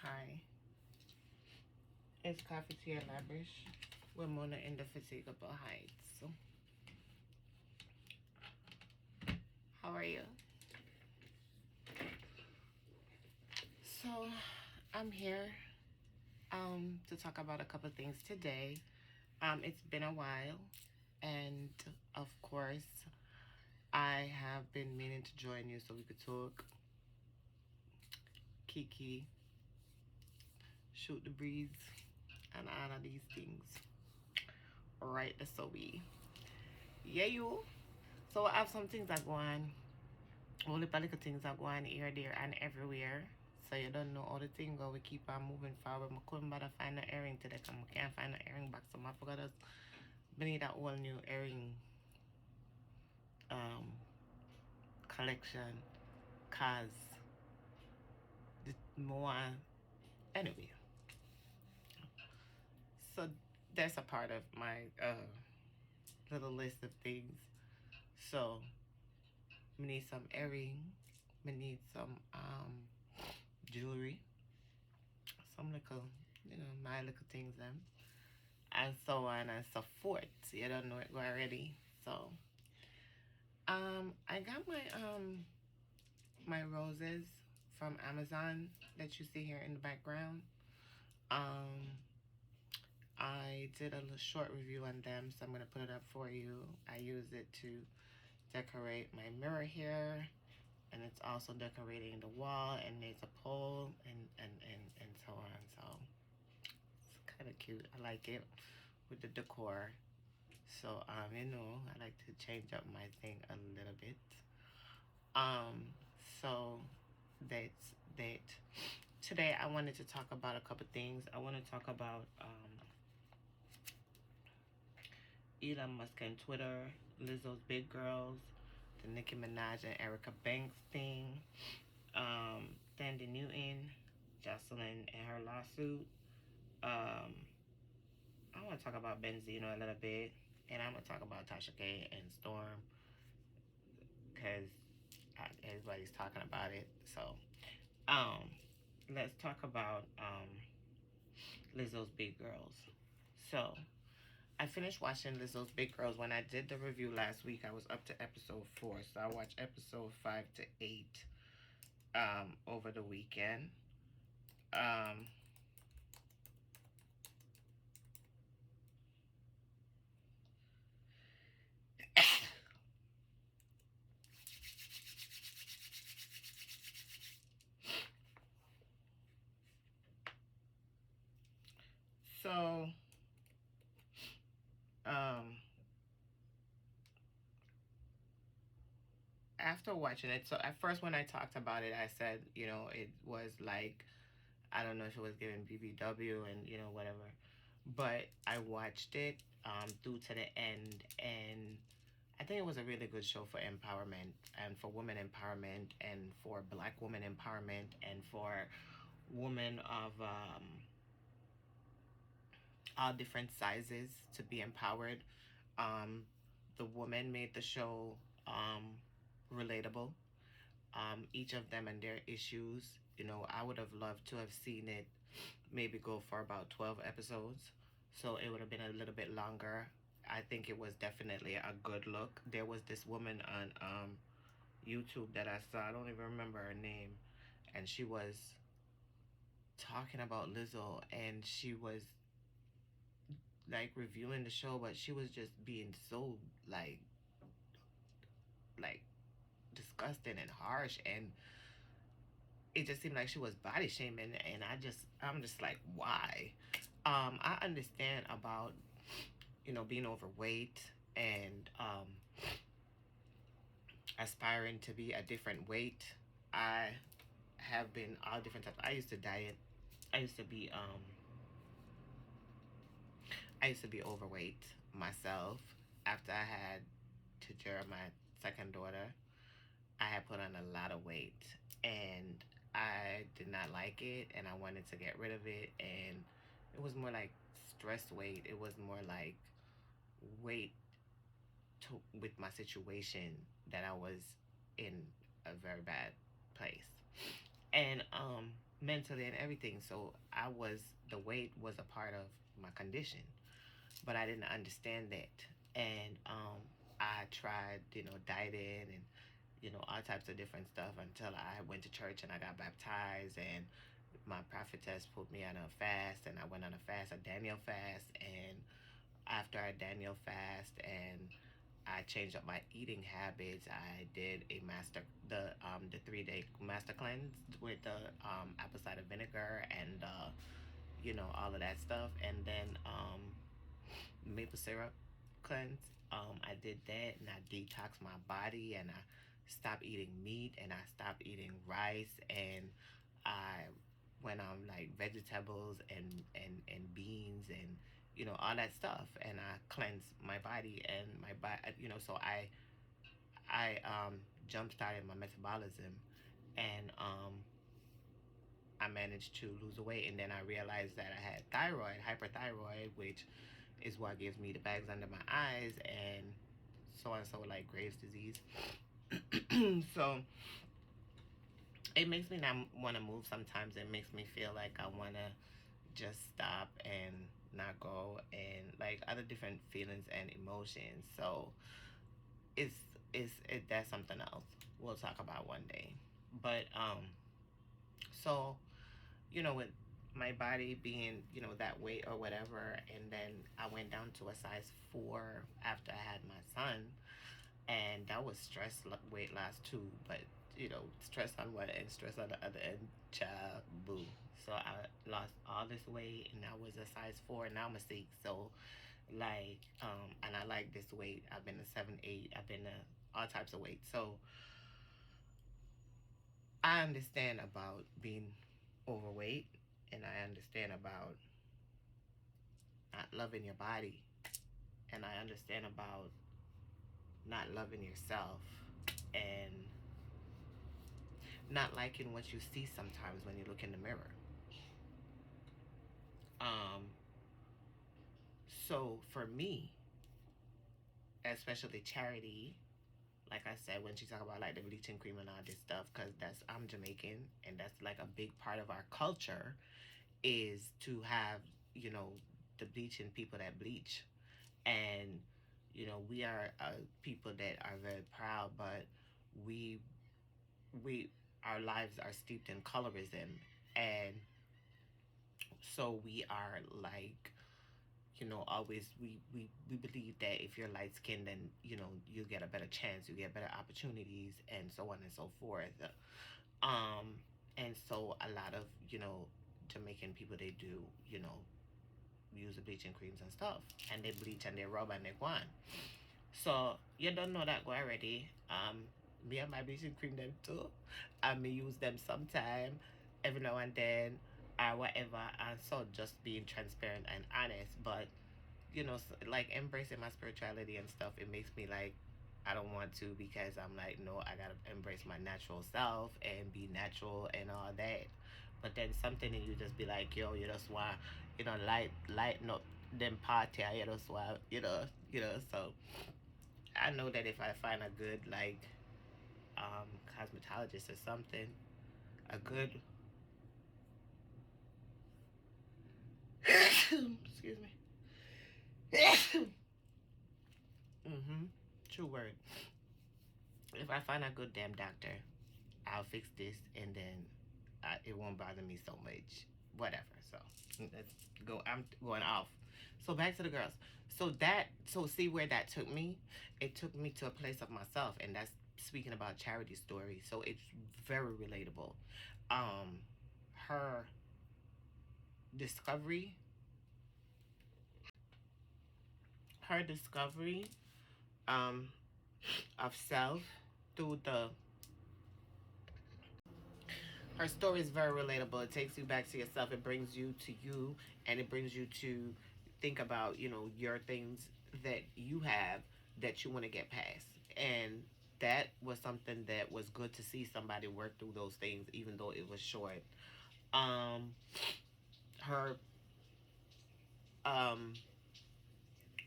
Hi, it's Coffee Tea and Labrish with Mona in the Fatigable Heights. So, how are you? So, I'm here to talk about a couple things today. It's been a while, and of course, I have been meaning to join you so we could talk, kiki, shoot the breeze, and all of these things. Right, so we. Yeah, you. So I have some things that go on. Only little things that go on here, there, and everywhere. So you don't know all the thing go. We keep on moving forward. I couldn't bother find the earring today. Cause I can't find the earring back. So I forgot us. We need that whole new earring um collection. Cause the more anyway. So that's a part of my little list of things. So we need some earring. We need some jewelry. Some little, my little things them. And so on and so forth. You don't know it already. So I got my roses from Amazon that you see here in the background. Um I did a little short review on them, so I'm gonna put it up for you. I use it to decorate my mirror here, and it's also decorating the wall, and there's a pole and so on. So it's kind of cute. I like it with the decor. So I like to change up my thing a little bit. So that's that. Today I wanted to talk about a couple things. I want to talk about Elon Musk and Twitter, Lizzo's Big Girls, the Nicki Minaj and Erica Banks thing, Thandiwe Newton, Joseline and her lawsuit. I want to talk about Benzino a little bit, and I'm gonna talk about Tasha K and Storm because everybody's talking about it. So, let's talk about Lizzo's Big Girls. So, I finished watching Lizzo's Big Girls. When I did the review last week, I was up to episode 4. So I watched episode 5 to 8 over the weekend. So after watching it, so at first when I talked about it, I said, it was like, I don't know if it was giving BBW and, whatever. But I watched it through to the end, and I think it was a really good show for empowerment and for women empowerment and for black women empowerment and for women of all different sizes to be empowered. The women made the show relatable. Each of them and their issues. I would have loved to have seen it maybe go for about 12 episodes. So it would have been a little bit longer. I think it was definitely a good look. There was this woman on YouTube that I saw. I don't even remember her name. And she was talking about Lizzo, and she was like reviewing the show, but she was just being so like disgusting and harsh, and it just seemed like she was body shaming, and I'm just like, why? I understand about being overweight and aspiring to be a different weight. I have been all different types. I used to diet. I used to be overweight myself. After I had to my second daughter, I had put on a lot of weight, and I did not like it, and I wanted to get rid of it. And it was more like stress weight. It was more like weight with my situation, that I was in a very bad place. And mentally and everything. So the weight was a part of my condition, but I didn't understand that. And I tried, dieting and, all types of different stuff until I went to church and I got baptized, and my prophetess put me on a fast, and I went on a fast, a Daniel fast. And after a Daniel fast, and I changed up my eating habits. I did the 3-day master cleanse with the apple cider vinegar and all of that stuff, and then maple syrup cleanse. I did that, and I detoxed my body, and I stopped eating meat, and I stopped eating rice, and I went on like vegetables and beans and all that stuff, and I cleansed my body and my body, so I jump started my metabolism, and I managed to lose the weight. And then I realized that I had hyperthyroid, which is what gives me the bags under my eyes and so on, so like Graves' disease. So it makes me not want to move sometimes. It makes me feel like I want to just stop and not go, and like other different feelings and emotions. So it's that's something else we'll talk about one day. But so with my body being that weight or whatever, and then I went down to a size 4 after I had my son, and that was stress weight loss too. But stress on one end, stress on the other end, child, boo. So I lost all this weight, and I was a size 4, and now I'm a 6. So like and I like this weight. I've been a 7, 8. I've been a all types of weight. So I understand about being overweight, and I understand about not loving your body, and I understand about not loving yourself, and not liking what you see sometimes when you look in the mirror. So for me, especially Charity, like I said, when she talk about like the bleaching cream and all this stuff, because I'm Jamaican, and that's like a big part of our culture, is to have the bleaching people that bleach. And we are people that are very proud, but we our lives are steeped in colorism, and so we are like always we believe that if you're light skinned, then you get a better chance, you get better opportunities, and so on and so forth. And so a lot of Jamaican people, they do use the bleaching creams and stuff, and they bleach and they rub and they go on. So you don't know that go already. Me and my bleaching cream them too. I may use them sometime, every now and then, or whatever. And so just being transparent and honest, but like embracing my spirituality and stuff, it makes me like I don't want to, because I'm like, no, I gotta embrace my natural self and be natural and all that. But then something in you just be like, yo, you just want lighten up them party, you just want so I know that if I find a good like cosmetologist or something, a good excuse me. True word. If I find a good damn doctor, I'll fix this, and then it won't bother me so much. Whatever. So let's go. I'm going off. So back to the girls. So see where that took me. It took me to a place of myself, and that's speaking about Charity's story. So it's very relatable. Her discovery, her discovery, of self through her story is very relatable. It takes you back to yourself. It brings you to you, and it brings you to think about your things that you have that you want to get past. And that was something that was good to see somebody work through those things, even though it was short. Her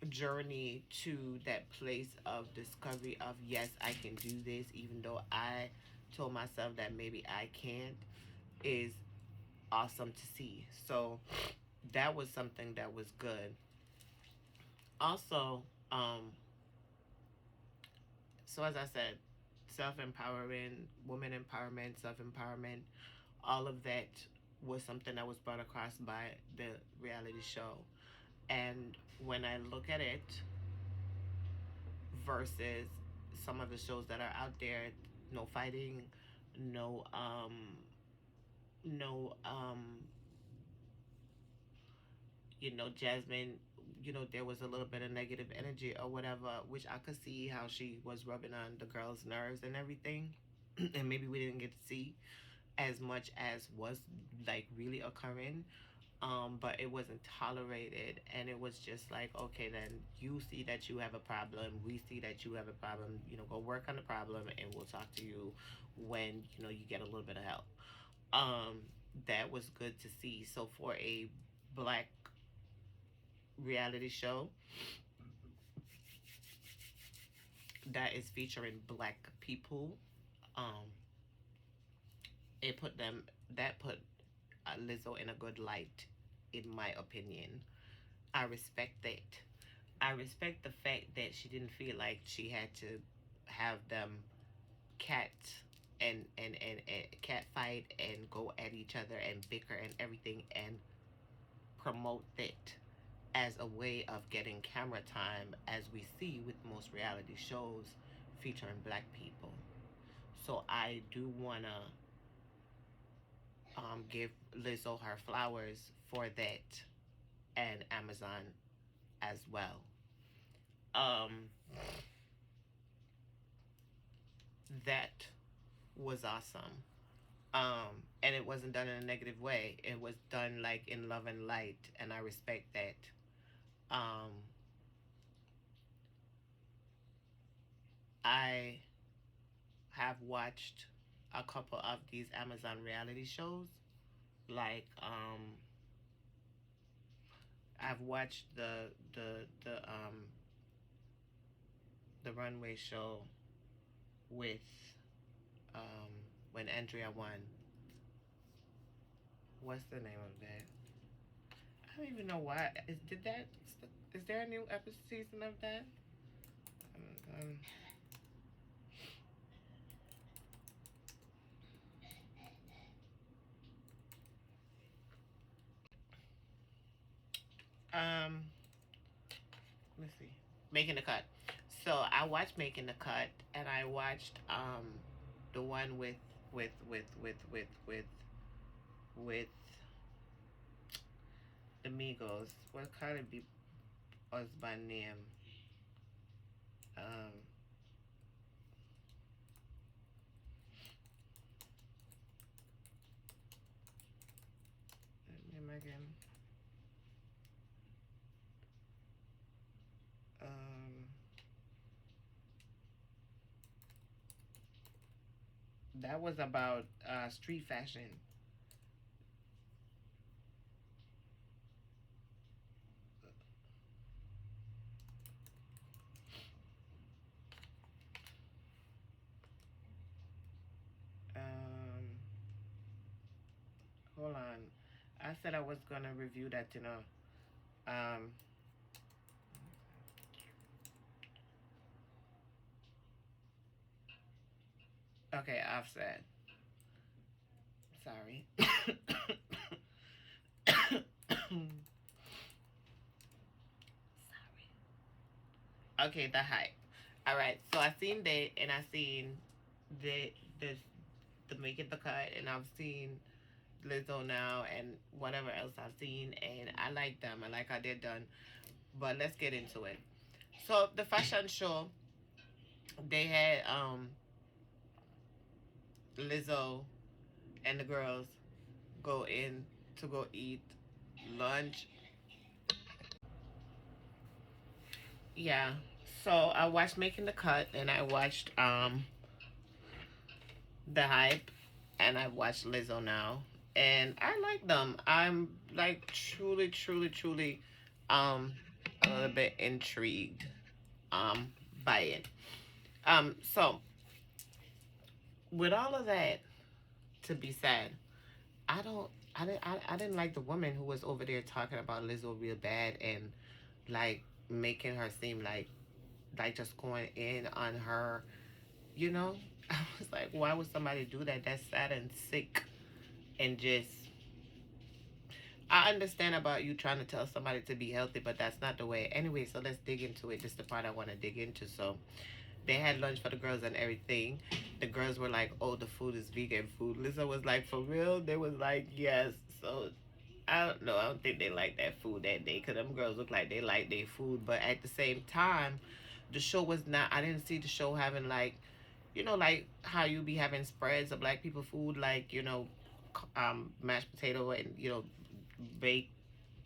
journey to that place of discovery of, yes, I can do this, even though I told myself that maybe I can't, is awesome to see. So that was something that was good. Also, so as I said, self-empowering, woman empowerment, self-empowerment, all of that was something that was brought across by the reality show. And when I look at it versus some of the shows that are out there, no fighting, no no Jasmine, there was a little bit of negative energy or whatever, which I could see how she was rubbing on the girls' nerves and everything. And maybe we didn't get to see as much as was like really occurring. But it wasn't tolerated, and it was just like, okay, then you see that you have a problem, we see that you have a problem, go work on the problem, and we'll talk to you when you get a little bit of help. um that was good to see. So for a black reality show that is featuring black people, um it put them that put Lizzo in a good light, in my opinion. I respect that. I respect the fact that she didn't feel like she had to have them cat and cat fight and go at each other and bicker and everything, and promote it as a way of getting camera time, as we see with most reality shows featuring black people. So I do want to give Lizzo her flowers for that, and Amazon as well. Um, that was awesome. And it wasn't done in a negative way. It was done like in love and light, and I respect that. Um, I have watched a couple of these Amazon reality shows. Like, I've watched the runway show with um when Andrea won. What's the name of that? I don't even know why. Is there a new episode season of that? Um, um, let's see. Making the Cut. So I watched Making the Cut, and I watched the one with the Migos. What kind of be husband name? Um, name again. Um, that was about street fashion. Um, hold on. I said I was gonna review that, Um, okay, Offset. Sorry. Sorry. Okay, the hype. All right, so I seen that, and I seen the the the Making the Cut, and I've seen Lizzo now, and whatever else I've seen, and I like them. I like how they're done. But let's get into it. So the fashion show, they had Lizzo and the girls go in to go eat lunch. Yeah. So I watched Making the Cut, and I watched the hype, and I watched Lizzo now, and I like them. I'm like truly, truly, truly, um, a little bit intrigued, by it. So with all of that to be said, I don't. I didn't like the woman who was over there talking about Lizzo real bad and like making her seem like just going in on her. You know, I was like, why would somebody do that? That's sad and sick and just. I understand about you trying to tell somebody to be healthy, but that's not the way. Anyway, so let's dig into it. This is the part I want to dig into. So they had lunch for the girls and everything. The girls were like, "Oh, the food is vegan food." Lisa was like, "For real?" They was like, "Yes." So I don't know. I don't think they liked that food that day because them girls look like they liked their food. But at the same time, the show was not. I didn't see the show having like, like how you be having spreads of black people food, like mashed potato and baked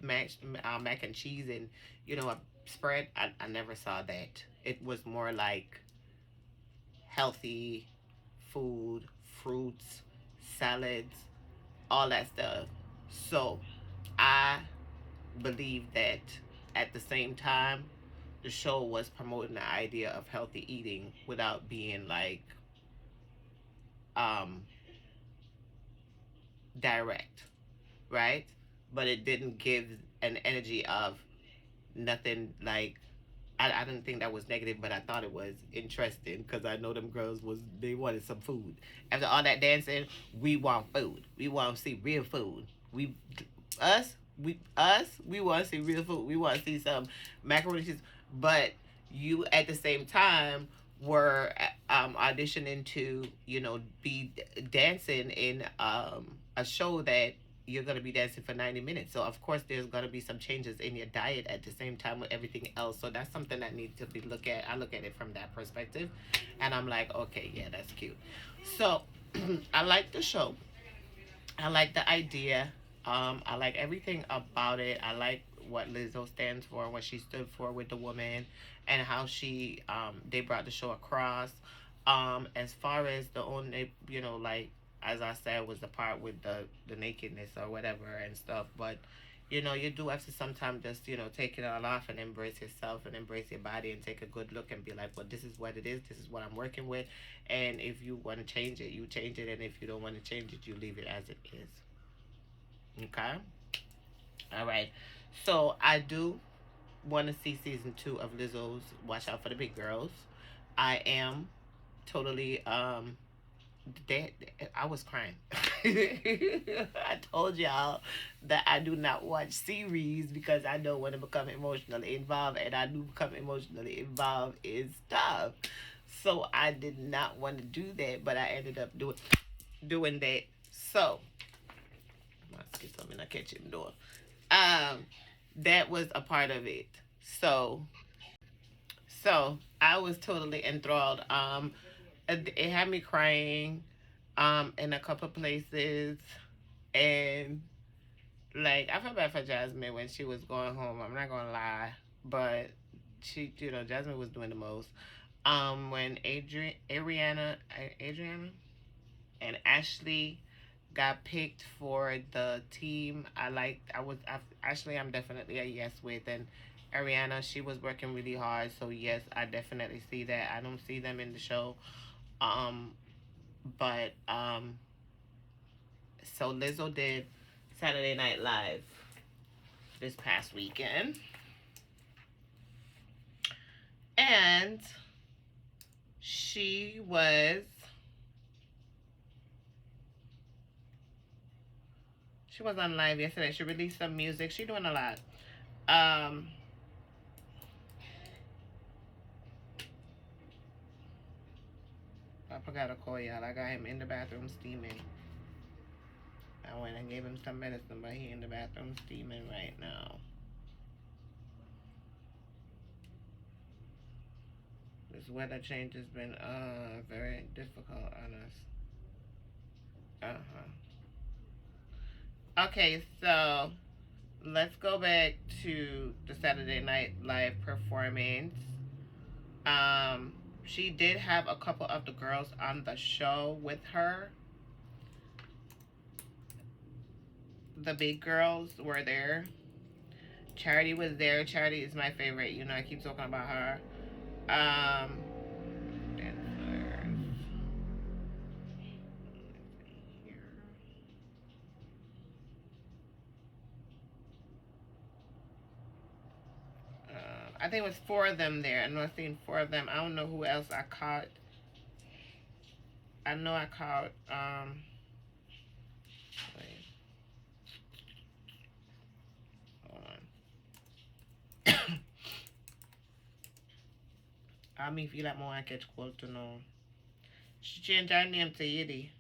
mac and cheese and a spread. I never saw that. It was more like healthy food, fruits, salads, all that stuff. So I believe that at the same time, the show was promoting the idea of healthy eating without being like um, direct, right? But it didn't give an energy of nothing like I didn't think that was negative, but I thought it was interesting because I know them girls they wanted some food. After all that dancing, we want food. We want to see real food. We want to see real food. We want to see some macaroni cheese. But you at the same time were auditioning to be dancing in a show that you're going to be dancing for 90 minutes. So, of course, there's going to be some changes in your diet at the same time with everything else. So, that's something that needs to be looked at. I look at it from that perspective. And I'm like, okay, yeah, that's cute. So, I like the show. I like the idea. I like everything about it. I like what Lizzo stands for, what she stood for with the woman, and how they brought the show across. As far as the only, like as I said, was the part with the nakedness or whatever and stuff. But you do have to sometimes just take it all off and embrace yourself and embrace your body and take a good look and be like, well, this is what it is. This is what I'm working with. And if you want to change it, you change it. And if you don't want to change it, you leave it as it is. Okay. All right. So I do want to see season 2 of Lizzo's Watch Out for the Big Girls. I am totally I was crying. I told y'all that I do not watch series because I don't want to become emotionally involved, and I do become emotionally involved in stuff. So I did not want to do that, but I ended up doing that. So let's get something I catch in the door. That was a part of it. So I was totally enthralled. It had me crying in a couple places, and like I felt bad for Jasmine when she was going home. I'm not gonna lie, but she, Jasmine was doing the most. When Adriana and Ashley got picked for the team, Ashley. I'm definitely a yes with, and Ariana, she was working really hard. So yes, I definitely see that. I don't see them in the show. Um, but so Lizzo did Saturday Night Live this past weekend, and she was on live yesterday. She released some music. She doing a lot. Um, I forgot to call y'all. I got him in the bathroom steaming. I went and gave him some medicine, but he in the bathroom steaming right now. This weather change has been very difficult on us. Okay, so let's go back to the Saturday Night Live performance. She did have a couple of the girls on the show with her. The big girls were there. Charity was there. Charity is my favorite. I keep talking about her. Dancers. I think it was 4 of them there. I know I've seen 4 of them. I don't know who else I caught. I know I caught, wait, hold on. I mean, feel like more I catch call to know. She changed her name to Yiddy.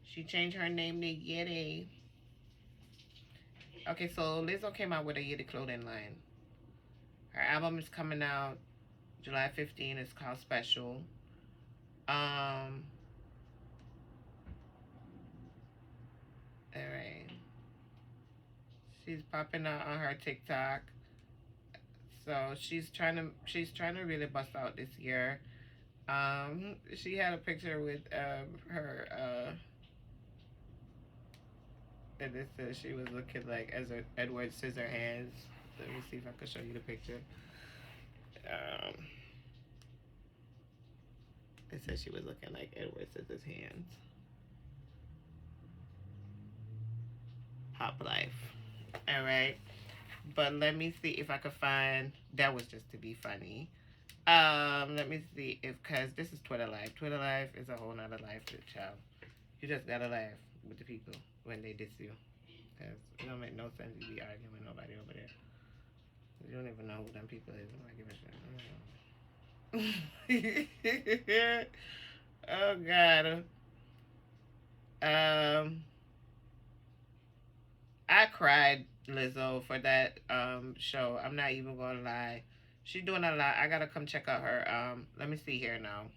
She changed her name to Yiddy. Okay, so Lizzo came out with a Yiddy clothing line. Her album is coming out July 15th. It's called Special. Alright. She's popping out on her TikTok. So she's trying to really bust out this year. She had a picture with her and it says she was looking like Edward Scissorhands. Let me see if I can show you the picture. It says she was looking like Edward Scissorhands. Pop life. Alright. But let me see if I could find, that was just to be funny. Let me see if, cause this is Twitter Live. Twitter Live is a whole nother life, child. You just gotta laugh with the people when they diss you. Cause it don't make no sense to be arguing with nobody over there. You don't even know who them people is. I'm not giving a shit. Oh God. I cried, Lizzo, for that show. I'm not even gonna lie. She's doing a lot. I gotta come check out her. Let me see here now.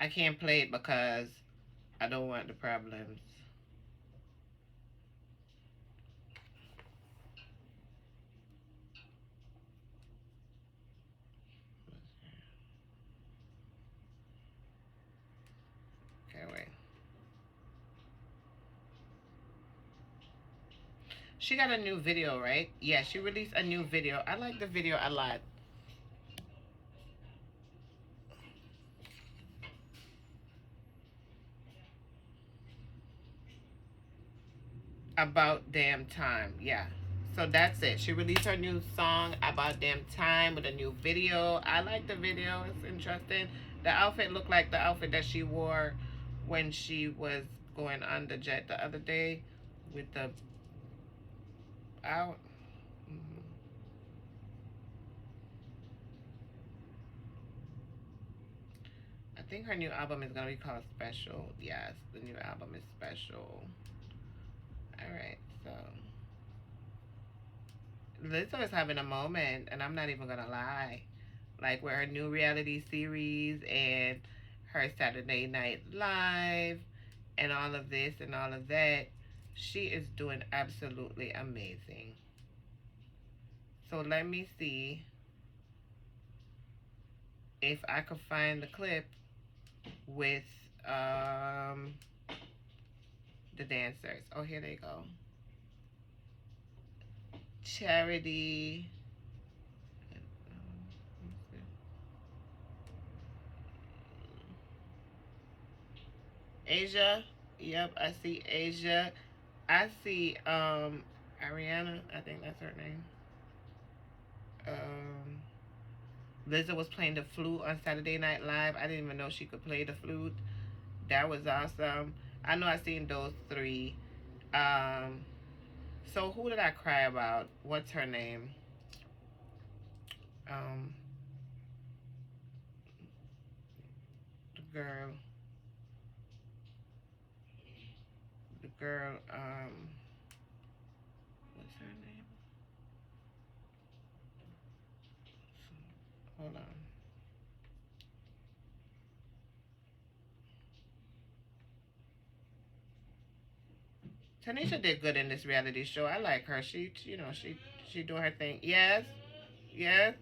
I can't play it because I don't want the problems. Okay, wait. She got a new video, right? Yeah, she released a new video. I like the video a lot. About Damn Time. Yeah. So that's it. She released her new song, About Damn Time, with a new video. I like the video. It's interesting. The outfit looked like the outfit that she wore when she was going on the jet the other day with the out. I think her new album is going to be called Special. Yes, the new album is Special. Alright, so Lizzo is having a moment, and I'm not even gonna lie. Like with her new reality series and her Saturday Night Live and all of this and all of that, she is doing absolutely amazing. So let me see if I could find the clip with the dancers. Oh, here they go. Charity. Asia. Yep, I see Asia. I see Ariana. I think that's her name. Lizzo was playing the flute on Saturday Night Live. I didn't even know she could play the flute. That was awesome. I know I seen those 3. So who did I cry about? What's her name? The girl. What's her name? Hold on. Tanisha did good in this reality show. I like her. She doing her thing. Yes. Yes.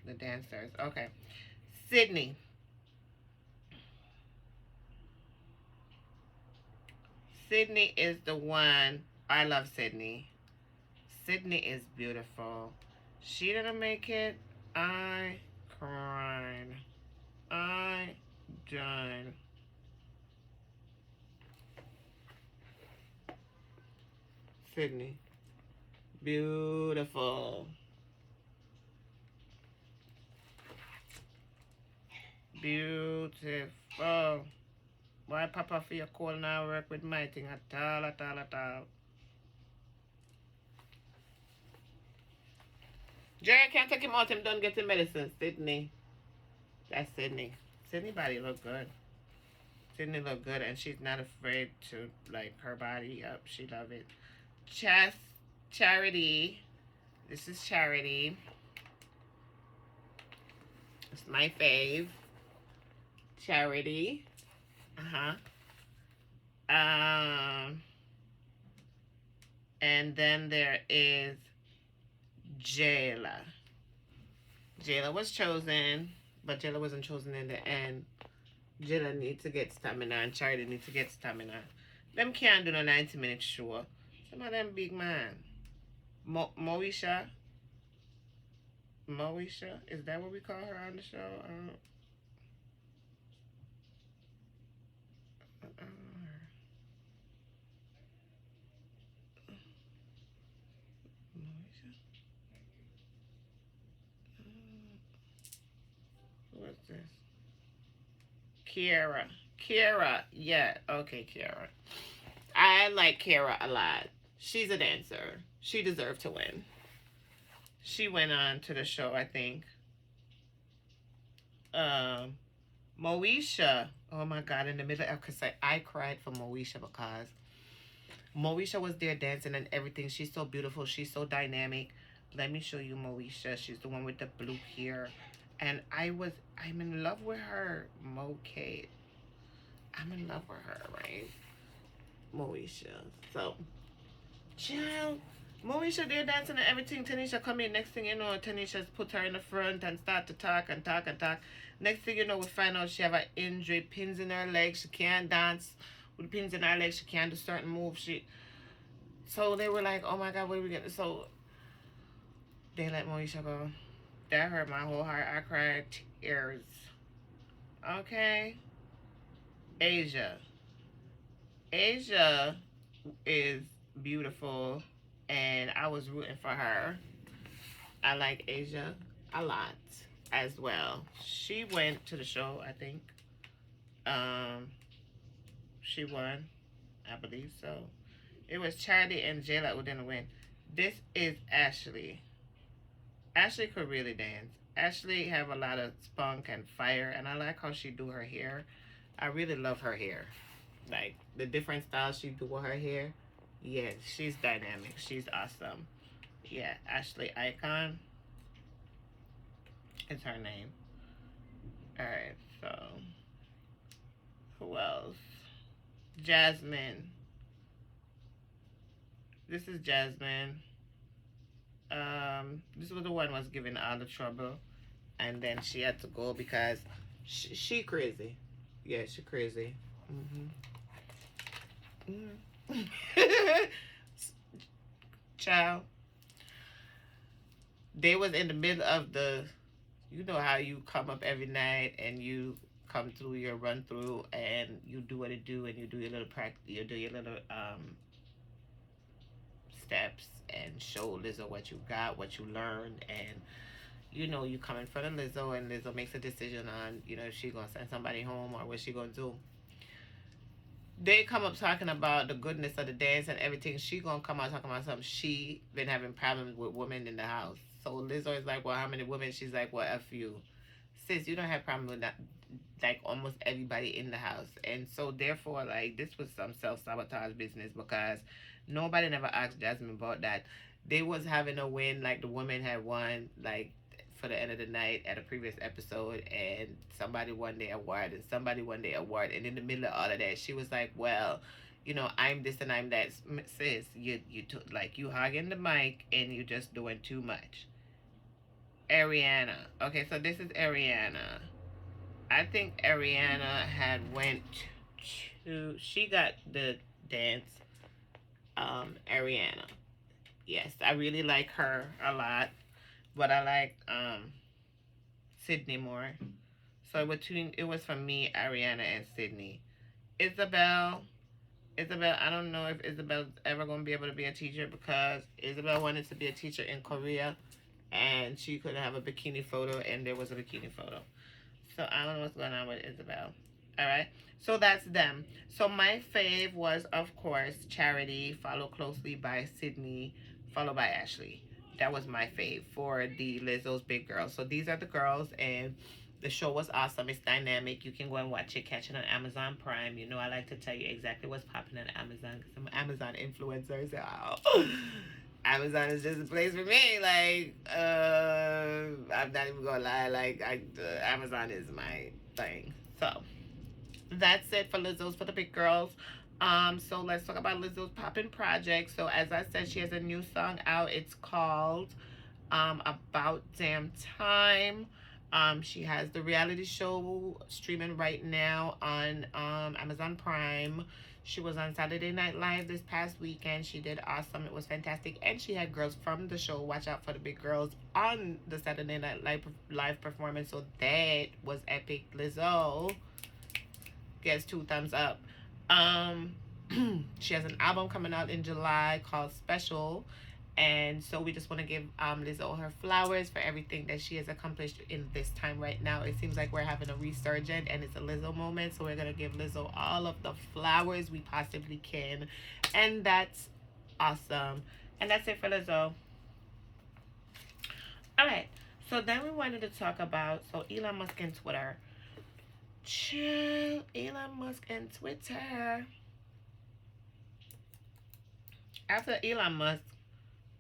The dancers. Okay. Sydney. Sydney is the one. I love Sydney. Sydney is beautiful. She didn't make it. I cried. I died. Sydney. Beautiful. Beautiful. Why Papa feel cold now work with my thing at all, at all, at all. Jerry can't take him out, him done getting medicine. Sydney. That's Sydney. Sydney body look good. Sydney look good and she's not afraid to like her body up. She love it. Charity. This is Charity. It's my fave. Charity. And then there is Jayla. Jayla was chosen, but Jayla wasn't chosen in the end. Jayla needs to get stamina and Charity needs to get stamina. Them can't do no 90-minute show. Some of them big man. Moesha? Moesha? Is that what we call her on the show? What's this? Kiara. Kiara. Yeah. Okay, Kiara. I like Kiara a lot. She's a dancer. She deserved to win. She went on to the show, I think. Moesha. Oh my God, in the middle of, because I cried for Moesha because Moesha was there dancing and everything. She's so beautiful. She's so dynamic. Let me show you Moesha. She's the one with the blue hair. And I'm in love with her. Mo-Kate. I'm in love with her, right? Moesha. So, child. Moesha there dancing and everything. Tanisha come in. Next thing you know, Tanisha's put her in the front and start to talk and talk and talk. Next thing you know, we find out she have an injury, pins in her legs. She can't dance with pins in her legs. She can't do certain moves. So they were like, oh my God, what are we getting? So they let Moesha go. That hurt my whole heart. I cried tears. Okay. Asia. Asia is beautiful, and I was rooting for her. I like Asia a lot as well. She went to the show, I think. She won, I believe so. It was Charity and Jayla who didn't win. This is Ashley. Ashley could really dance. Ashley have a lot of spunk and fire, and I like how she do her hair. I really love her hair. Like, the different styles she do with her hair. Yeah, she's dynamic. She's awesome. Yeah, Ashley Icon is her name. Alright, so who else? Jasmine. This is Jasmine. This was the one was giving all the trouble, and then she had to go because she crazy. Yeah, she crazy. Child, they was in the middle of the, you know how you come up every night and you come through your run through and you do what it do and you do your little practice, you do your little steps and show Lizzo what you got, what you learned, and you know you come in front of Lizzo and Lizzo makes a decision on, you know, if she gonna send somebody home or what she gonna do. They come up talking about the goodness of the dance and everything. She gonna come out talking about something. She been having problems with women in the house. So Lizzo is like, well, how many women? She's like, well, F you. Sis, you don't have problems with that, like almost everybody in the house. And so therefore, like, this was some self-sabotage business because nobody never asked Jasmine about that. They was having a win, like the woman had won, like, for the end of the night at a previous episode, and somebody won their award and somebody won their award, and in the middle of all of that she was like, well, you know, I'm this and I'm that. Sis, you like, you hogging the mic and you just doing too much. Ariana. Okay, so this is Ariana. I think Ariana had went to, she got the dance. Ariana. Yes, I really like her a lot. but I like Sydney more. So it was for me, Ariana, and Sydney. Isabel, Isabel, I don't know if Isabel's ever gonna be able to be a teacher because Isabel wanted to be a teacher in Korea, and she couldn't have a bikini photo, and there was a bikini photo. So I don't know what's going on with Isabel. All right. So that's them. So my fave was, of course, Charity, followed closely by Sydney, followed by Ashley. That was my fave for the Lizzo's Big Girls. So these are the girls, and the show was awesome. It's dynamic. You can go and watch it, catch it on Amazon Prime. You know, I like to tell you exactly what's popping on Amazon because I'm an Amazon influencer. So Amazon is just a place for me. Like, I'm not even gonna lie. Like, Amazon is my thing. So that's it for Lizzo's for the big girls. So let's talk about Lizzo's poppin' project. So as I said, she has a new song out. It's called About Damn Time. She has the reality show streaming right now on Amazon Prime. She was on Saturday Night Live this past weekend. She did awesome. It was fantastic. And she had girls from the show, watch out for the big girls, on the Saturday Night Live performance. So that was epic. Lizzo gets 2 thumbs up. She has an album coming out in July called Special. And so we just want to give Lizzo her flowers for everything that she has accomplished in this time right now. It seems like we're having a resurgent and it's a Lizzo moment. So we're going to give Lizzo all of the flowers we possibly can. And that's awesome. And that's it for Lizzo. All right. So then we wanted to talk about, Elon Musk and Twitter. Chill, Elon Musk and Twitter. After Elon Musk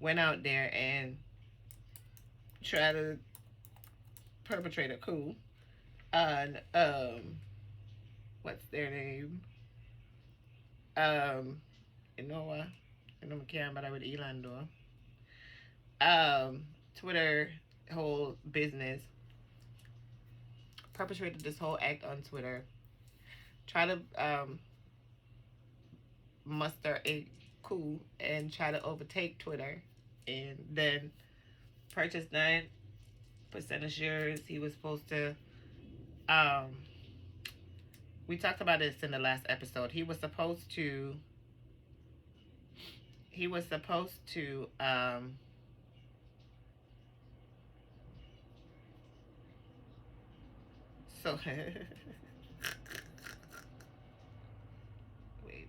went out there and tried to perpetrate a coup on what's their name? You know what? I don't care about what Elon do. Twitter whole business perpetrated this whole act on Twitter. Try to muster a coup and try to overtake Twitter, and then purchase 9% of shares. He was supposed to we talked about this in the last episode. He was supposed to so wait.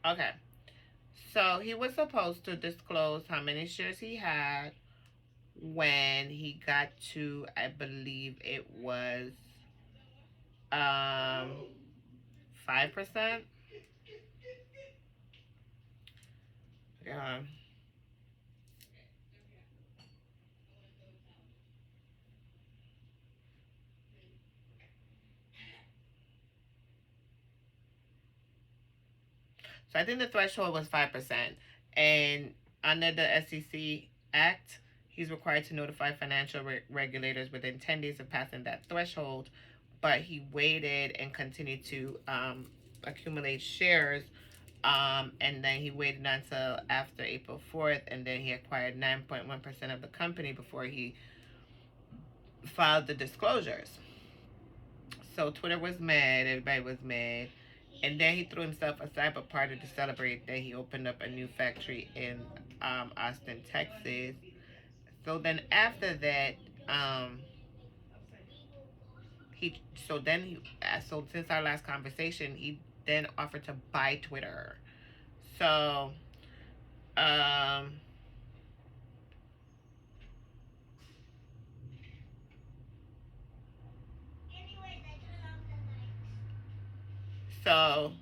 Okay. So he was supposed to disclose how many shares he had when he got to, I believe it was 5%. Yeah. So I think the threshold was 5%. And under the SEC Act, he's required to notify financial regulators within 10 days of passing that threshold. But he waited and continued to accumulate shares. And then he waited until after April 4th, and then he acquired 9.1% of the company before he filed the disclosures. So Twitter was mad, everybody was mad. And then he threw himself a cyber party to celebrate that he opened up a new factory in Austin, Texas. So then after that, he so then he so since our last conversation, he then offered to buy Twitter. So so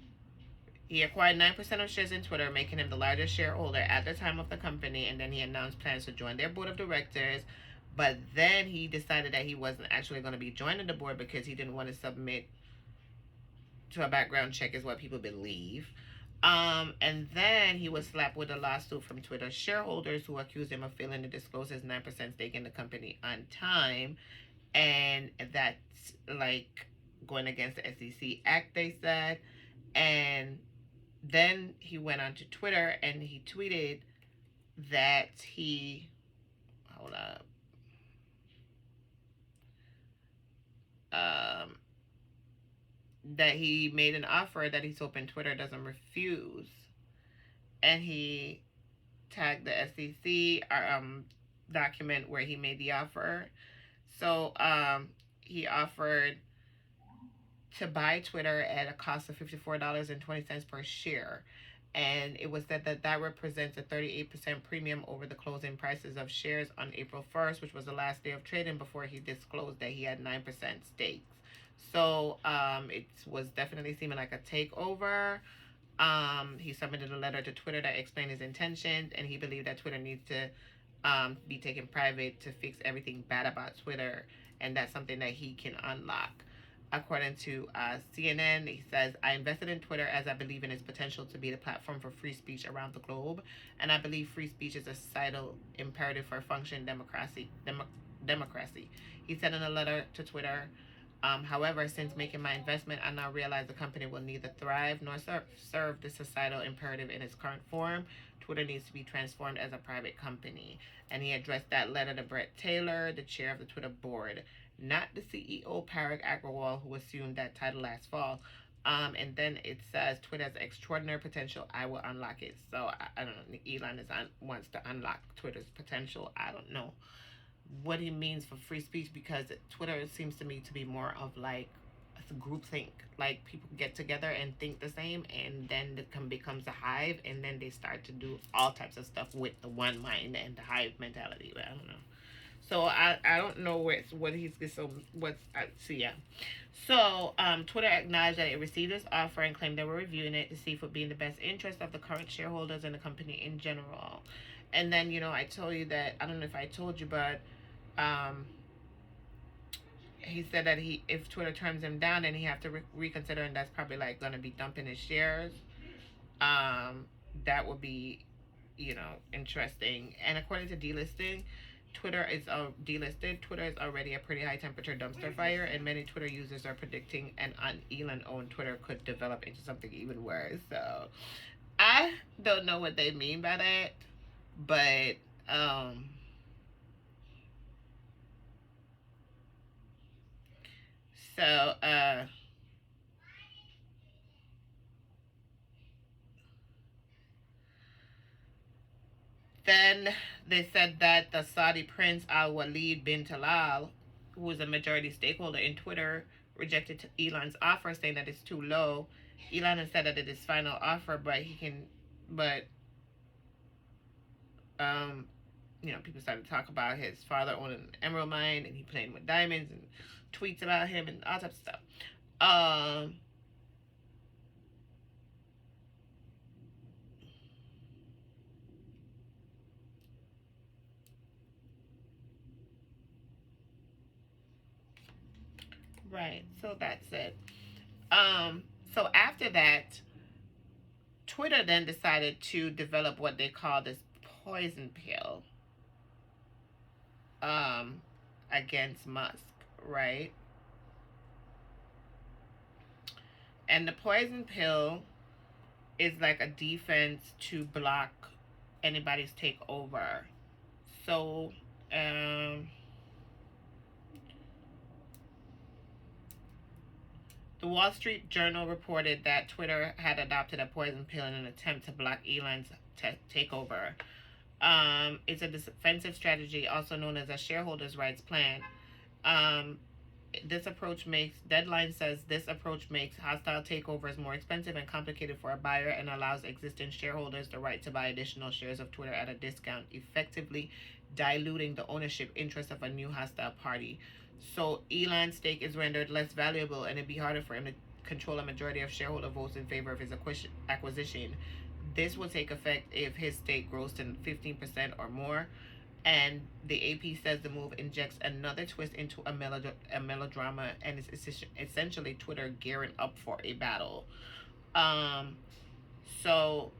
he acquired 9% of shares in Twitter, making him the largest shareholder at the time of the company, and then he announced plans to join their board of directors. But then he decided that he wasn't actually going to be joining the board because he didn't want to submit to a background check, is what people believe. And then he was slapped with a lawsuit from Twitter shareholders who accused him of failing to disclose his 9% stake in the company on time. and that's like going against the SEC Act, they said. And then he went onto Twitter and he tweeted that he, hold up, um, that he made an offer that he's hoping Twitter doesn't refuse. And he tagged the SEC document where he made the offer. So he offered to buy Twitter at a cost of $54.20 per share. And it was said that that represents a 38% premium over the closing prices of shares on April 1st, which was the last day of trading before he disclosed that he had 9% stakes. So it was definitely seeming like a takeover. He submitted a letter to Twitter that explained his intentions, and he believed that Twitter needs to be taken private to fix everything bad about Twitter, and that's something that he can unlock. According to CNN, he says, I invested in Twitter as I believe in its potential to be the platform for free speech around the globe, and I believe free speech is a societal imperative for a functioning democracy. He said in a letter to Twitter, however, since making my investment, I now realize the company will neither thrive nor serve the societal imperative in its current form. Twitter needs to be transformed as a private company. And he addressed that letter to Brett Taylor, the chair of the Twitter board, not the CEO, Parag Agrawal, who assumed that title last fall. And then it says, Twitter has extraordinary potential. I will unlock it. So I don't know. Elon wants to unlock Twitter's potential. I don't know what he means for free speech, because Twitter seems to me to be more of like a group think. Like people get together and think the same, and then it becomes a hive, and then they start to do all types of stuff with the one mind and the hive mentality. But I don't know. So I don't know what he's so what's so yeah. So Twitter acknowledged that it received this offer and claimed they were reviewing it to see if it would be in the best interest of the current shareholders and the company in general. And then I told you that, I don't know if I told you, but um, he said that if Twitter turns him down, then he have to reconsider, and that's probably like gonna be dumping his shares. That would be, interesting. And according to delisting, Twitter is delisted. Twitter is already a pretty high temperature dumpster fire, and many Twitter users are predicting an Elon-owned Twitter could develop into something even worse. So I don't know what they mean by that, but so then they said that the Saudi Prince Al Walid bin Talal, who is a majority stakeholder in Twitter, rejected Elon's offer, saying that it's too low. Elon has said that it is final offer, but um, people started to talk about his father owning an emerald mine, and he playing with diamonds, and tweets about him and all types of stuff. Right. So that's it. So after that, Twitter then decided to develop what they call this poison pill um, against Musk, right? And the poison pill is like a defense to block anybody's takeover. So, the Wall Street Journal reported that Twitter had adopted a poison pill in an attempt to block Elon's takeover. It's a defensive strategy, also known as a shareholders' rights plan. Deadline says this approach makes hostile takeovers more expensive and complicated for a buyer, and allows existing shareholders the right to buy additional shares of Twitter at a discount, effectively diluting the ownership interest of a new hostile party. So Elon's stake is rendered less valuable, and it'd be harder for him to control a majority of shareholder votes in favor of his acquisition. This will take effect if his stake grows to 15% or more. And the AP says the move injects another twist into a melodrama, and it's essentially Twitter gearing up for a battle. So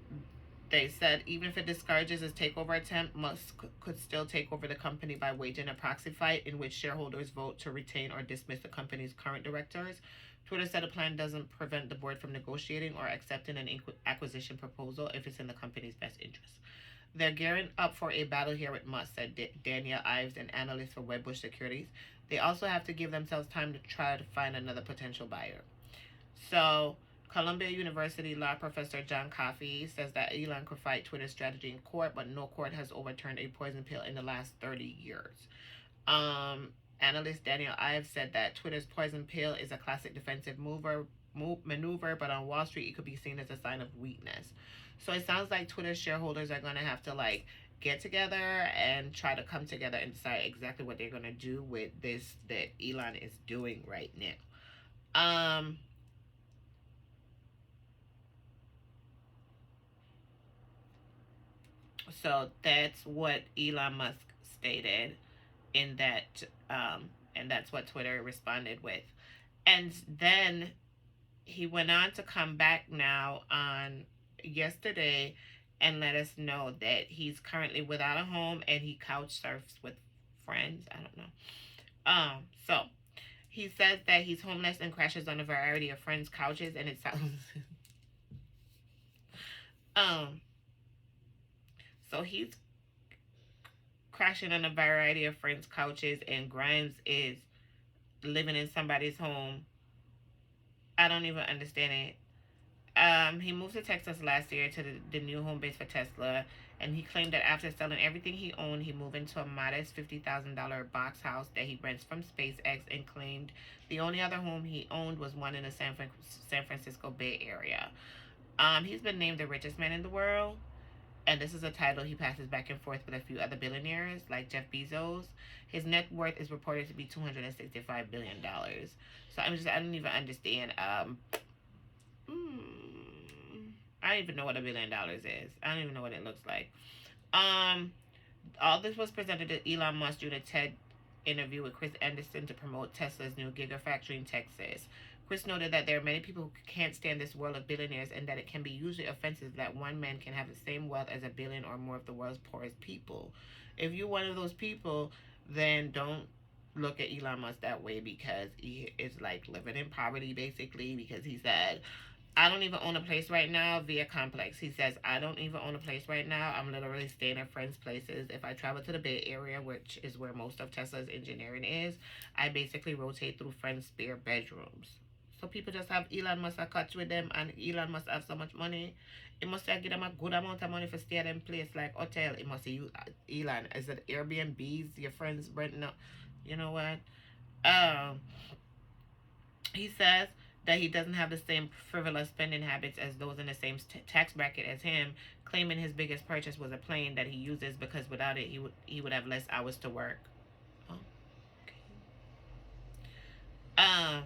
They said even if it discourages his takeover attempt, Musk could still take over the company by waging a proxy fight in which shareholders vote to retain or dismiss the company's current directors. Twitter said the plan doesn't prevent the board from negotiating or accepting an acquisition proposal if it's in the company's best interest. They're gearing up for a battle here with Musk, said Daniel Ives, an analyst for Wedbush Securities. They also have to give themselves time to try to find another potential buyer. So, Columbia University law professor John Coffey says that Elon could fight Twitter's strategy in court, but no court has overturned a poison pill in the last 30 years. Analyst Daniel Ives said that Twitter's poison pill is a classic defensive maneuver, but on Wall Street it could be seen as a sign of weakness. So it sounds like Twitter shareholders are going to have to like get together and try to come together and decide exactly what they're going to do with this that Elon is doing right now. So that's what Elon Musk stated in that, and that's what Twitter responded with. And then he went on to come back now on yesterday and let us know that he's currently without a home and he couch surfs with friends. I don't know. So he says that he's homeless and crashes on a variety of friends' couches, and it sounds so he's crashing on a variety of friends' couches, and Grimes is living in somebody's home. I don't even understand it. He moved to Texas last year to the new home base for Tesla, and he claimed that after selling everything he owned, he moved into a modest $50,000 box house that he rents from SpaceX, and claimed the only other home he owned was one in the San Francisco Bay Area. He's been named the richest man in the world, and this is a title he passes back and forth with a few other billionaires like Jeff Bezos. His net worth is reported to be $265 billion. So I don't even understand. I don't even know what $1 billion is. I don't even know what it looks like. All this was presented to Elon Musk during a TED interview with Chris Anderson to promote Tesla's new Gigafactory in Texas. Chris noted that there are many people who can't stand this world of billionaires, and that it can be usually offensive that one man can have the same wealth as a billion or more of the world's poorest people. If you're one of those people, then don't look at Elon Musk that way, because he is like living in poverty basically, because he said, I don't even own a place right now via Complex. He says, I don't even own a place right now. I'm literally staying at friends' places. If I travel to the Bay Area, which is where most of Tesla's engineering is, I basically rotate through friends' spare bedrooms. So people just have Elon Musk a catch with them, and Elon must have so much money. It must have give them a good amount of money for stay at them place like hotel. It must use Elon. Is it Airbnbs, your friends renting up? You know what? He says that he doesn't have the same frivolous spending habits as those in the same tax bracket as him, claiming his biggest purchase was a plane that he uses because without it he would have less hours to work. Oh, okay.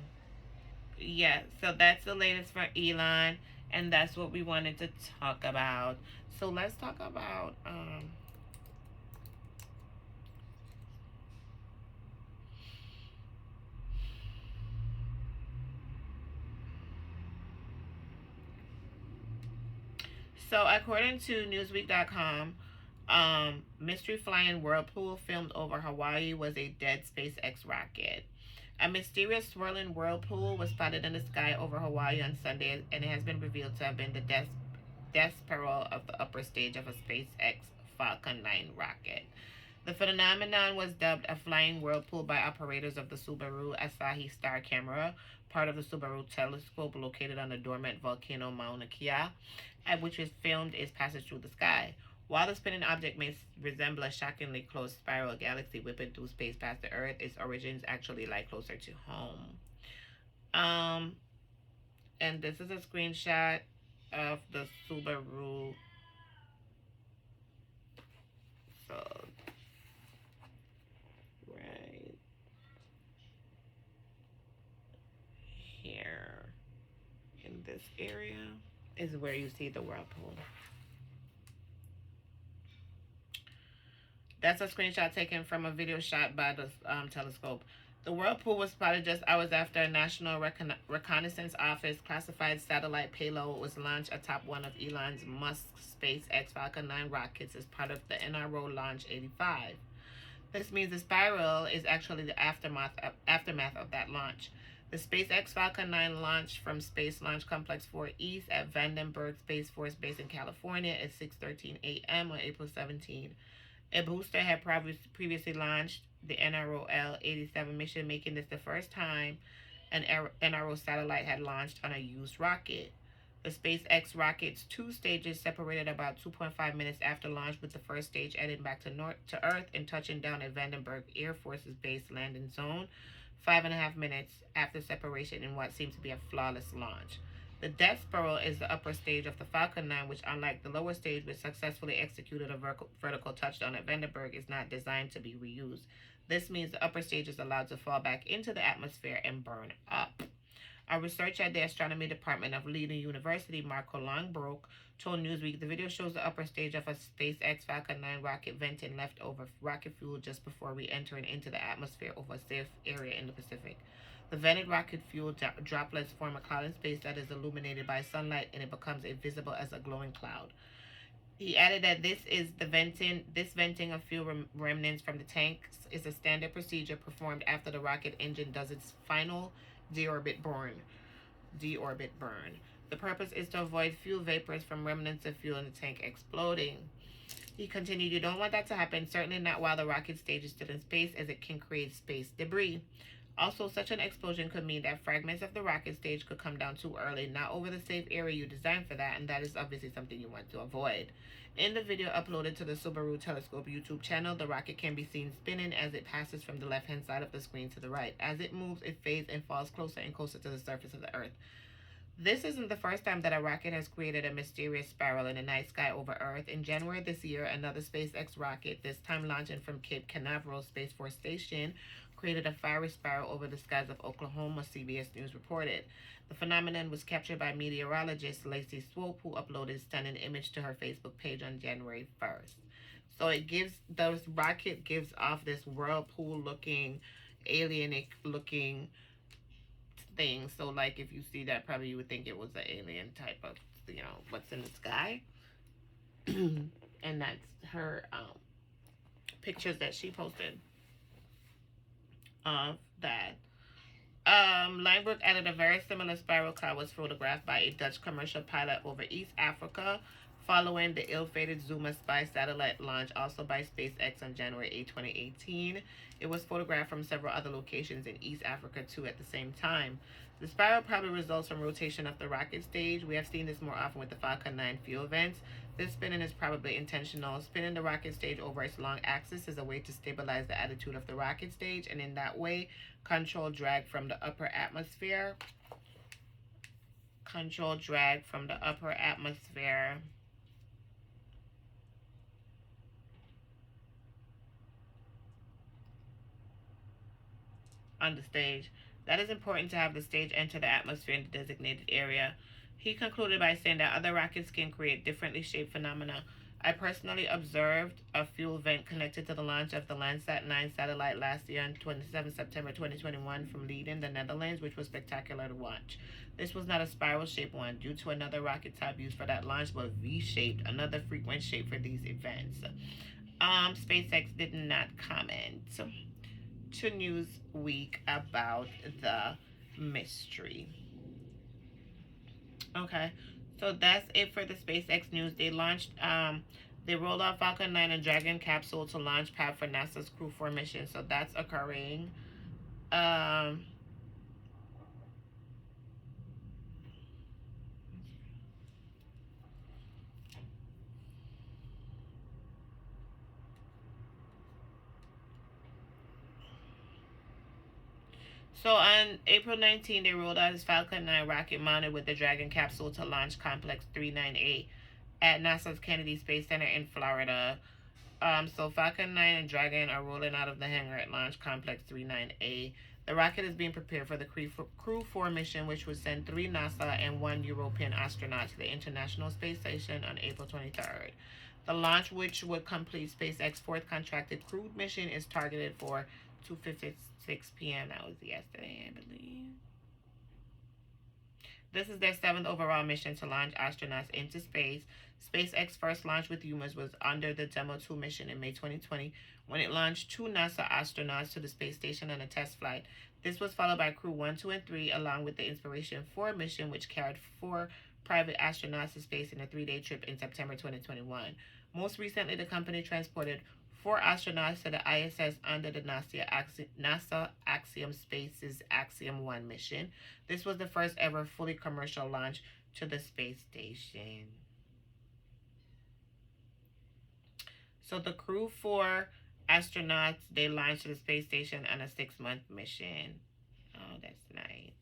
Yeah, so that's the latest for Elon, and that's what we wanted to talk about. So let's talk about so according to Newsweek.com, mystery flying whirlpool filmed over Hawaii was a dead SpaceX rocket. A mysterious swirling whirlpool was spotted in the sky over Hawaii on Sunday, and it has been revealed to have been the death spiral of the upper stage of a SpaceX Falcon 9 rocket. The phenomenon was dubbed a flying whirlpool by operators of the Subaru Asahi Star camera, part of the Subaru telescope located on the dormant volcano Mauna Kea, which was filmed its passage through the sky. While the spinning object may resemble a shockingly close spiral galaxy whipping through space past the Earth, its origins actually lie closer to home. And this is a screenshot of the Subaru. So, right here in this area is where you see the whirlpool. That's a screenshot taken from a video shot by the telescope. The whirlpool was spotted just hours after a National Reconnaissance Office classified satellite payload was launched atop one of Elon Musk's SpaceX Falcon 9 rockets as part of the NRO Launch 85. This means the spiral is actually the aftermath of that launch. The SpaceX Falcon 9 launched from Space Launch Complex 4 East at Vandenberg Space Force Base in California at 6:13 a.m. on April 17. A booster had previously launched the NRO-L-87 mission, making this the first time an NRO satellite had launched on a used rocket. The SpaceX rocket's two stages separated about 2.5 minutes after launch, with the first stage heading back to Earth and touching down at Vandenberg Air Force's base landing zone 5.5 minutes after separation in what seems to be a flawless launch. The Death Spiral is the upper stage of the Falcon 9, which, unlike the lower stage, which successfully executed a vertical touchdown at Vandenberg, is not designed to be reused. This means the upper stage is allowed to fall back into the atmosphere and burn up. A researcher at the astronomy department of Leiden University, Marco Longbroek, told Newsweek the video shows the upper stage of a SpaceX Falcon 9 rocket venting leftover rocket fuel just before re-entering into the atmosphere over a safe area in the Pacific. The vented rocket fuel droplets form a cloud in space that is illuminated by sunlight, and it becomes visible as a glowing cloud. He added that this venting of fuel remnants from the tanks is a standard procedure performed after the rocket engine does its final deorbit burn. The purpose is to avoid fuel vapors from remnants of fuel in the tank exploding. He continued, "You don't want that to happen, certainly not while the rocket stage is still in space, as it can create space debris. Also, such an explosion could mean that fragments of the rocket stage could come down too early, not over the safe area you designed for that, and that is obviously something you want to avoid." In the video uploaded to the Subaru Telescope YouTube channel, the rocket can be seen spinning as it passes from the left-hand side of the screen to the right. As it moves, it fades and falls closer and closer to the surface of the Earth. This isn't the first time that a rocket has created a mysterious spiral in the night sky over Earth. In January this year, another SpaceX rocket, this time launching from Cape Canaveral Space Force Station, created a fiery spiral over the skies of Oklahoma, CBS News reported. The phenomenon was captured by meteorologist Lacey Swope, who uploaded a stunning image to her Facebook page on January 1st. So the rocket gives off this whirlpool-looking, alien-looking thing. So, like, if you see that, probably you would think it was an alien type of, what's in the sky. And that's her pictures that she posted of that. Linebrook added a very similar spiral cloud was photographed by a Dutch commercial pilot over East Africa following the ill-fated Zuma spy satellite launch, also by SpaceX on January 8, 2018. It was photographed from several other locations in East Africa, too, at the same time. The spiral probably results from rotation of the rocket stage. We have seen this more often with the Falcon 9 fuel vents. This spinning is probably intentional. Spinning the rocket stage over its long axis is a way to stabilize the attitude of the rocket stage, and in that way, control drag from the upper atmosphere. On the stage. That is important to have the stage enter the atmosphere in the designated area. He concluded by saying that other rockets can create differently shaped phenomena. I personally observed a fuel vent connected to the launch of the Landsat 9 satellite last year on 27 September 2021 from Leiden, the Netherlands, which was spectacular to watch. This was not a spiral-shaped one due to another rocket type used for that launch, but V-shaped, another frequent shape for these events. SpaceX did not comment to Newsweek about the mystery. Okay, so that's it for the SpaceX news. They launched, they rolled out Falcon 9 and Dragon capsule to launch pad for NASA's Crew 4 mission. So that's occurring. So on April 19, they rolled out his Falcon 9 rocket mounted with the Dragon capsule to Launch Complex 398 at NASA's Kennedy Space Center in Florida. So Falcon 9 and Dragon are rolling out of the hangar at Launch Complex 398. The rocket is being prepared for the Crew 4 mission, which would send 3 NASA and 1 European astronauts to the International Space Station on April 23rd. The launch, which would complete SpaceX's 4th contracted crewed mission, is targeted for 2:56 p.m. That was yesterday, I believe. This is their 7th overall mission to launch astronauts into space. SpaceX first launch with humans was under the Demo 2 mission in May 2020 when it launched 2 NASA astronauts to the space station on a test flight. This was followed by Crew 1, 2, and 3, along with the Inspiration 4 mission, which carried 4 private astronauts to space in a 3-day trip in September 2021. Most recently, the company transported 4 astronauts to the ISS under the NASA Axiom Space's Axiom 1 mission. This was the first ever fully commercial launch to the space station. So the Crew 4 astronauts, they launched to the space station on a 6-month mission. Oh, that's nice.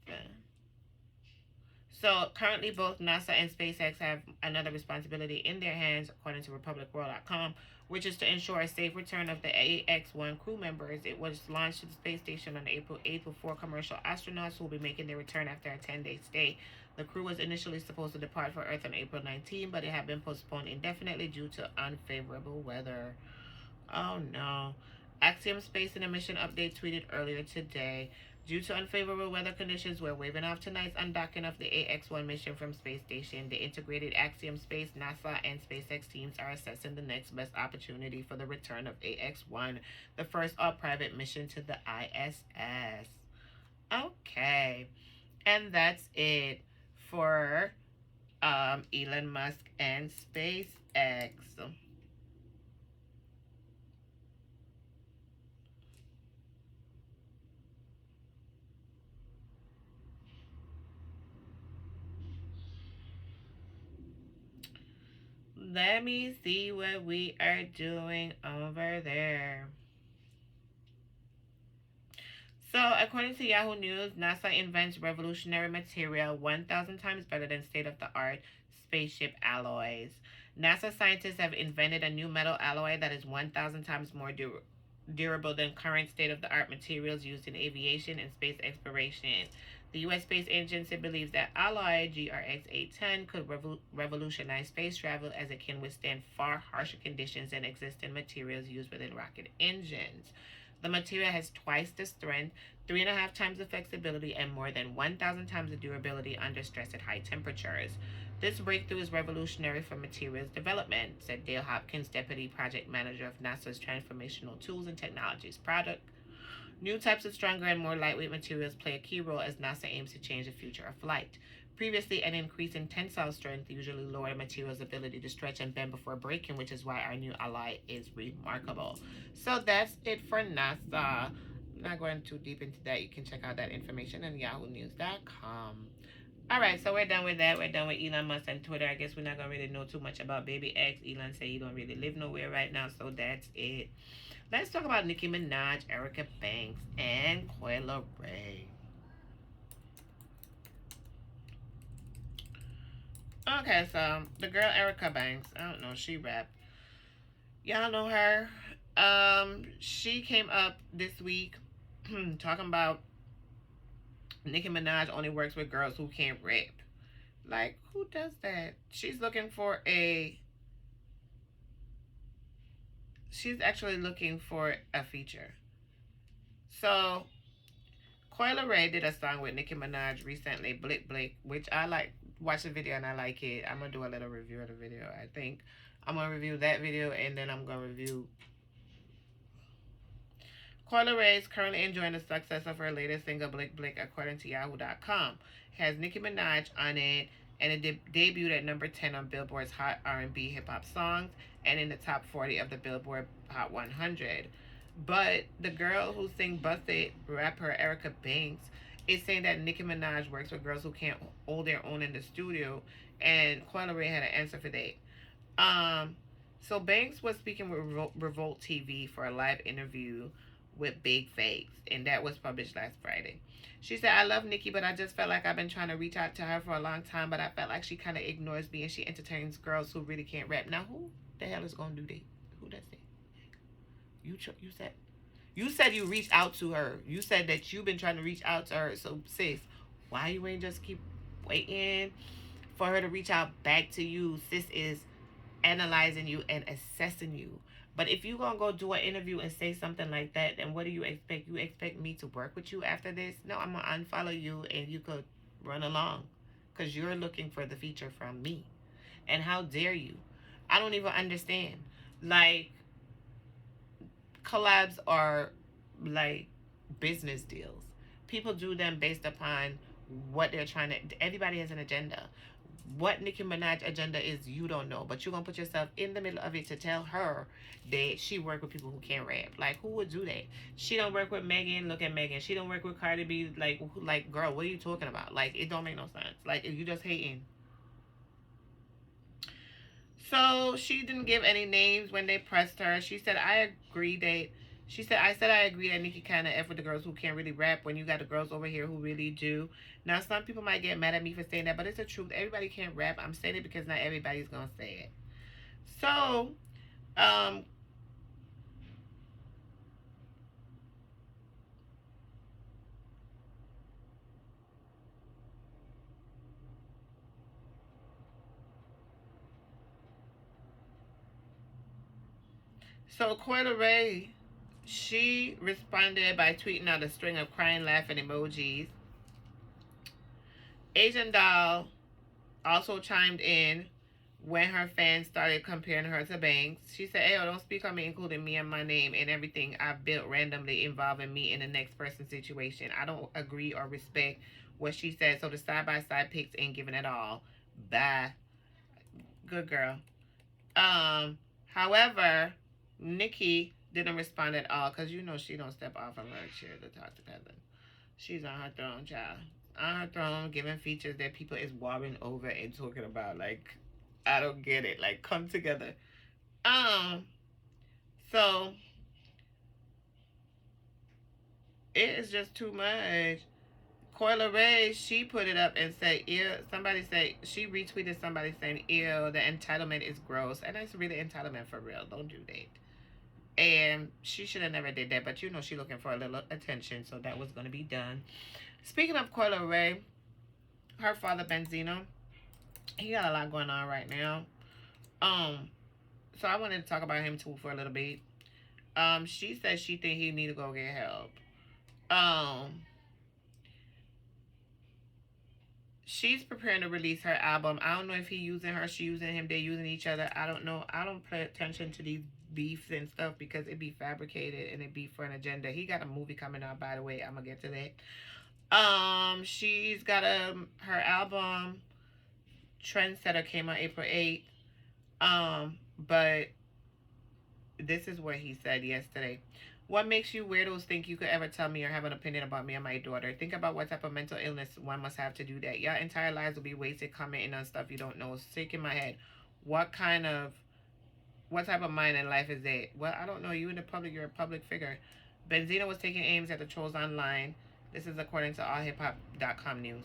So currently both NASA and SpaceX have another responsibility in their hands, according to RepublicWorld.com, which is to ensure a safe return of the AX-1 crew members. It was launched to the space station on April 8th with 4 commercial astronauts who will be making their return after a 10-day stay. The crew was initially supposed to depart for Earth on April 19, but it had been postponed indefinitely due to unfavorable weather. Oh no. Axiom Space in a mission update tweeted earlier today, due to unfavorable weather conditions, we're waving off tonight's undocking of the AX-1 mission from space station. The integrated Axiom Space, NASA, and SpaceX teams are assessing the next best opportunity for the return of AX-1, the first all-private mission to the ISS. Okay. And that's it for Elon Musk and SpaceX. Let me see what we are doing over there. So, according to Yahoo News, NASA invents revolutionary material 1,000 times better than state-of-the-art spaceship alloys. NASA scientists have invented a new metal alloy that is 1,000 times more durable than current state-of-the-art materials used in aviation and space exploration. The U.S. Space Agency believes that alloy GRX-810 could revolutionize space travel as it can withstand far harsher conditions than existing materials used within rocket engines. The material has twice the strength, 3.5 times the flexibility, and more than 1,000 times the durability under stress at high temperatures. This breakthrough is revolutionary for materials development, said Dale Hopkins, Deputy Project Manager of NASA's Transformational Tools and Technologies product. New types of stronger and more lightweight materials play a key role as NASA aims to change the future of flight. Previously, an increase in tensile strength usually lowered a material's ability to stretch and bend before breaking, which is why our new alloy is remarkable. So that's it for NASA. I'm not going too deep into that. You can check out that information on yahoonews.com. All right, so we're done with that. We're done with Elon Musk and Twitter. I guess we're not going to really know too much about Baby X. Elon said he don't really live nowhere right now, so that's it. Let's talk about Nicki Minaj, Erica Banks, and Leray. Okay, so the girl Erica Banks, I don't know, she rap. Y'all know her. She came up this week talking about Nicki Minaj only works with girls who can't rap. Like, who does that? She's actually looking for a feature. So, Leray did a song with Nicki Minaj recently, Blick Blick, which I like. Watch the video and I like it. I'm going to do a little review of the video, I think. I'm going to review that video and then I'm going to review. Leray is currently enjoying the success of her latest single, Blick Blick, according to Yahoo.com. It has Nicki Minaj on it, and it debuted at number 10 on Billboard's Hot R&B Hip Hop Songs and in the top 40 of the Billboard Hot 100. But the girl who sings Bust It, rapper Erica Banks, is saying that Nicki Minaj works with girls who can't hold their own in the studio, and Leray had an answer for that. So Banks was speaking with Revolt TV for a live interview with Big Fakes, and that was published last Friday. She said, I love Nicki, but I just felt like I've been trying to reach out to her for a long time, but I felt like she kind of ignores me and she entertains girls who really can't rap. Now, who the hell is going to do that? Who does that? You said you reached out to her. You said that you've been trying to reach out to her. So, sis, why you ain't just keep waiting for her to reach out back to you? Sis is analyzing you and assessing you. But if you gonna go do an interview and say something like that, then what do you expect? You expect me to work with you after this? No, I'm gonna unfollow you and you could run along, because you're looking for the feature from me. And how dare you? I don't even understand. Like, collabs are like business deals. People do them based upon what they're trying to. Everybody has an agenda. What Nicki Minaj agenda is, you don't know, but you're gonna put yourself in the middle of it to tell her that she work with people who can't rap. Like, who would do that? She don't work with Megan. Look at Megan. She don't work with Cardi B. Like, girl, what are you talking about? Like, it don't make no sense. Like, you just hating. So she didn't give any names when they pressed her. She said, I agree that. She said, I agree that Nicki kind of F with the girls who can't really rap when you got the girls over here who really do. Now, some people might get mad at me for saying that, but it's the truth. Everybody can't rap. I'm saying it because not everybody's going to say it. So, um, so Leray, she responded by tweeting out a string of crying, laughing emojis. Asian Doll also chimed in when her fans started comparing her to Banks. She said, "Ayo, don't speak on me, including me and my name and everything I've built randomly involving me in the next person's situation. I don't agree or respect what she said, so the side-by-side pics ain't giving at all. Bye." Good girl. However, Nicki didn't respond at all, because you know she don't step off of her chair to talk to Cousin. She's on her throne, child. On her throne, giving features that people is warring over and talking about. Like, I don't get it. Like, come together. Um, so it is just too much. Coyle Ray, she put it up and said, ew, somebody say, she retweeted somebody saying, ew, the entitlement is gross. And that's really entitlement for real. Don't do that. And she should have never did that, but you know she looking for a little attention, so that was going to be done. Speaking of Coyle Ray, her father Benzino, he got a lot going on right now. So I wanted to talk about him too for a little bit. She said she think he need to go get help. She's preparing to release her album. I don't know if he using her, she using him, they using each other. I don't know. I don't pay attention to these beefs and stuff because it be fabricated and it be for an agenda. He got a movie coming out, by the way. I'm gonna get to that. She's got her album Trendsetter came on April 8th. But this is what he said yesterday. What makes you weirdos think you could ever tell me or have an opinion about me and my daughter? Think about what type of mental illness one must have to do that. Your entire lives will be wasted commenting on stuff you don't know. Sick in my head. What type of mind and life is that? Well, I don't know. You in the public, you're a public figure. Benzino was taking aims at the trolls online. This is according to allhiphop.com news.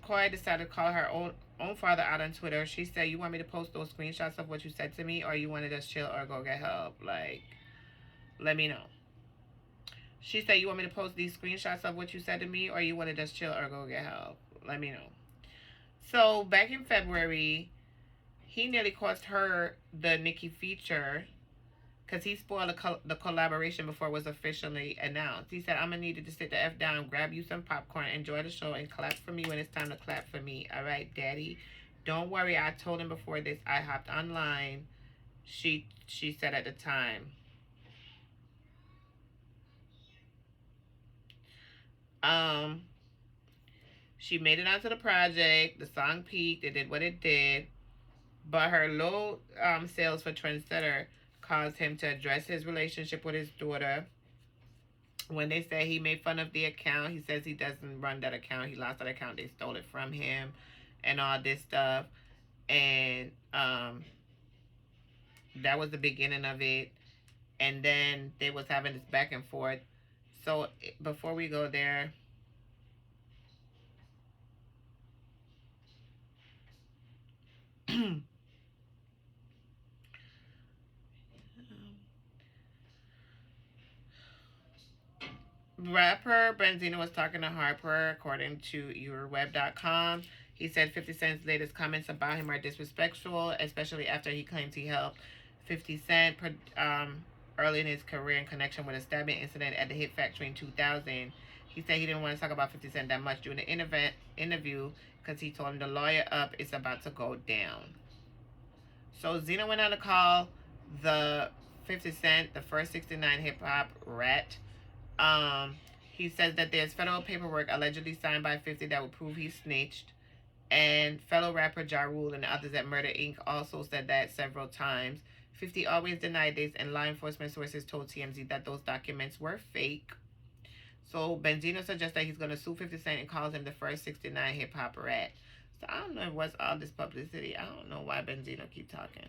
Koi decided to call her own father out on Twitter. She said, "You want me to post those screenshots of what you said to me, or you want to just chill or go get help? Like, let me know." She said, "You want me to post these screenshots of what you said to me, or you want to just chill or go get help? Let me know." So back in February, he nearly cost her the Nicki feature because he spoiled the collaboration before it was officially announced. He said, "I'm going to need you to sit the F down, grab you some popcorn, enjoy the show, and clap for me when it's time to clap for me. All right, daddy? Don't worry, I told him before this. I hopped online," she said at the time. She made it onto the project. The song peaked. It did what it did. But her low sales for Trendsetter caused him to address his relationship with his daughter. When they say he made fun of the account, he says he doesn't run that account. He lost that account. They stole it from him and all this stuff. And that was the beginning of it. And then they was having this back and forth. So before we go there, rapper Benzino was talking to Harper, according to yourweb.com. He said 50 Cent's latest comments about him are disrespectful, especially after he claims he helped 50 Cent early in his career in connection with a stabbing incident at the Hit Factory in 2000. He said he didn't want to talk about 50 Cent that much during the interview because he told him the lawyer up is about to go down. So Zeno went on to call the 50 Cent the first 69 hip hop rat. He says that there's federal paperwork allegedly signed by 50 that would prove he snitched. And fellow rapper Ja Rule and others at Murder Inc. also said that several times. 50 always denied this, and law enforcement sources told TMZ that those documents were fake. So Benzino suggests that he's going to sue 50 Cent and calls him the first 69 hip hop rat. So I don't know what's all this publicity. I don't know why Benzino keep talking.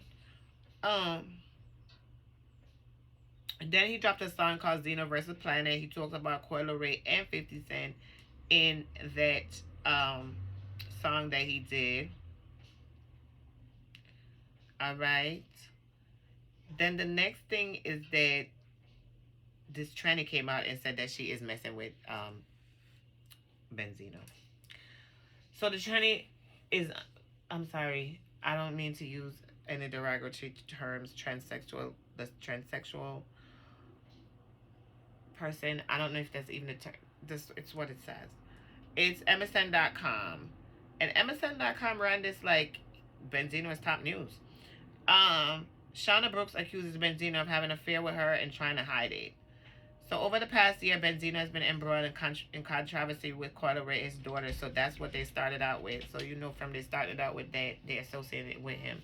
Then he dropped a song called Zeno vs. Planet. He talks about Coi Leray and 50 Cent in that song that he did. Alright. Then the next thing is that this tranny came out and said that she is messing with Benzino. So the tranny is, I'm sorry, I don't mean to use any derogatory terms, the transsexual person. I don't know if that's even a term. It's what it says. It's MSN.com. And MSN.com ran this like Benzino is top news. Shauna Brooks accuses Benzino of having an affair with her and trying to hide it. So over the past year, Benzino has been embroiled in controversy with Coi Leray, his daughter. So that's what they started out with. So you know from they started out with that, they associated with him.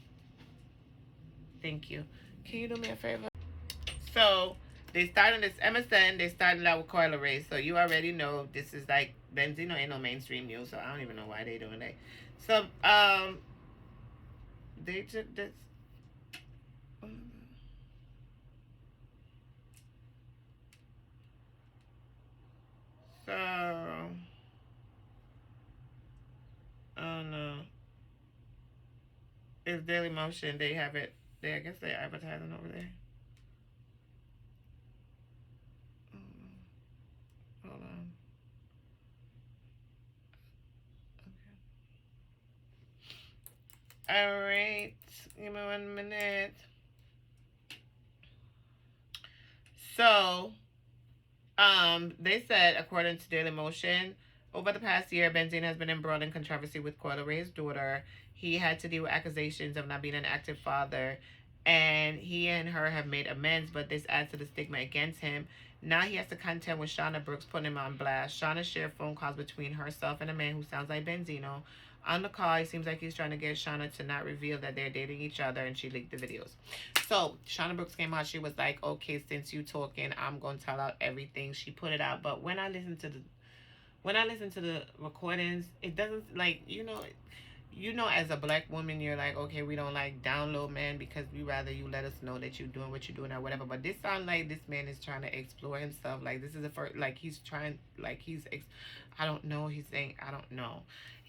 Thank you. Can you do me a favor? So they started this MSN. They started out with Coi Leray. So you already know this is like Benzino ain't no mainstream news. So I don't even know why they doing that. So they took this. So, oh no. It's Daily Motion. They have it. I guess they're advertising over there. Hold on. Okay. All right. Give me 1 minute. So, they said, according to Daily Motion, over the past year, Benzino has been embroiled in controversy with Coi Leray's daughter. He had to deal with accusations of not being an active father, and he and her have made amends, but this adds to the stigma against him. Now he has to contend with Shauna Brooks, putting him on blast. Shauna shared phone calls between herself and a man who sounds like Benzino. On the call, it seems like he's trying to get Shauna to not reveal that they're dating each other, and she leaked the videos. So Shauna Brooks came out. She was like, "Okay, since you talking, I'm gonna tell out everything." She put it out, but when I listen to the recordings, it doesn't, like, as a black woman, you're like, okay, we don't like download man because we rather you let us know that you're doing what you're doing or whatever. But this sounds like this man is trying to explore himself. Like this is the first, like he's trying, like I don't know. He's saying, I don't know.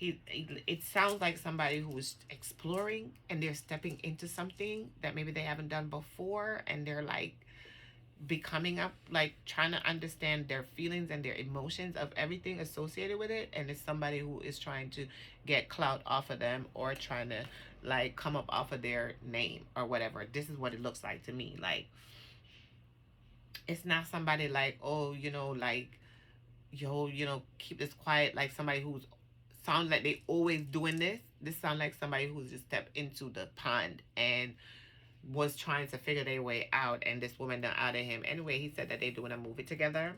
It sounds like somebody who is exploring and they're stepping into something that maybe they haven't done before, and they're like becoming up, like trying to understand their feelings and their emotions of everything associated with it. And it's somebody who is trying to get clout off of them or trying to like come up off of their name or whatever. This is what it looks like to me. Like it's not somebody like, oh, like, yo, keep this quiet, like somebody who's sounds like they always doing this. This sounds like somebody who's just stepped into the pond and was trying to figure their way out, and this woman done outed him. Anyway, he said that they're doing a movie together,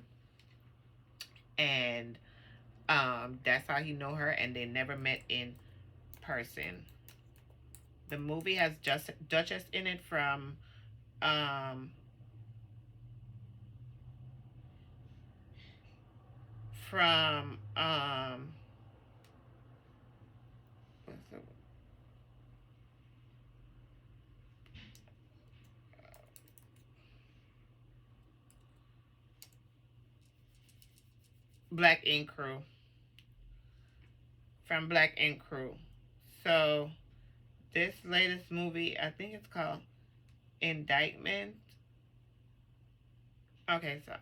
and that's how he know her, and they never met in person. The movie has just Duchess in it from what's the Black Ink Crew. From Black Ink Crew. So this latest movie, I think it's called Indictment. Okay, so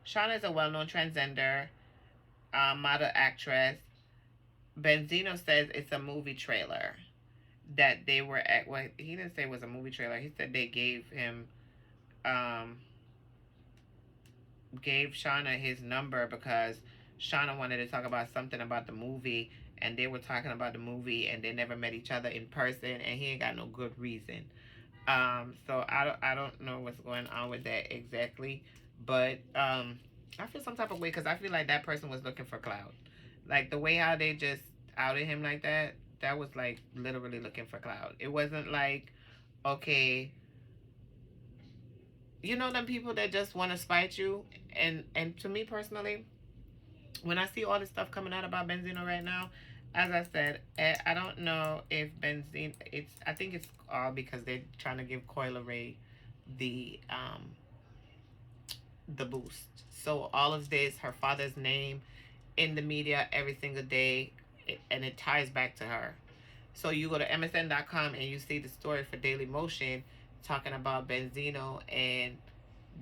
Shauna is a well-known transgender model actress. Benzino says it's a movie trailer that they were at. Well, he didn't say it was a movie trailer. He said they um, gave Shauna his number because Shauna wanted to talk about something about the movie, and they were talking about the movie, and they never met each other in person, and he ain't got no good reason. So I don't know what's going on with that exactly, but I feel some type of way because I feel like that person was looking for clout, like the way how they just outed him like that. That was like literally looking for clout. It wasn't like, okay, you know them people that just want to spite you, and to me personally, when I see all this stuff coming out about Benzino right now, as I said, I don't know if Benzino. I think it's all because they're trying to give Leray the boost. So all of this, her father's name in the media every single day, and it ties back to her. So you go to MSN.com and you see the story for Daily Motion talking about Benzino and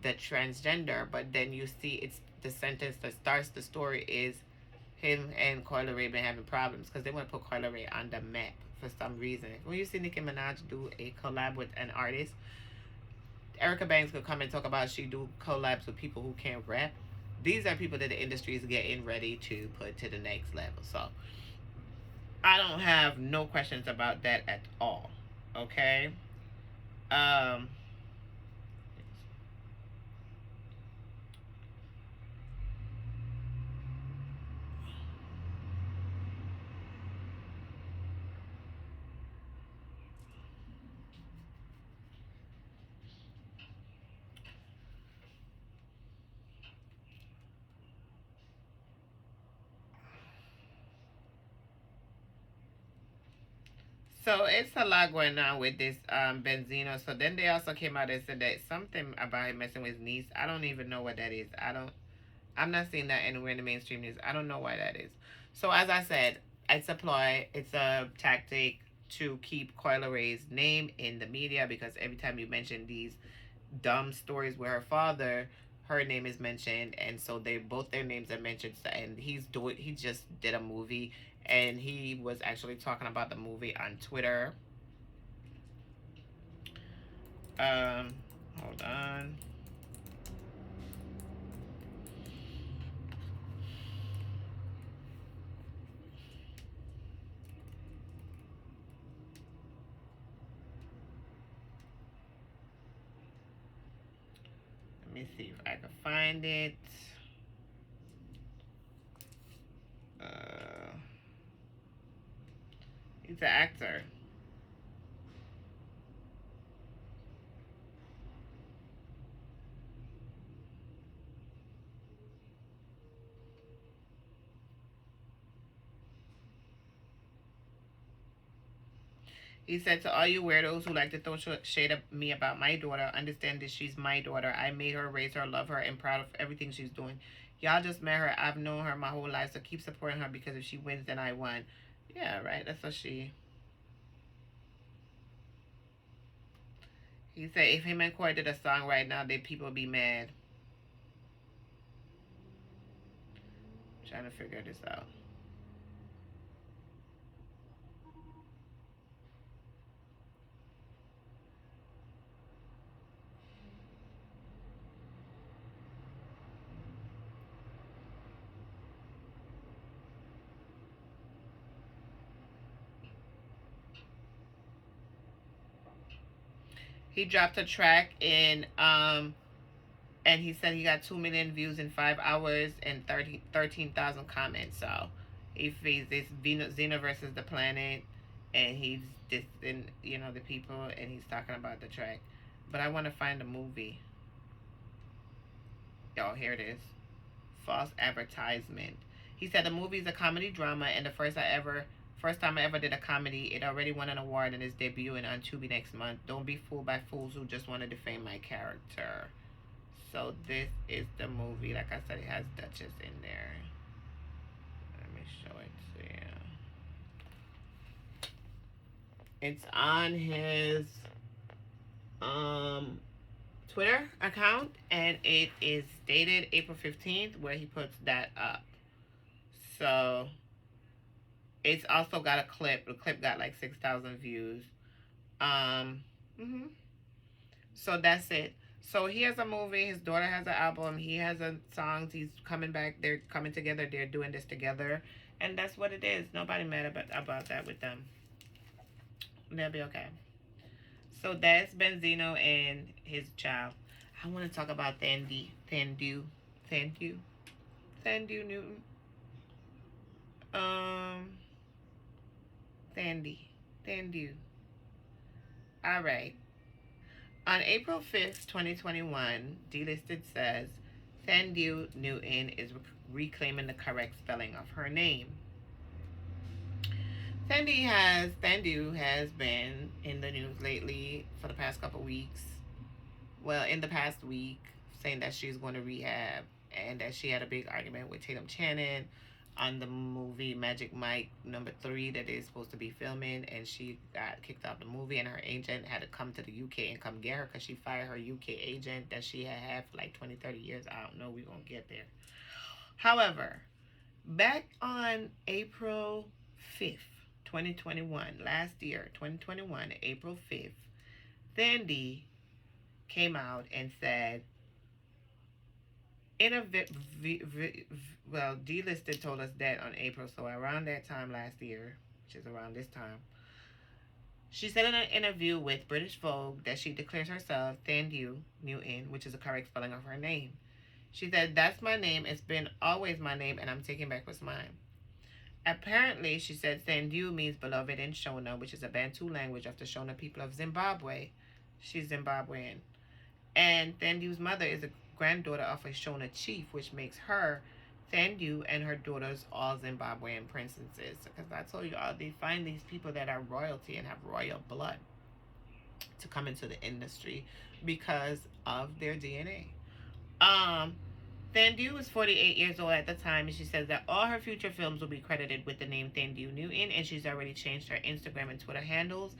the transgender, but then you see it's the sentence that starts the story is him and Leray been having problems because they want to put Leray on the map for some reason. When you see Nicki Minaj do a collab with an artist, Erica Banks could come and talk about she do collabs with people who can't rap. These are people that the industry is getting ready to put to the next level. So I don't have no questions about that at all. Okay. Um So it's a lot going on with this Benzino. So then they also came out and said that something about him messing with his niece. I don't even know what that is. I'm not seeing that anywhere in the mainstream news. I don't know why that is. So as I said, it's a ploy. It's a tactic to keep Coyle Ray's name in the media because every time you mention these dumb stories where her father, her name is mentioned, and so they both their names are mentioned. And he just did a movie, and he was actually talking about the movie on Twitter. Hold on. Let me see if I can find it. He's an actor. He said, to all you weirdos who like to throw shade at me about my daughter, understand that she's my daughter. I made her, raise her, love her, and proud of everything she's doing. Y'all just met her. I've known her my whole life, so keep supporting her because if she wins, then I won. Yeah, right. That's what she... He said, if him and Corey did a song right now, then people be mad. I'm trying to figure this out. He dropped a track in and he said he got 2 million views in 5 hours and 13,000 comments. So he feeds this Xena versus the planet, and he's dissing, the people, and he's talking about the track. But I want to find the movie. Oh, here it is. False advertisement. He said the movie is a comedy drama, and the first time I ever did a comedy. It already won an award and is debuting on Tubi next month. Don't be fooled by fools who just want to defame my character. So this is the movie. Like I said, it has Duchess in there. Let me show it to you. It's on his Twitter account, and it is dated April 15th, where he puts that up. So it's also got a clip. The clip got like 6,000 views. Um, mhm. So that's it. So he has a movie. His daughter has an album. He has a songs. He's coming back. They're coming together. They're doing this together, and that's what it is. Nobody mad about that with them. They'll be okay. So that's Benzino and his child. I want to talk about Thandiwe Newton. Um, Thandiwe. All right. On April 5th, 2021, Delisted says Thandiwe Newton is reclaiming the correct spelling of her name. Thandiwe has been in the news lately for the past couple weeks. Well, in the past week, saying that she's going to rehab and that she had a big argument with Tatum Channing on the movie Magic Mike #3 that they're supposed to be filming, and she got kicked out of the movie, and her agent had to come to the UK and come get her because she fired her UK agent that she had for like 20-30 years. I don't know, we're going to get there. However, back on April 5th, 2021, last year, 2021, April 5th, Thandiwe came out and said, well, Delisted told us that on April, so around that time last year, which is around this time, she said in an interview with British Vogue that she declares herself Thandiwe Newton, which is the correct spelling of her name. She said, "That's my name. It's been always my name, and I'm taking back what's mine." Apparently, she said Thandiwe means beloved in Shona, which is a Bantu language of the Shona people of Zimbabwe. She's Zimbabwean. And Thandiwe's mother is a granddaughter of a Shona chief, which makes her, Thandiwe, and her daughters all Zimbabwean princesses. Because I told you all, they find these people that are royalty and have royal blood to come into the industry because of their DNA. Thandiwe was 48 years old at the time, and she says that all her future films will be credited with the name Thandiwe Newton, and she's already changed her Instagram and Twitter handles,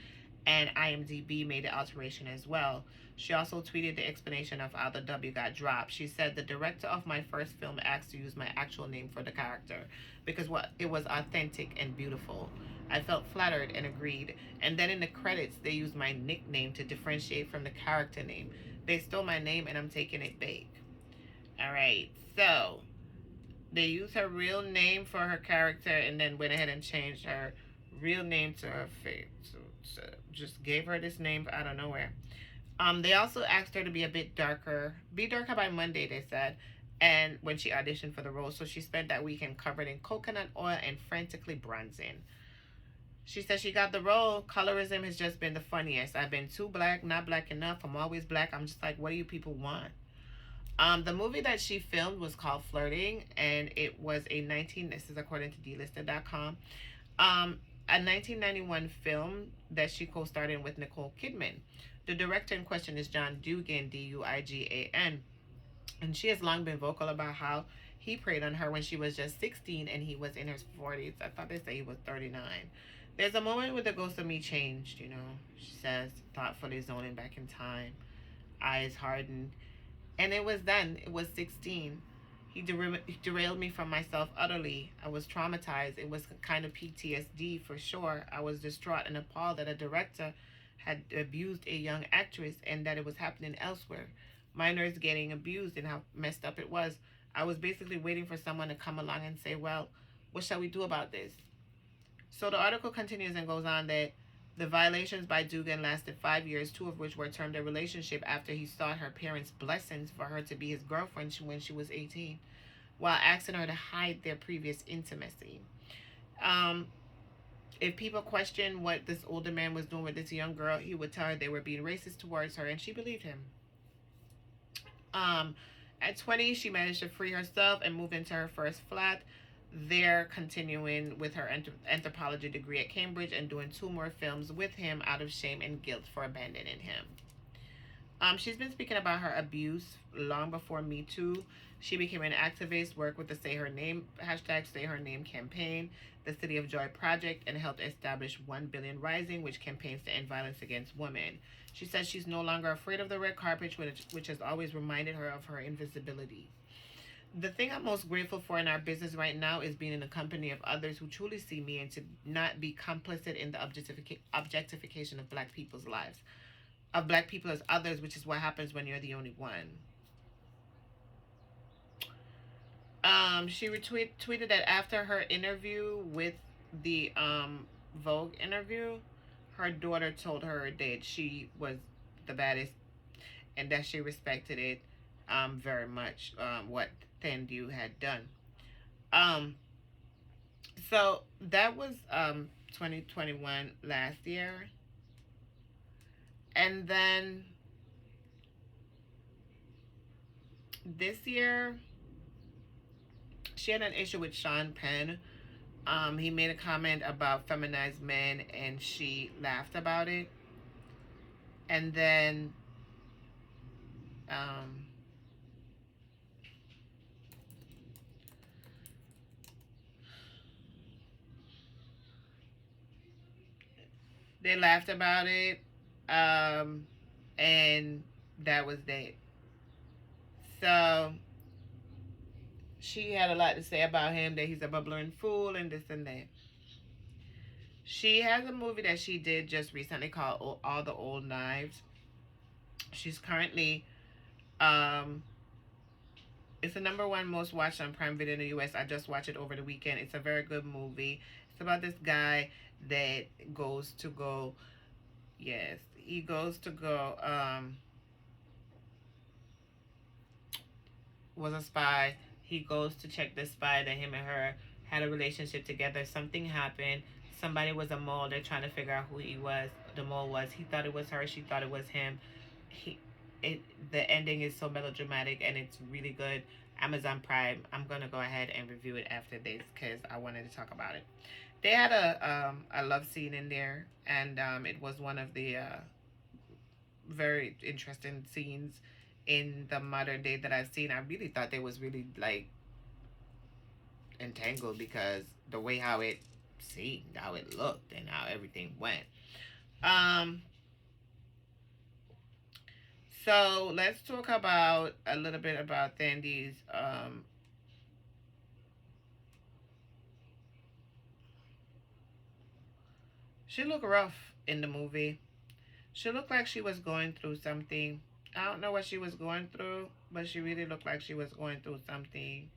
and IMDb made the alteration as well. She also tweeted the explanation of how the W got dropped. She said, "The director of my first film asked to use my actual name for the character because it was authentic and beautiful. I felt flattered and agreed. And then in the credits, they used my nickname to differentiate from the character name. They stole my name, and I'm taking it back." All right, so they used her real name for her character and then went ahead and changed her real name to her face. So just gave her this name out of nowhere. They also asked her to be a bit darker. Be darker by Monday, they said, and when she auditioned for the role. So she spent that weekend covered in coconut oil and frantically bronzing. She said she got the role. "Colorism has just been the funniest. I've been too black, not black enough. I'm always black. I'm just like, what do you people want?" The movie that she filmed was called Flirting, and it was this is according to delisted.com, a 1991 film that she co-starred in with Nicole Kidman. The director in question is John Dugan, Duigan, and she has long been vocal about how he preyed on her when she was just 16 and he was in his 40s. I thought they said he was 39. "There's a moment where the ghost of me changed, she says, thoughtfully zoning back in time, eyes hardened. And it was then, it was 16. He derailed me from myself utterly. I was traumatized. It was kind of PTSD for sure. I was distraught and appalled that a director had abused a young actress and that it was happening elsewhere. Minors getting abused and how messed up it was. I was basically waiting for someone to come along and say, well, what shall we do about this?" So the article continues and goes on that the violations by Dugan lasted 5 years, 2 of which were termed a relationship after he sought her parents' blessings for her to be his girlfriend when she was 18, while asking her to hide their previous intimacy. If people questioned what this older man was doing with this young girl, he would tell her they were being racist towards her, and she believed him. At 20, she managed to free herself and move into her first flat. There, continuing with her anthropology degree at Cambridge and doing 2 more films with him out of shame and guilt for abandoning him. She's been speaking about her abuse long before Me Too. She became an activist, worked with the Say Her Name hashtag Say Her Name campaign, the City of Joy Project, and helped establish 1 Billion Rising, which campaigns to end violence against women. She says she's no longer afraid of the red carpet, which has always reminded her of her invisibility. The thing I'm most grateful for in our business right now is being in the company of others who truly see me and to not be complicit in the objectification of Black people's lives, of Black people as others, which is what happens when you're the only one. She tweeted that after her interview with the Vogue interview, her daughter told her that she was the baddest and that she respected it very much, what Thandiwe had done. Um, so that was 2021 last year. And then this year, she had an issue with Sean Penn. He made a comment about feminized men and she laughed about it. And then they laughed about it. And that was that. So she had a lot to say about him, that he's a bubbling fool and this and that. She has a movie that she did just recently called All the Old Knives. She's currently, it's the #1 most watched on Prime Video in the US. I just watched it over the weekend. It's a very good movie. It's about this guy that goes to go, yes, he goes to go, was a spy. He goes to check this spy that him and her had a relationship together. Something happened. Somebody was a mole. They're trying to figure out who he was. The mole was. He thought it was her. She thought it was him. The ending is so melodramatic and it's really good. Amazon Prime. I'm gonna go ahead and review it after this because I wanted to talk about it. They had a love scene in there, and it was one of the very interesting scenes in the modern day that I've seen. I really thought they was really like entangled because the way how it seemed, how it looked, and how everything went. So let's talk about a little bit about Thandiwe's she looked rough in the movie. She looked like she was going through something. I don't know what she was going through, but she really looked like she was going through something.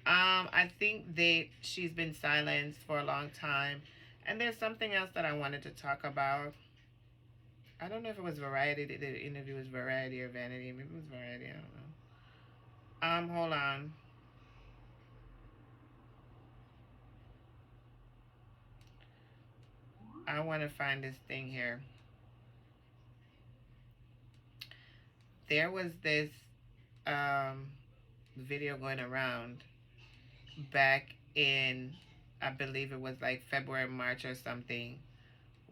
I think that she's been silenced for a long time. And there's something else that I wanted to talk about. I don't know if it was Variety. The interview was Variety or Vanity. Maybe it was Variety. I don't know. Hold on. I want to find this thing here. There was this video going around back in, I believe it was like February, March or something,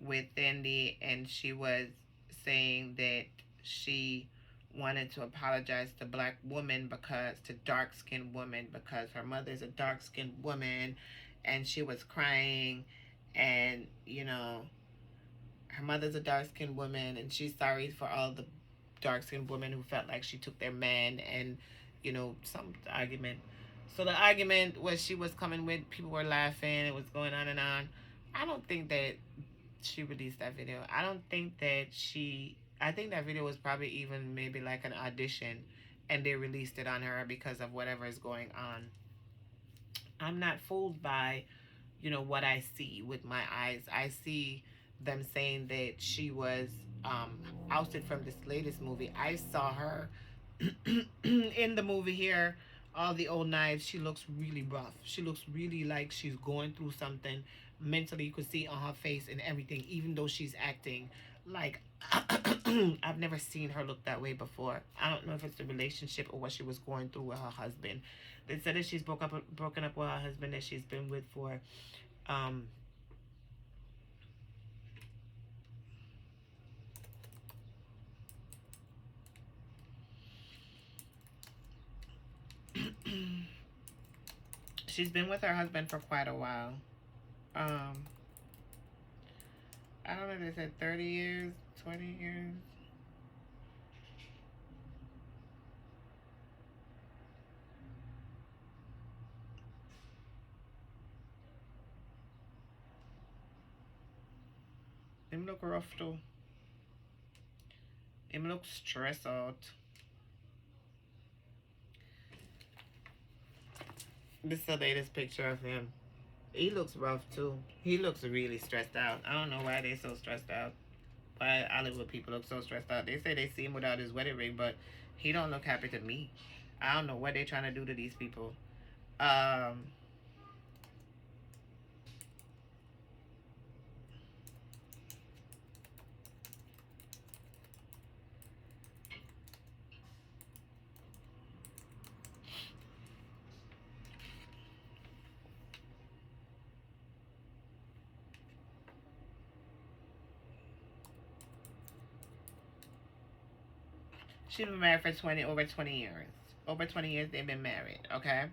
with Thandiwe, and she was saying that she wanted to apologize to black women because, to dark skinned women, because her mother's a dark skinned woman, and she was crying, and you know, her mother's a dark skinned woman, and she's sorry for all the dark skinned women who felt like she took their man, and you know, some argument. So the argument was she was coming with, people were laughing, it was going on and on. I don't think that she released that video. I don't think that I think that video was probably even maybe like an audition and they released it on her because of whatever is going on. I'm not fooled by, you know, what I see with my eyes. I see them saying that she was ousted from this latest movie. I saw her in the movie here, All the Old Knives. She looks really rough. She looks really like she's going through something mentally. You could see on her face and everything, even though she's acting like I've never seen her look that way before. I don't know if it's the relationship or what she was going through with her husband. They said that she's broken up with her husband that she's been with for She's been with her husband for quite a while. Um, I don't know, they said 30 years, 20 years. Him look rough too. Him look stressed out. This is the latest picture of him. He looks rough too. He looks really stressed out. I don't know why they so stressed out. Why Hollywood people look so stressed out. They say they see him without his wedding ring, but he don't look happy to me. I don't know what they're trying to do to these people. Um, she's been married for over 20 years. Over 20 years they've been married, okay?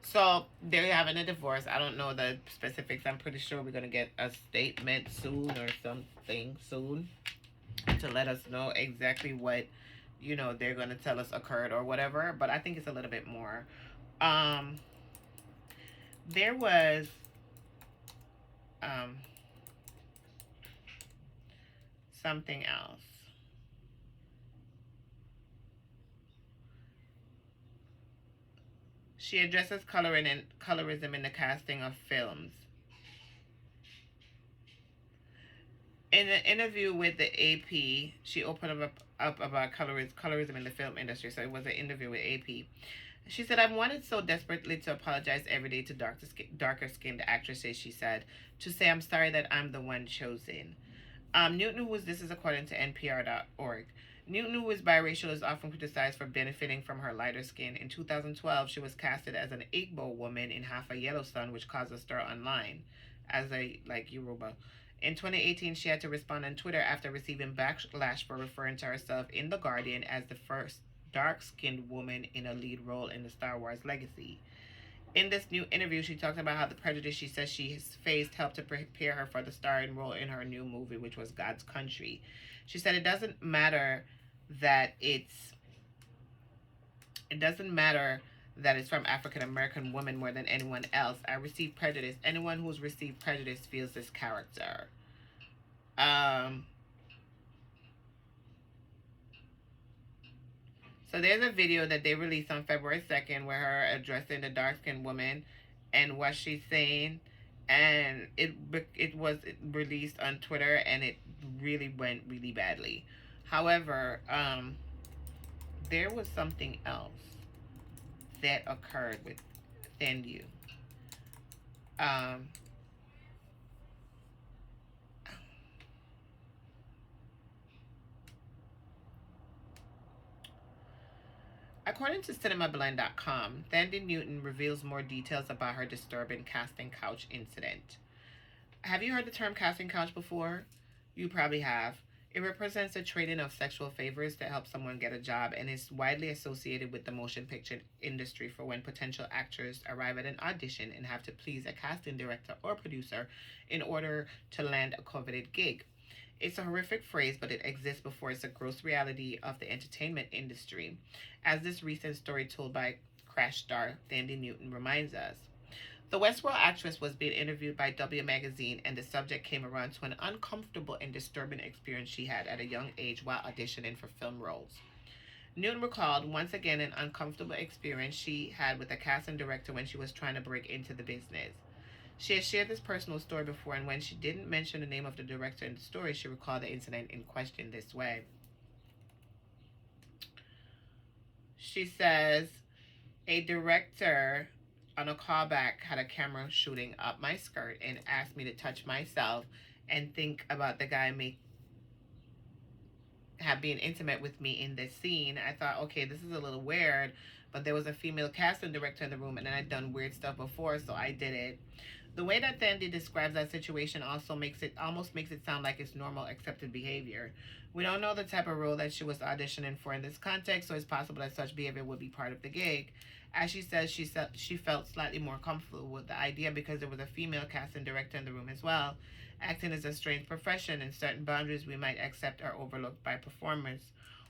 So they're having a divorce. I don't know the specifics. I'm pretty sure we're gonna get a statement soon or something soon to let us know exactly what, they're gonna tell us occurred or whatever. But I think it's a little bit more. Um there was um something else. She addresses colorism in the casting of films. In an interview with the AP, she opened up about colorism in the film industry. So it was an interview with AP. She said, "I wanted so desperately to apologize every day to darker skinned actresses," she said, "to say I'm sorry that I'm the one chosen." Newton, this is according to NPR.org. Newton, who is biracial, is often criticized for benefiting from her lighter skin. In 2012, she was casted as an Igbo woman in Half a Yellow Sun, which caused a stir online as a, Yoruba. In 2018, she had to respond on Twitter after receiving backlash for referring to herself in The Guardian as the first dark-skinned woman in a lead role in the Star Wars legacy. In this new interview, she talked about how the prejudice she says she has faced helped to prepare her for the starring role in her new movie, which was God's Country. She said it doesn't matter that it's from African American women more than anyone else. I receive prejudice. Anyone who's received prejudice feels this character. So there's a video that they released on February 2nd where her addressing the dark-skinned woman and what she's saying, and it was released on Twitter, and it really went really badly. However, there was something else that occurred with Thandiwe. According to CinemaBlend.com, Thandiwe Newton reveals more details about her disturbing casting couch incident. Have you heard the term casting couch before? You probably have. It represents a trading of sexual favors to help someone get a job and is widely associated with the motion picture industry for when potential actors arrive at an audition and have to please a casting director or producer in order to land a coveted gig. It's a horrific phrase, but it exists before it's a gross reality of the entertainment industry, as this recent story told by Crash star Thandiwe Newton reminds us. The Westworld actress was being interviewed by W Magazine, and the subject came around to an uncomfortable and disturbing experience she had at a young age while auditioning for film roles. Newton recalled once again an uncomfortable experience she had with a casting director when she was trying to break into the business. She has shared this personal story before, and when she didn't mention the name of the director in the story, she recalled the incident in question this way. She says, a director on a callback had a camera shooting up my skirt and asked me to touch myself and think about the guy have been intimate with me in this scene. I thought, okay, this is a little weird, but there was a female casting director in the room, and I'd done weird stuff before, so I did it. The way that Thandiwe describes that situation also almost makes it sound like it's normal, accepted behavior. We don't know the type of role that she was auditioning for in this context, so it's possible that such behavior would be part of the gig. As she says, she felt slightly more comfortable with the idea because there was a female casting director in the room as well. Acting is a strange profession, and certain boundaries we might accept are overlooked by performers.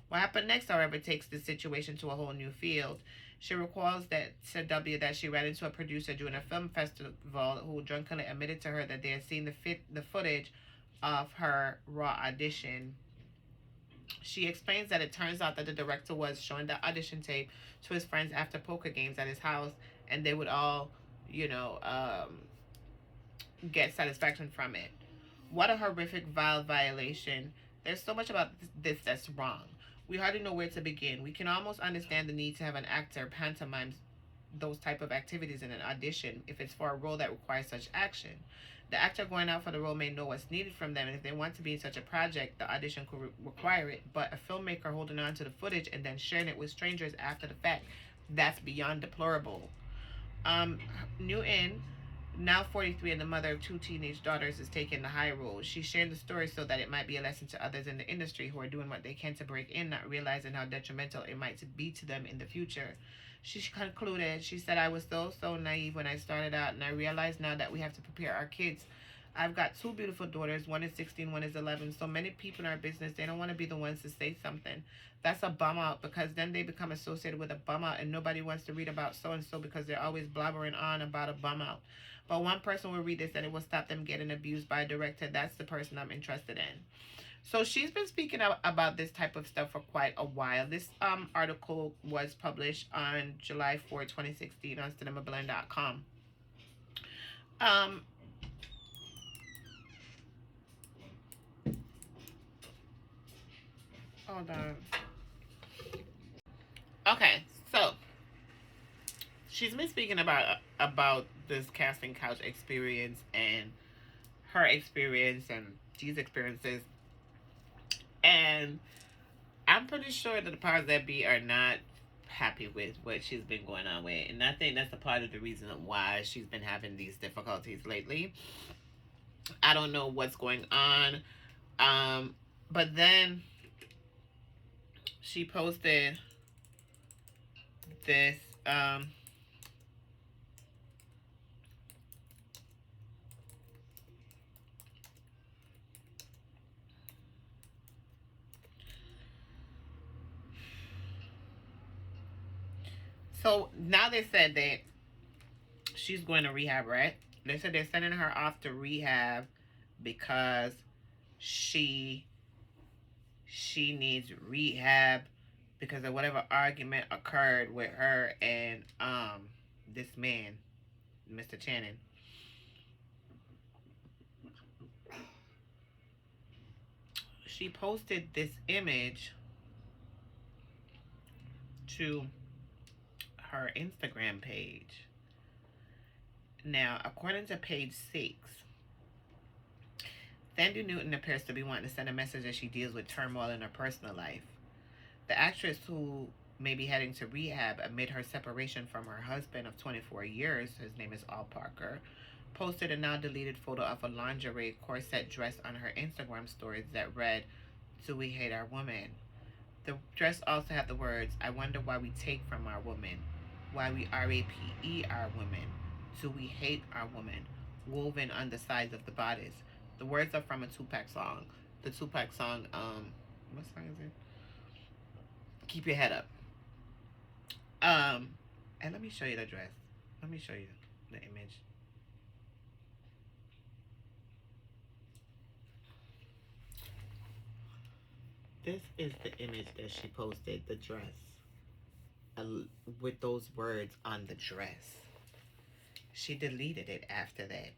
What happened next, however, takes the situation to a whole new field. She recalls that to W that she ran into a producer during a film festival who drunkenly admitted to her that they had seen the footage of her raw audition. She explains that it turns out that the director was showing the audition tape to his friends after poker games at his house, and they would all, you know, get satisfaction from it. What a horrific, vile violation. There's so much about this that's wrong. We hardly know where to begin. We can almost understand the need to have an actor pantomime those type of activities in an audition if it's for a role that requires such action. The actor going out for the role may know what's needed from them, and if they want to be in such a project, the audition could require it. But a filmmaker holding on to the footage and then sharing it with strangers after the fact, that's beyond deplorable. Newton, now 43 and the mother of 2 teenage daughters, is taking the high road. She shared the story so that it might be a lesson to others in the industry who are doing what they can to break in, not realizing how detrimental it might be to them in the future. She concluded, she said, I was so naive when I started out, and I realize now that we have to prepare our kids. I've got 2 beautiful daughters. One is 16, one is 11. So many people in our business, they don't want to be the ones to say something. That's a bum out, because then they become associated with a bum out, and nobody wants to read about so-and-so because they're always blabbering on about a bum out. But one person will read this and it will stop them getting abused by a director. That's the person I'm interested in. So she's been speaking about this type of stuff for quite a while. This article was published on July 4, 2016 on cinemablend.com. Hold on. Okay, so she's been speaking about this casting couch experience and her experience and these experiences. And I'm pretty sure that the powers that be are not happy with what she's been going on with. And I think that's a part of the reason why she's been having these difficulties lately. I don't know what's going on. But then she posted this so now they said that she's going to rehab, right? They said they're sending her off to rehab because she needs rehab because of whatever argument occurred with her and this man, Mr. Channing. She posted this image to her Instagram page. Now, according to page 6, Thandiwe Newton appears to be wanting to send a message as she deals with turmoil in her personal life. The actress, who may be heading to rehab amid her separation from her husband of 24 years, his name is Al Parker, posted a now deleted photo of a lingerie corset dress on her Instagram stories that read, "Do we hate our women?" The dress also had the words, "I wonder why we take from our women, why we RAPE our women, do we hate our women," woven on the sides of the bodice. The words are from a Tupac song. The Tupac song, what song is it? Keep Your Head Up. And let me show you the dress. Let me show you the image. This is the image that she posted, the dress, with those words on the dress. She deleted it after that.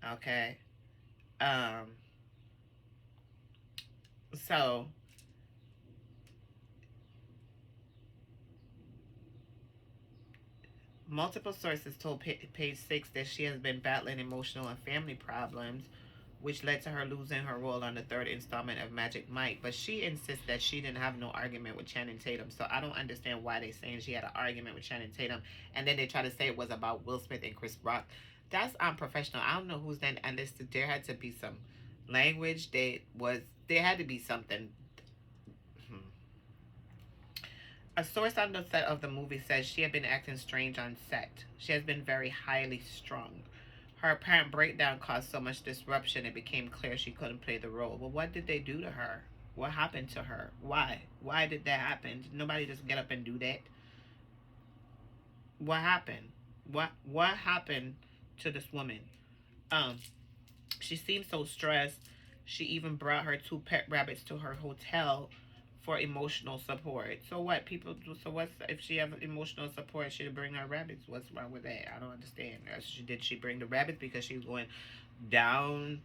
Okay. So multiple sources told page 6 that she has been battling emotional and family problems, which led to her losing her role on the 3rd installment of Magic Mike. But she insists that she didn't have no argument with Channing Tatum. So I don't understand why they're saying she had an argument with Channing Tatum, and then they try to say it was about Will Smith and Chris Rock. that's unprofessional. I don't know who's then enlisted. There had to be some language. There had to be something. Hmm. A source on the set of the movie says she had been acting strange on set. She has been very highly strung. Her apparent breakdown caused so much disruption it became clear she couldn't play the role. Well, what did they do to her? What happened to her? Why? Why did that happen? Nobody just get up and do that. What happened? What happened to this woman? Um, she seemed so stressed. She even brought her two pet rabbits to her hotel for emotional support. So what people do? So what's if she have emotional support? She'd bring her rabbits. What's wrong with that? I don't understand. Did she bring the rabbits because she was going down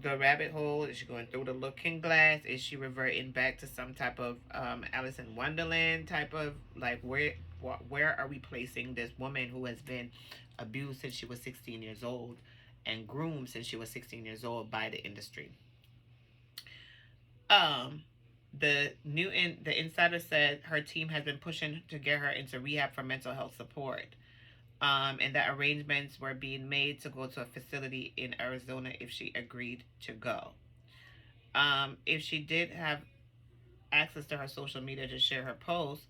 the rabbit hole? Is she going through the looking glass? Is she reverting back to some type of Alice in Wonderland type of like where are we placing this woman who has been abused since she was 16 years old and groomed since she was 16 years old by the industry? Um, the insider said her team has been pushing to get her into rehab for mental health support. And that arrangements were being made to go to a facility in Arizona if she agreed to go. If she did have access to her social media to share her posts,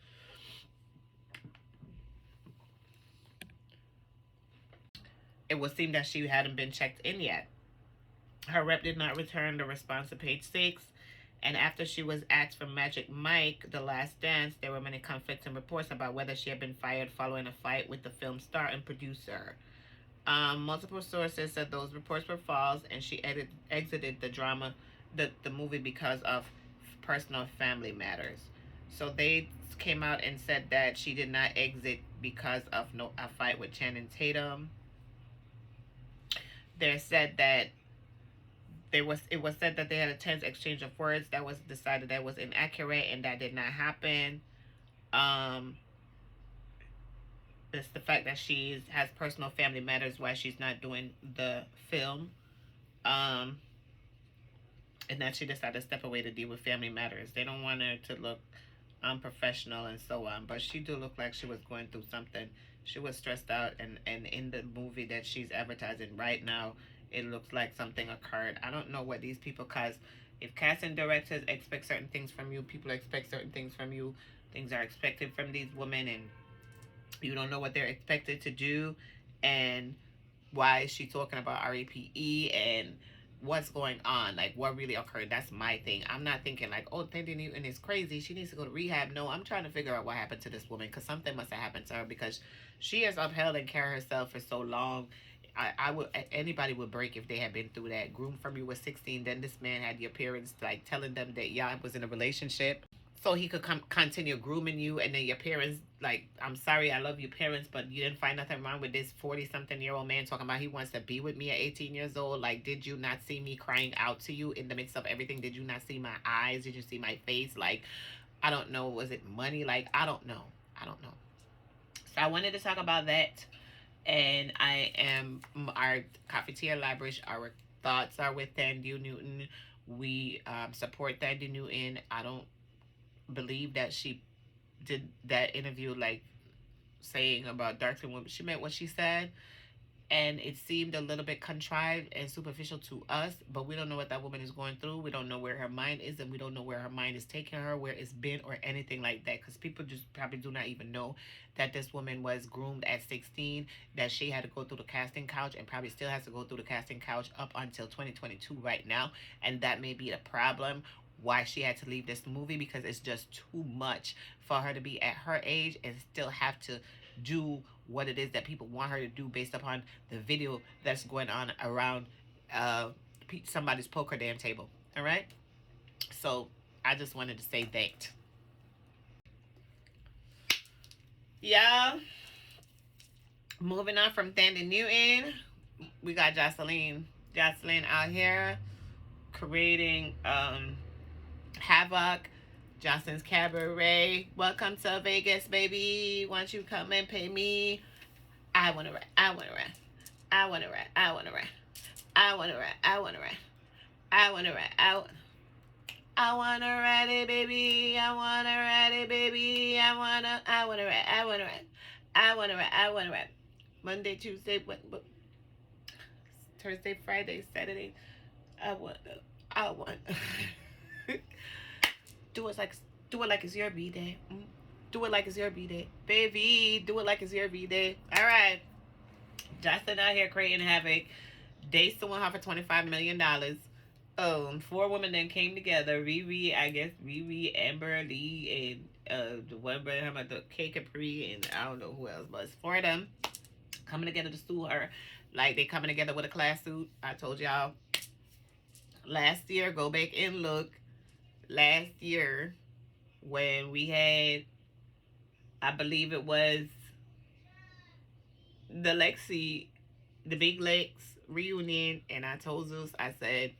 it would seem that she hadn't been checked in yet. Her rep did not return the response to page 6. And after she was asked from Magic Mike, The Last Dance, there were many conflicting reports about whether she had been fired following a fight with the film star and producer. Multiple sources said those reports were false, and she exited the movie because of personal family matters. So they came out and said that she did not exit because of a fight with Channing Tatum. They said that it was said that they had a tense exchange of words that was decided that was inaccurate and that did not happen. It's the fact that she has personal family matters why she's not doing the film. And that she decided to step away to deal with family matters. They don't want her to look unprofessional and so on, but she do look like she was going through something. She was stressed out, and in the movie that she's advertising right now, it looks like something occurred. I don't know what these people, cause if casting directors expect certain things from you, people expect certain things from you. Things are expected from these women, and you don't know what they're expected to do. And why is she talking about RAPE and what's going on? Like, what really occurred? That's my thing. I'm not thinking like, oh, Thandiwe Newton is crazy. She needs to go to rehab. No, I'm trying to figure out what happened to this woman, because something must have happened to her, because she has upheld and carried herself for so long. I would, anybody would break if they had been through that. Groomed from you was 16. Then this man had the appearance like telling them that y'all was in a relationship, so he could continue grooming you, and then your parents like, I'm sorry, I love your parents, but you didn't find nothing wrong with this 40-something-year-old man talking about he wants to be with me at 18 years old. Like, did you not see me crying out to you in the midst of everything? Did you not see my eyes? Did you see my face? Like, I don't know. Was it money? Like, I don't know. So I wanted to talk about that. And our Cafeteria Library, our thoughts are with Thandiwe Newton. We support Thandiwe Newton. I don't believe that she did that interview like saying about dark skin women. She meant what she said, and it seemed a little bit contrived and superficial to us, but we don't know what that woman is going through. We don't know where her mind is, and we don't know where her mind is taking her, where it's been, or anything like that, because people just probably do not even know that this woman was groomed at 16, that she had to go through the casting couch, and probably still has to go through the casting couch up until 2022 right now, and that may be the problem why she had to leave this movie, because it's just too much for her to be at her age and still have to do what it is that people want her to do based upon the video that's going on around somebody's poker damn table. All right, so I just wanted to say that. Yeah, moving on from Thandiwe Newton, we got Joseline out here creating havoc. Johnson's Cabaret. Welcome to Vegas, baby. Why don't you come and pay me? I wanna rap. I wanna rap. I wanna rap. I wanna rap. I wanna rap. I wanna rap. I wanna rap. I wanna rap it, baby. I wanna rap it, baby. I wanna rap. I wanna rap. I wanna rap. I wanna rap. Monday, Tuesday, what? Thursday, Friday, Saturday. I want. do it like do it like it's your B-day. Do it like it's your B-day. Baby, do it like it's your B-day. All right. Justin out here creating havoc. They suing her for $25 million. 4 women then came together. Riri, I guess Riri, Amber Lee, and the one brother, the K Capri, and I don't know who else, but it's 4 of them coming together to sue her. Like, they coming together with a class suit. I told y'all last year, go back and look. Last year, when we had, I believe it was the Big Lex reunion, and I told Zeus, I said,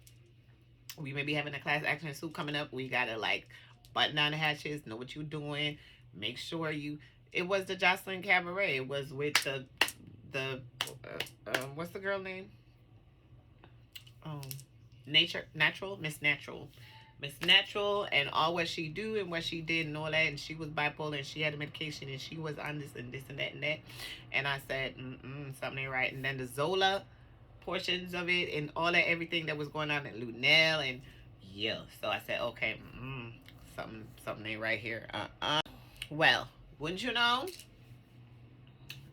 we may be having a class action suit coming up. We gotta like button down the hatches, know what you're doing, make sure you. It was the Joseline Cabaret. It was with the what's the girl name? Miss Natural, and all what she do and what she did and all that, and she was bipolar and she had a medication and she was on this and this and that and that, and I said, something ain't right. And then the Zola portions of it and all that, everything that was going on at Lunel, and yeah, so I said, okay, something ain't right here. Well, wouldn't you know,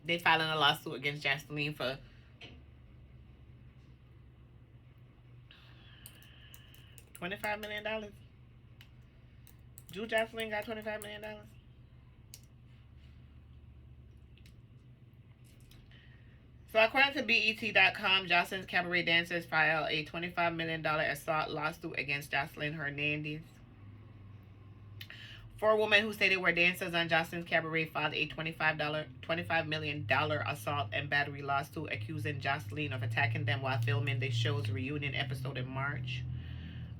they filing a lawsuit against Joseline for $25 million. Drew Joseline got $25 million. So according to BET.com, Joseline's cabaret dancers filed a $25 million assault lawsuit against Joseline Hernandez. 4 women who say they were dancers on Joseline's cabaret filed a $25 million assault and battery lawsuit accusing Joseline of attacking them while filming the show's reunion episode in March.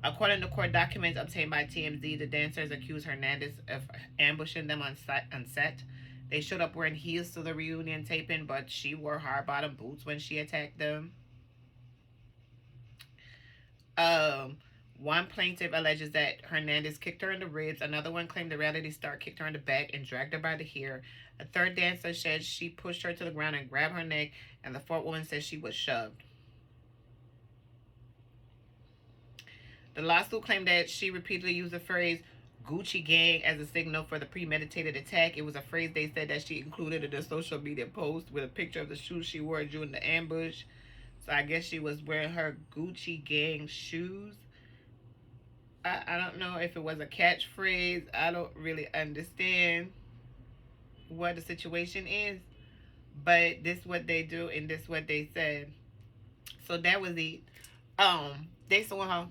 According to court documents obtained by TMZ, the dancers accused Hernandez of ambushing them on set. They showed up wearing heels to the reunion taping, but she wore hard-bottom boots when she attacked them. One plaintiff alleges that Hernandez kicked her in the ribs. Another one claimed the reality star kicked her in the back and dragged her by the hair. A third dancer said she pushed her to the ground and grabbed her neck, and the 4th woman said she was shoved. The lawsuit claimed that she repeatedly used the phrase Gucci gang as a signal for the premeditated attack. It was a phrase they said that she included in a social media post with a picture of the shoes she wore during the ambush. So I guess she was wearing her Gucci gang shoes. I don't know if it was a catchphrase. I don't really understand what the situation is. But this is what they do and this is what they said. So that was it. They suing her.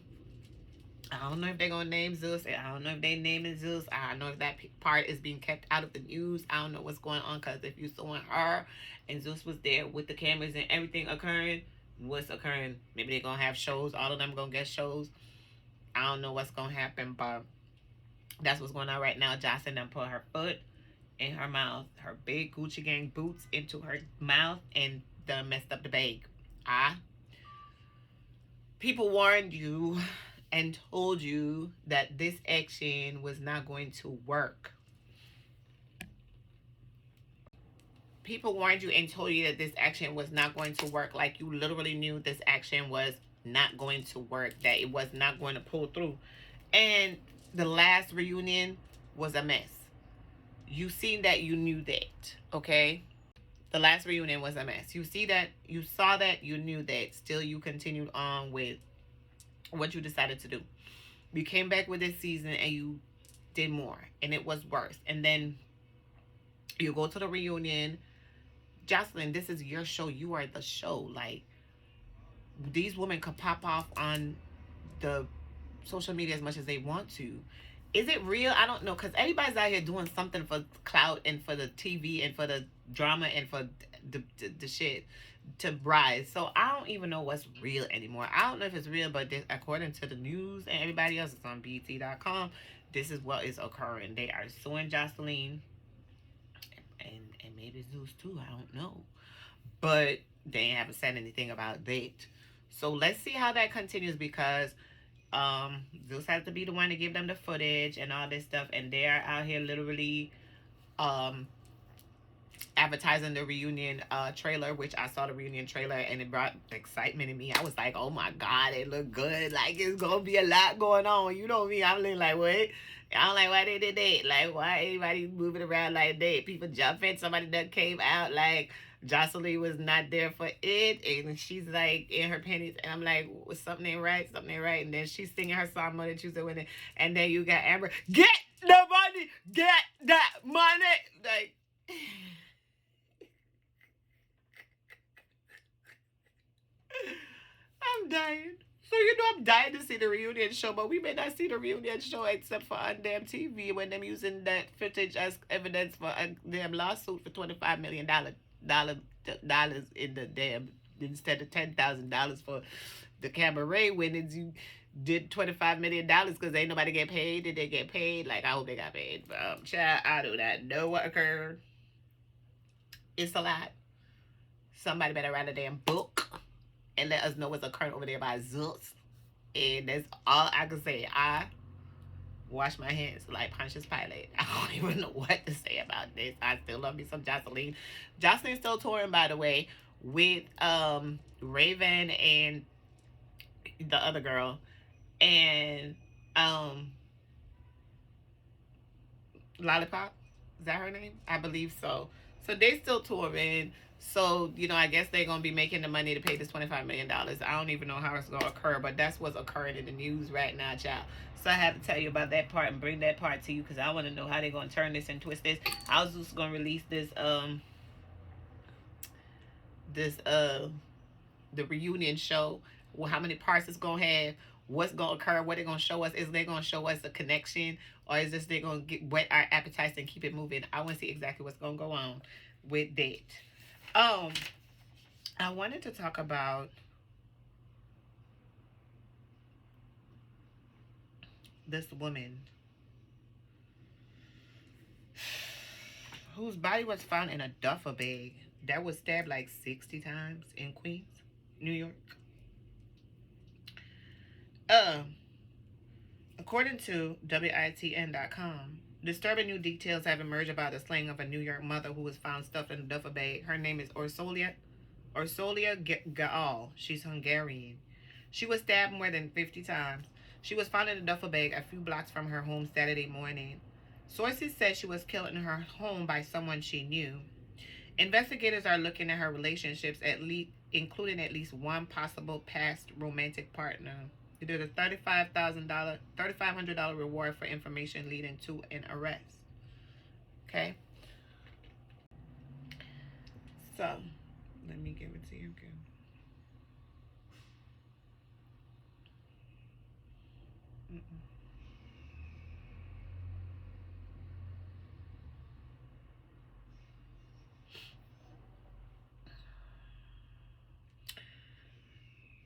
I don't know if they're going to name Zeus. I don't know if they naming Zeus. I don't know if that part is being kept out of the news. I don't know what's going on, because if you suing her and Zeus was there with the cameras and everything occurring, what's occurring? Maybe they're going to have shows. All of them going to get shows. I don't know what's going to happen, but that's what's going on right now. Joseline done put her foot in her mouth, her big Gucci gang boots into her mouth, and done messed up the bag. People warned you and told you that this action was not going to work. People warned you and told you that this action was not going to work. Like, you literally knew this action was not going to work, that it was not going to pull through. And the last reunion was a mess. You seen that, you knew that, okay? The last reunion was a mess. You see that, you saw that, you knew that. Still, you continued on with what you decided to do. You came back with this season and you did more, and it was worse. And then you go to the reunion. Joseline, this is your show. You are the show. Like, these women could pop off on the social media as much as they want to. Is it real? I don't know, because everybody's out here doing something for clout and for the TV and for the drama and for the shit to rise. So I don't even know what's real anymore. I don't know if it's real, but this, according to the news and everybody else, it's on BET.com, this is what is occurring. They are suing Joseline and maybe Zeus too. I don't know, but they haven't said anything about that. So let's see how that continues, because Zeus has to be the one to give them the footage and all this stuff, and they are out here literally advertising the reunion trailer, which I saw the reunion trailer and it brought excitement in me. I was like, oh my God, it looked good. Like, it's going to be a lot going on. You know me. I'm looking like, what? I'm like, why they did that? Like, why everybody moving around like that? People jumping. Somebody that came out like Joseline was not there for it. And she's like in her panties. And I'm like, something ain't right. Something ain't right. And then she's singing her song Monday, Tuesday, Wednesday. And then you got Amber, get the money. Get that money. Like, I'm dying. So, you know, I'm dying to see the reunion show, but we may not see the reunion show except for on damn TV when them using that footage as evidence for a damn lawsuit for $25 million dollars in the damn, instead of $10,000 for the cabaret winnings. You did $25 million because ain't nobody get paid. Did they get paid? Like, I hope they got paid. Child, I do not know what occurred. It's a lot. Somebody better write a damn book and let us know what's occurring over there by Zeus. And that's all I can say. I wash my hands like Pontius Pilate. I don't even know what to say about this. I still love me some Joseline. Joseline's still touring, by the way, with Raven and the other girl. And Lollipop. Is that her name? I believe so. So they still touring. So, you know, I guess they're going to be making the money to pay this $25 million. I don't even know how it's going to occur, but that's what's occurring in the news right now, child. So I have to tell you about that part and bring that part to you because I want to know how they're going to turn this and twist this. I was just going to release this, the reunion show. Well, how many parts it's going to have, what's going to occur, what they're going to show us. Is they going to show us a connection, or is this they're going to whet our appetites and keep it moving? I want to see exactly what's going to go on with that. I wanted to talk about this woman whose body was found in a duffel bag that was stabbed like 60 times in Queens, New York. According to WITN.com, disturbing new details have emerged about the slaying of a New York mother who was found stuffed in a duffel bag. Her name is Orsolia Gaal. She's Hungarian. She was stabbed more than 50 times. She was found in a duffel bag a few blocks from her home Saturday morning. Sources said she was killed in her home by someone she knew. Investigators are looking at her relationships, including at least one possible past romantic partner. They did a $3,500 reward for information leading to an arrest. Okay? So, let me give it to you again.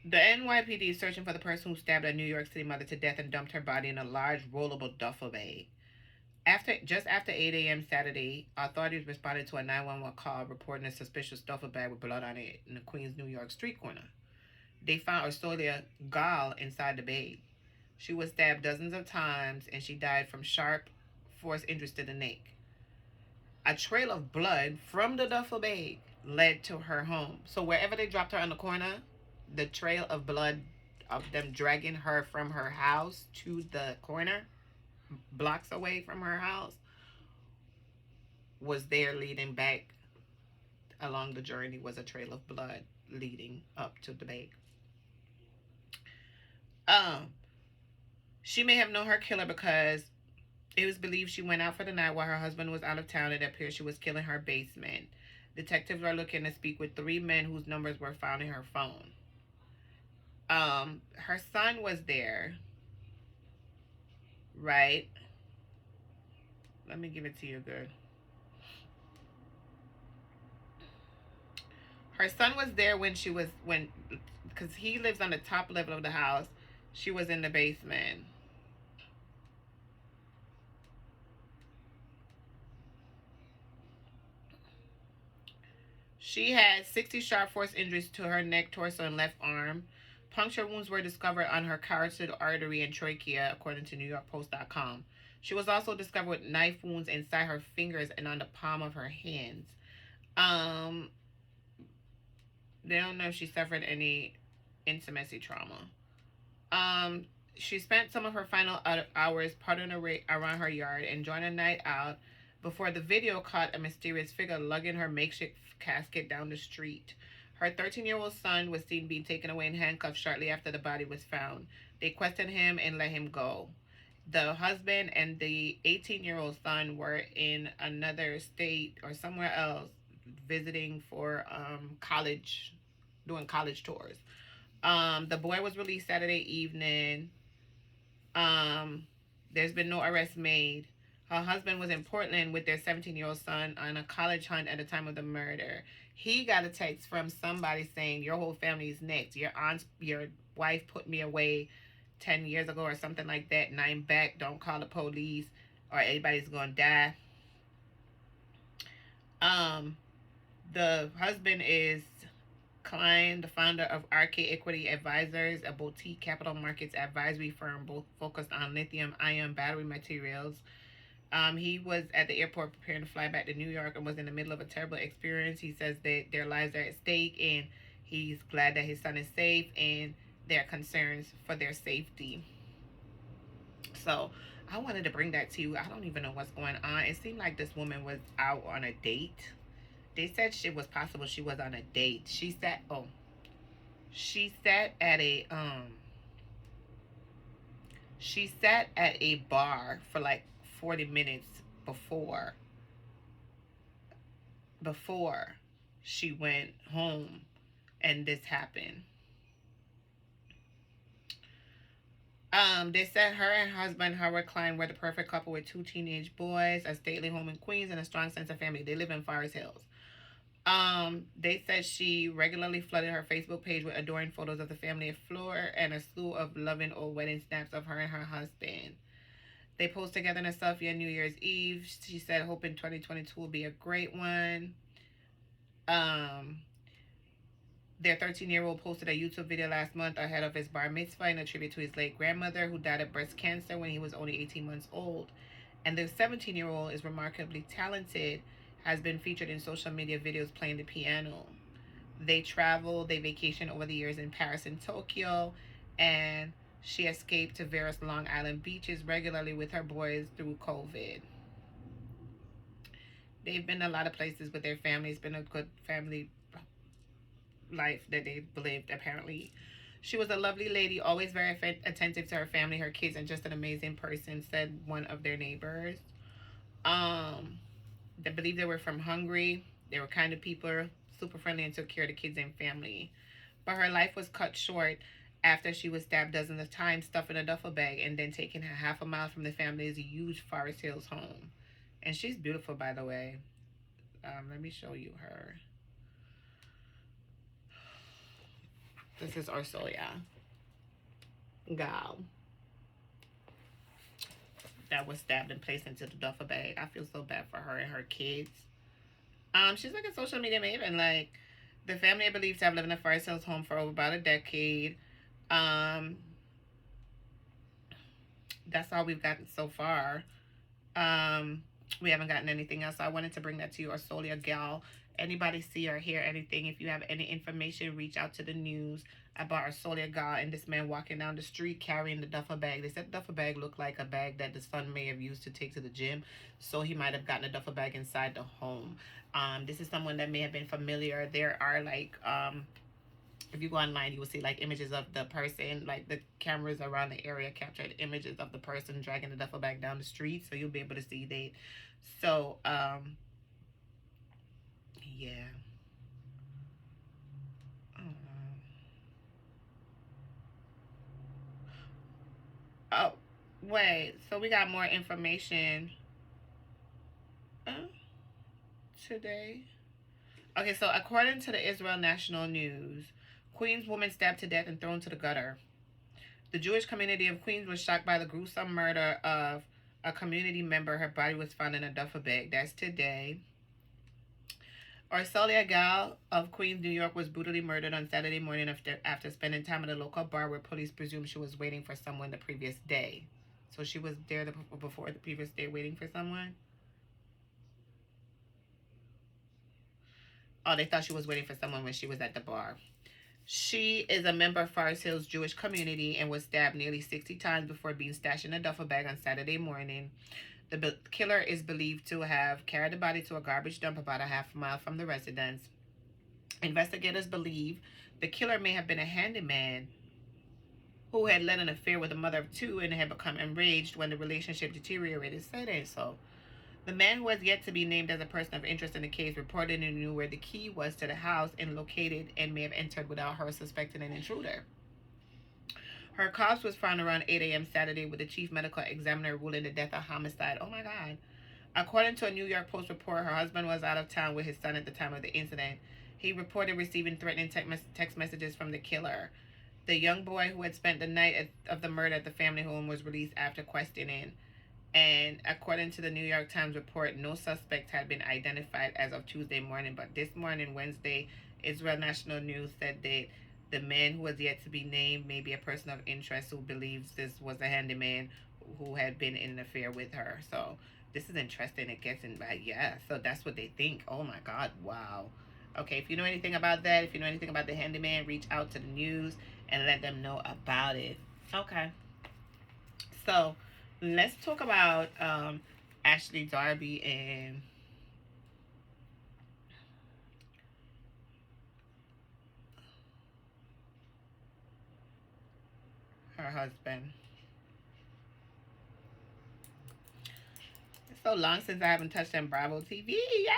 The NYPD is searching for the person who stabbed a New York City mother to death and dumped her body in a large rollable duffel bag. Just after 8 a.m. Saturday, authorities responded to a 911 call reporting a suspicious duffel bag with blood on it in the Queens, New York street corner. They found Orsolia Gaal inside the bag. She was stabbed dozens of times and she died from sharp force injuries to the neck. A trail of blood from the duffel bag led to her home. So wherever they dropped her on the corner, the trail of blood of them dragging her from her house to the corner, blocks away from her house, was there leading back along the journey was a trail of blood leading up to the bag. She may have known her killer because it was believed she went out for the night while her husband was out of town. It appears she was killing her basement. Detectives are looking to speak with 3 men whose numbers were found in her phone. Her son was there, right? Let me give it to you good. Her son was there because he lives on the top level of the house. She was in the basement. She had 60 sharp force injuries to her neck, torso, and left arm. Puncture wounds were discovered on her carotid artery and trachea, according to NewYorkPost.com. She was also discovered with knife wounds inside her fingers and on the palm of her hands. Um, they don't know if she suffered any intimacy trauma. Um, she spent some of her final hours partying around her yard, enjoying a night out, before the video caught a mysterious figure lugging her makeshift casket down the street. Her 13-year-old son was seen being taken away in handcuffs shortly after the body was found. They questioned him and let him go. The husband and the 18-year-old son were in another state or somewhere else visiting for college, doing college tours. The boy was released Saturday evening. Um, there's been no arrest made. Her husband was in Portland with their 17-year-old son on a college hunt at the time of the murder. He got a text from somebody saying, "Your whole family is next. Your wife put me away 10 years ago," or something like that, and I'm back. Don't call the police or everybody's going to die. Um, the husband is Klein, the founder of RK Equity Advisors, a boutique capital markets advisory firm both focused on lithium-ion battery materials. He was at the airport preparing to fly back to New York and was in the middle of a terrible experience. He says that their lives are at stake, and he's glad that his son is safe, and there are concerns for their safety. So I wanted to bring that to you. I don't even know what's going on. It seemed like this woman was out on a date. They said it was possible she was on a date. She sat at a bar for like 40 minutes before she went home and this happened. They said her and her husband Howard Klein were the perfect couple with 2 teenage boys, a stately home in Queens, and a strong sense of family. They live in Forest Hills. They said she regularly flooded her Facebook page with adoring photos of the family floor and a slew of loving old wedding snaps of her and her husband. They posed together in a selfie on New Year's Eve. She said, hoping 2022 will be a great one. Their 13-year-old posted a YouTube video last month ahead of his bar mitzvah in a tribute to his late grandmother, who died of breast cancer when he was only 18 months old. And the 17-year-old is remarkably talented, has been featured in social media videos playing the piano. They travel, they vacation over the years in Paris and Tokyo, and she escaped to various Long Island beaches regularly with her boys through COVID. They've been a lot of places with their family. It's been a good family life that they've lived, apparently. She was a lovely lady, always very attentive to her family, her kids, and just an amazing person, said one of their neighbors. They believe they were from Hungary. They were kind of people, super friendly, and took care of the kids and family. But her life was cut short after she was stabbed dozens of times, stuffed in a duffel bag, and then taken half a mile from the family's huge Forest Hills home. And she's beautiful, by the way. Let me show you her. This is Orsolia Gal that was stabbed and placed into the duffel bag. I feel so bad for her and her kids. She's like a social media maven. Like, the family, I believe, to have lived in the Forest Hills home for over about a decade. That's all we've gotten so far. We haven't gotten anything else. So I wanted to bring that to you, Orsolia Gal. Anybody see or hear anything? If you have any information, reach out to the news about Orsolia Gal and this man walking down the street carrying the duffel bag. They said the duffel bag looked like a bag that the son may have used to take to the gym, so he might have gotten a duffel bag inside the home. This is someone that may have been familiar. There are like if you go online, you will see like images of the person, like the cameras around the area captured images of the person dragging the duffel bag down the street, so you'll be able to see that. So yeah. Oh, wait. So we got more information today. Okay, so according to the Israel National News, Queens woman stabbed to death and thrown to the gutter. The Jewish community of Queens was shocked by the gruesome murder of a community member. Her body was found in a duffel bag. That's today. Orsolia Gal of Queens, New York, was brutally murdered on Saturday morning after spending time at a local bar where police presume she was waiting for someone the previous day. So she was there before the previous day waiting for someone? Oh, they thought she was waiting for someone when she was at the bar. She is a member of Forest Hills Jewish community and was stabbed nearly 60 times before being stashed in a duffel bag on Saturday morning. The killer is believed to have carried the body to a garbage dump about a half mile from the residence. Investigators believe the killer may have been a handyman who had led an affair with a mother of two and had become enraged when the relationship deteriorated. So the man, who has yet to be named as a person of interest in the case, reportedly knew where the key was to the house and located and may have entered without her suspecting an intruder. Her corpse was found around 8 a.m. Saturday, with the chief medical examiner ruling the death a homicide. Oh my God. According to a New York Post report, her husband was out of town with his son at the time of the incident. He reported receiving threatening text messages from the killer. The young boy who had spent the night of the murder at the family home was released after questioning. And according to the New York Times report, no suspect had been identified as of Tuesday morning. But this morning, Wednesday, Israel National News said that the man, who was yet to be named, may be a person of interest who believes this was a handyman who had been in an affair with her. So this is interesting. It gets in, yeah. So that's what they think. Oh my God, wow. Okay, if you know anything about that, if you know anything about the handyman, reach out to the news and let them know about it. Okay. So let's talk about Ashley, Darby, and her husband. It's so long since I haven't touched on Bravo TV. Yes,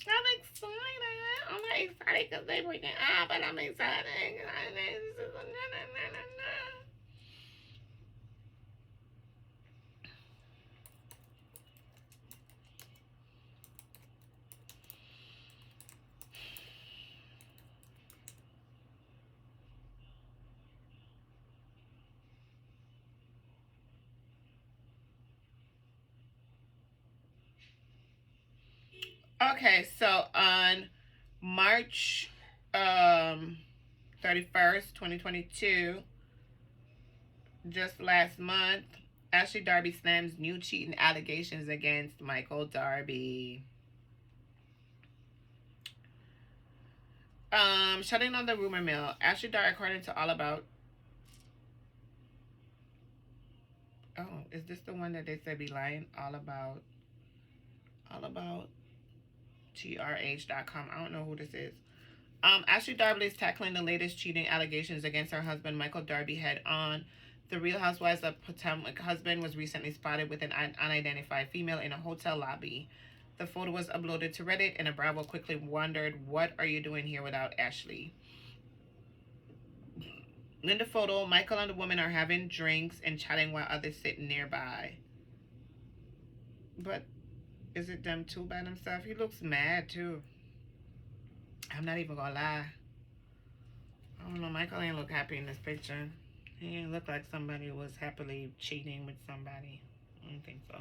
I'm excited. I'm not excited because they breaking up, but I'm excited. Okay, so on March 31st, 2022, just last month, Ashley Darby slams new cheating allegations against Michael Darby. Shutting on the rumor mill. Ashley Darby, according to All About. Oh, is this the one that they said be lying? All About TRH.com. I don't know who this is. Ashley Darby is tackling the latest cheating allegations against her husband, Michael Darby, head on. The Real Housewives of Potomac husband was recently spotted with an unidentified female in a hotel lobby. The photo was uploaded to Reddit, and a Bravo quickly wondered, "What are you doing here without Ashley?" In the photo, Michael and the woman are having drinks and chatting while others sit nearby. But is it them two by themselves? He looks mad too. I'm not even gonna lie. I don't know, Michael ain't look happy in this picture. He ain't look like somebody was happily cheating with somebody. I don't think so.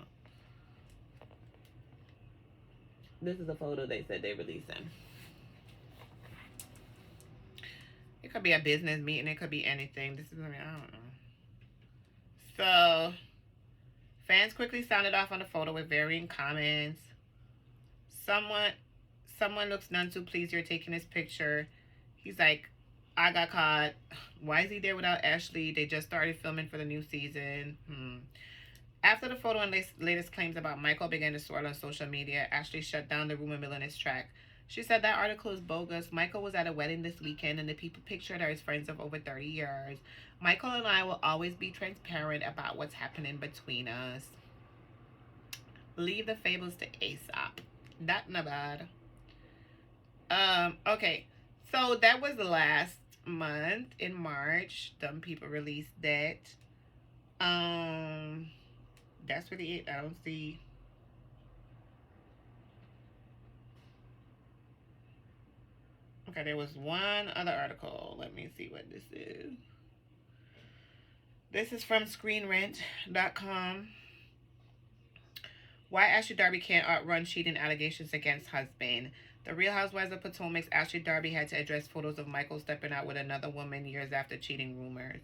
This is a photo they said they releasing. It could be a business meeting. It could be anything. This is, I don't know. So, fans quickly sounded off on the photo with varying comments. Someone looks none too pleased you're taking this picture. He's like, I got caught. Why is he there without Ashley? They just started filming for the new season. After the photo and latest claims about Michael began to swirl on social media, Ashley shut down the rumor mill in its track. She said that article is bogus. Michael was at a wedding this weekend and the people pictured her as friends of over 30 years. Michael and I will always be transparent about what's happening between us. Leave the fables to Aesop. Not bad. Okay. So that was last month in March. Some people released that. That's really it. I don't see. Okay, there was one other article. Let me see what this is. This is from ScreenRant.com. Why Ashley Darby can't outrun cheating allegations against husband. The Real Housewives of Potomac's Ashley Darby had to address photos of Michael stepping out with another woman years after cheating rumors.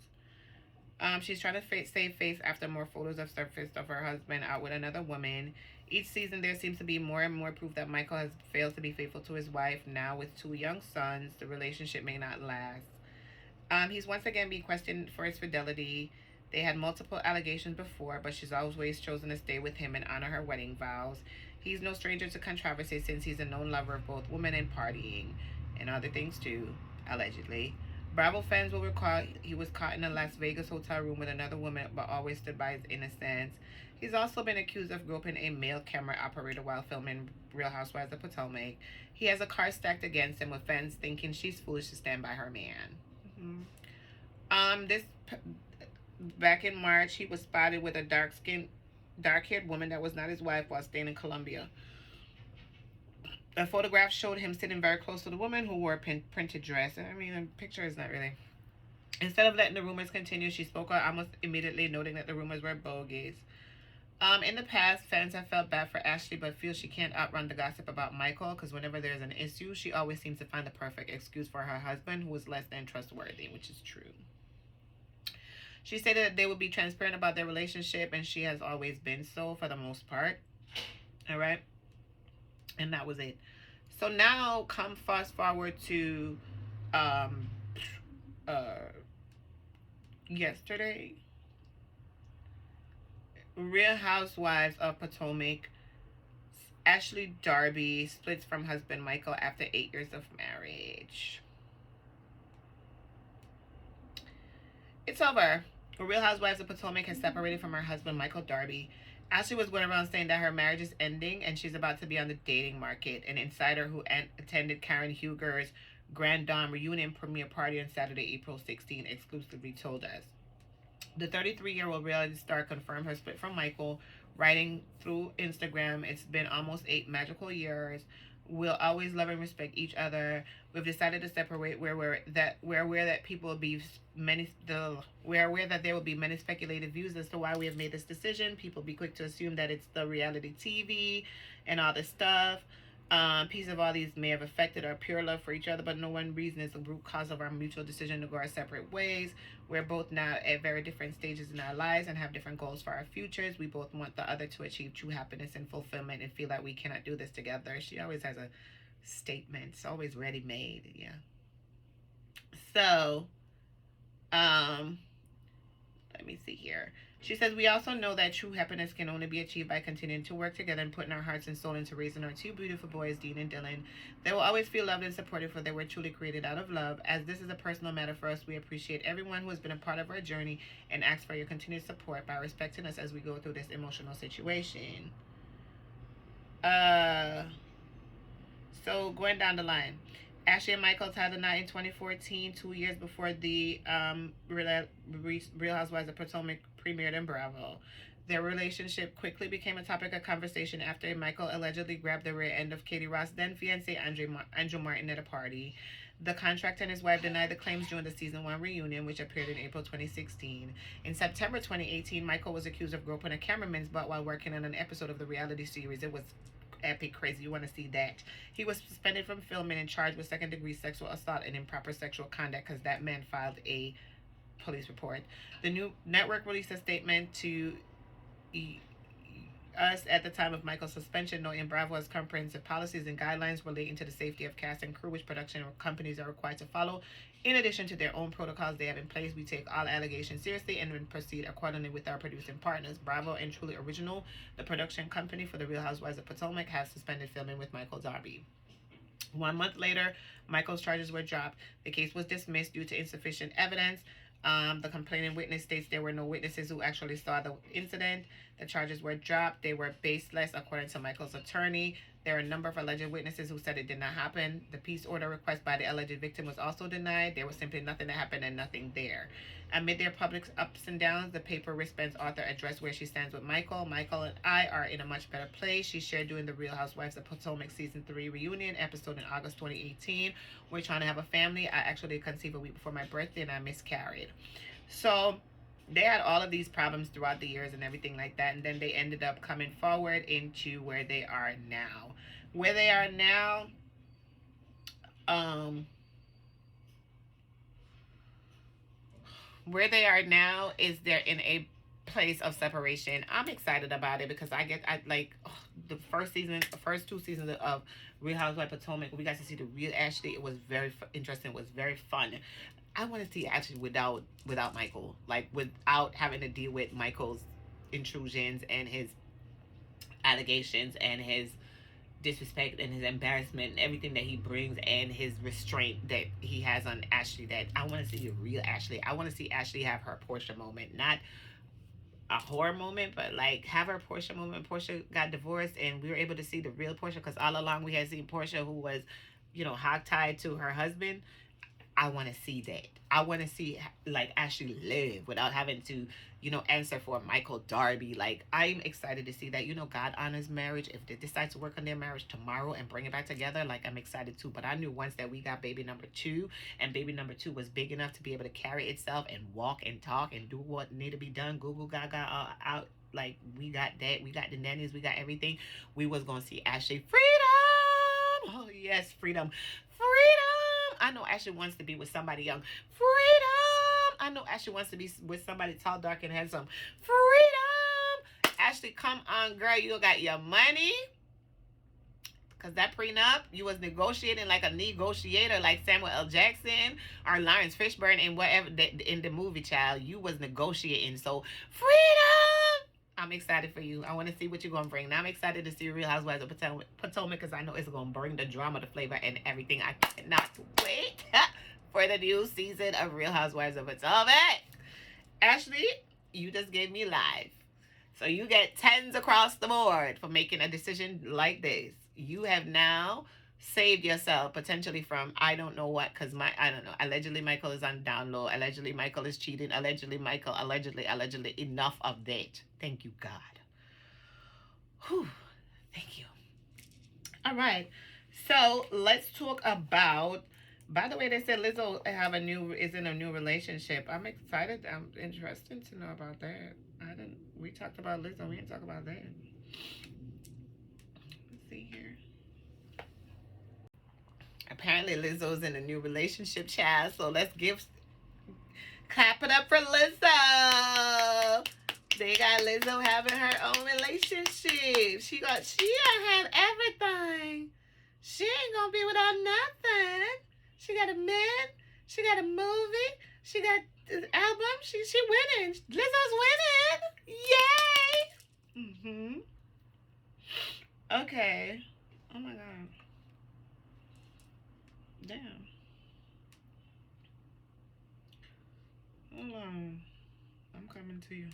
She's trying to save face after more photos have surfaced of her husband out with another woman. Each season, there seems to be more and more proof that Michael has failed to be faithful to his wife. Now, with 2 young sons, the relationship may not last. He's once again being questioned for his fidelity. They had multiple allegations before, but she's always chosen to stay with him and honor her wedding vows. He's no stranger to controversy since he's a known lover of both women and partying, and other things too, allegedly. Bravo fans will recall he was caught in a Las Vegas hotel room with another woman, but always stood by his innocence. He's also been accused of groping a male camera operator while filming Real Housewives of Potomac. He has a card stacked against him, with fans thinking she's foolish to stand by her man. This back in March, he was spotted with a dark-haired woman that was not his wife while staying in Colombia. A photograph showed him sitting very close to the woman who wore a printed dress. I mean, the picture is not really. Instead of letting the rumors continue, she spoke out almost immediately, noting that the rumors were bogus. In the past, fans have felt bad for Ashley, but feel she can't outrun the gossip about Michael, because whenever there's an issue, she always seems to find the perfect excuse for her husband, who is less than trustworthy, which is true. She stated that they would be transparent about their relationship, and she has always been so for the most part. All right? And that was it. So now, come fast forward to yesterday. Real Housewives of Potomac, Ashley Darby splits from husband Michael after 8 years of marriage. It's over. Real Housewives of Potomac has separated from her husband Michael Darby. Ashley was going around saying that her marriage is ending and she's about to be on the dating market. An insider who attended Karen Huger's Grand Dame reunion premiere party on Saturday, April 16, exclusively told us. The 33-year-old reality star confirmed her split from Michael, writing through Instagram, "It's been almost 8 magical years. We'll always love and respect each other. We've decided to separate. We're aware that there will be many speculative views as to why we have made this decision. People be quick to assume that it's the reality TV and all this stuff. Piece of all these may have affected our pure love for each other, but no one reason is the root cause of our mutual decision to go our separate ways. We're both now at very different stages in our lives and have different goals for our futures. We both want the other to achieve true happiness and fulfillment and feel that we cannot do this together." She always has a statement. It's always ready-made. Yeah. So, let me see here. She says, "We also know that true happiness can only be achieved by continuing to work together and putting our hearts and soul into raising our 2 beautiful boys, Dean and Dylan. They will always feel loved and supported, for they were truly created out of love. As this is a personal matter for us, we appreciate everyone who has been a part of our journey and ask for your continued support by respecting us as we go through this emotional situation." So going down the line. Ashley and Michael tied the knot in 2014, 2 years before the Real Housewives of Potomac premiered in Bravo. Their relationship quickly became a topic of conversation after Michael allegedly grabbed the rear end of Katie Ross' then fiancé Andrew Martin at a party. The contractor and his wife denied the claims during the season 1 reunion, which appeared in April 2016. In September 2018, Michael was accused of groping a cameraman's butt while working on an episode of the reality series. It was epic crazy. You want to see that. He was suspended from filming and charged with second-degree sexual assault and improper sexual conduct because that man filed a police report. The new network released a statement to us at the time of Michael's suspension, noting Bravo has comprehensive policies and guidelines relating to the safety of cast and crew, which production companies are required to follow. In addition to their own protocols they have in place, we take all allegations seriously and proceed accordingly with our producing partners. Bravo and Truly Original, the production company for The Real Housewives of Potomac, has suspended filming with Michael Darby. 1 month later, Michael's charges were dropped. The case was dismissed due to insufficient evidence. The complaining witness states there were no witnesses who actually saw the incident. The charges were dropped. They were baseless, according to Michael's attorney. There are a number of alleged witnesses who said it did not happen. The peace order request by the alleged victim was also denied. There was simply nothing that happened and nothing there. Amid their public ups and downs, the paper Wristbands author addressed where she stands with Michael. "Michael and I are in a much better place," she shared during the Real Housewives of Potomac Season 3 reunion episode in August 2018. "We're trying to have a family. I actually conceived a week before my birthday and I miscarried." So they had all of these problems throughout the years and everything like that, and then they ended up coming forward into where they are now. Where they are now, where they are now is they're in a place of separation. I'm excited about it because I like the first two seasons of Real Housewives of Potomac. We got to see the real Ashley. It was very interesting. It was very fun. I want to see Ashley without Michael, like without having to deal with Michael's intrusions and his allegations and his disrespect and his embarrassment and everything that he brings and his restraint that he has on Ashley. That I want to see a real Ashley. I want to see Ashley have her Portia moment, not a horror moment, but like have her Portia moment. Portia got divorced and we were able to see the real Portia, because all along we had seen Portia who was, hogtied to her husband. I want to see that. I want to see like Ashley live without having to, answer for Michael Darby. Like I'm excited to see that. God honors marriage. If they decide to work on their marriage tomorrow and bring it back together, like I'm excited too. But I knew once that we got baby number two, and baby number two was big enough to be able to carry itself and walk and talk and do what needed to be done. Google Gaga out. Like we got that. We got the nannies. We got everything. We was gonna see Ashley freedom. Oh yes, freedom, freedom. I know Ashley wants to be with somebody young. Freedom. I know Ashley wants to be with somebody tall, dark, and handsome. Freedom. Ashley, come on, girl. You got your money. Because that prenup, you was negotiating like a negotiator, like Samuel L. Jackson or Lawrence Fishburne in whatever in the movie, child. You was negotiating. So, freedom. I'm excited for you. I want to see what you're going to bring. Now I'm excited to see Real Housewives of Potomac, because I know it's going to bring the drama, the flavor, and everything. I cannot wait for the new season of Real Housewives of Potomac. Ashley, you just gave me life. So you get tens across the board for making a decision like this. You have now saved yourself potentially from I don't know what, because I don't know. Allegedly Michael is on down low. Allegedly Michael is cheating. Allegedly Michael. Allegedly. Enough of that. Thank you, God. Whew. Thank you. All right. So let's talk about. By the way, they said Lizzo is in a new relationship. I'm excited. I'm interested to know about that. We talked about Lizzo. We didn't talk about that. Let's see here. Apparently Lizzo's in a new relationship, child. So let's clap it up for Lizzo. They got Lizzo having her own relationship. She gonna have everything. She ain't gonna be without nothing. She got a man. She got a movie. She got an album. She winning. Lizzo's winning. Yay. Okay. Oh my God. Damn. Hold on. I'm coming to you.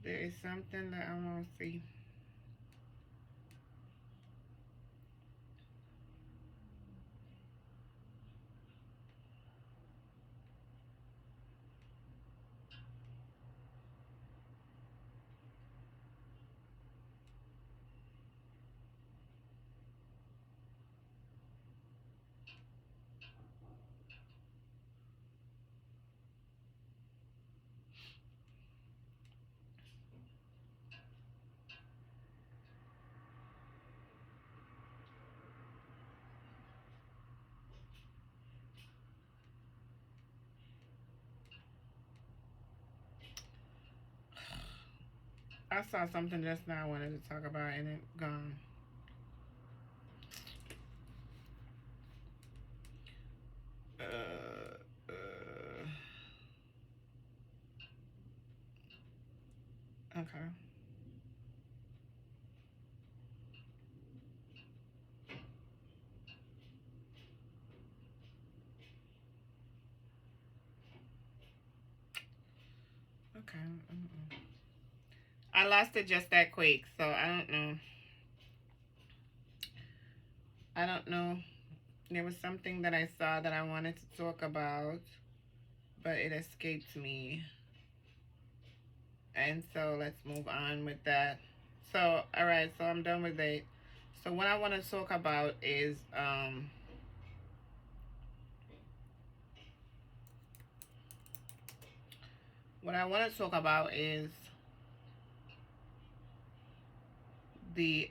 There is something that I want to see. I saw something just now I wanted to talk about and it gone. Okay. Okay. I lost it just that quick, so I don't know. I don't know. There was something that I saw that I wanted to talk about, but it escaped me. And so let's move on with that. So, all right, so I'm done with it. So what I want to talk about is the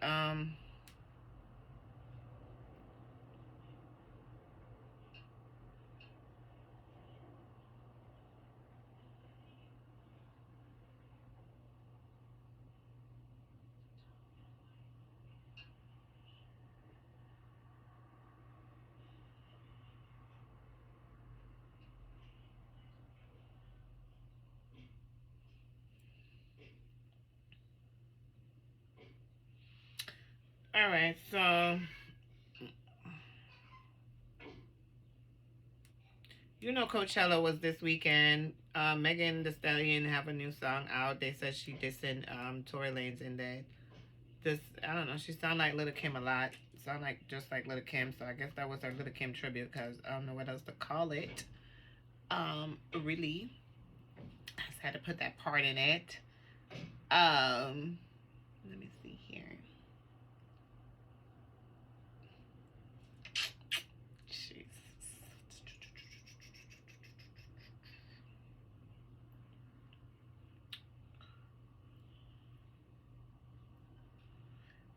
All right, so you know Coachella was this weekend. Megan Thee Stallion have a new song out. They said she dissing Tory Lanez in that. This I don't know. She sound like Little Kim a lot. Sound like just like Little Kim. So I guess that was her Little Kim tribute because I don't know what else to call it. Really, I just had to put that part in it. Let me see here.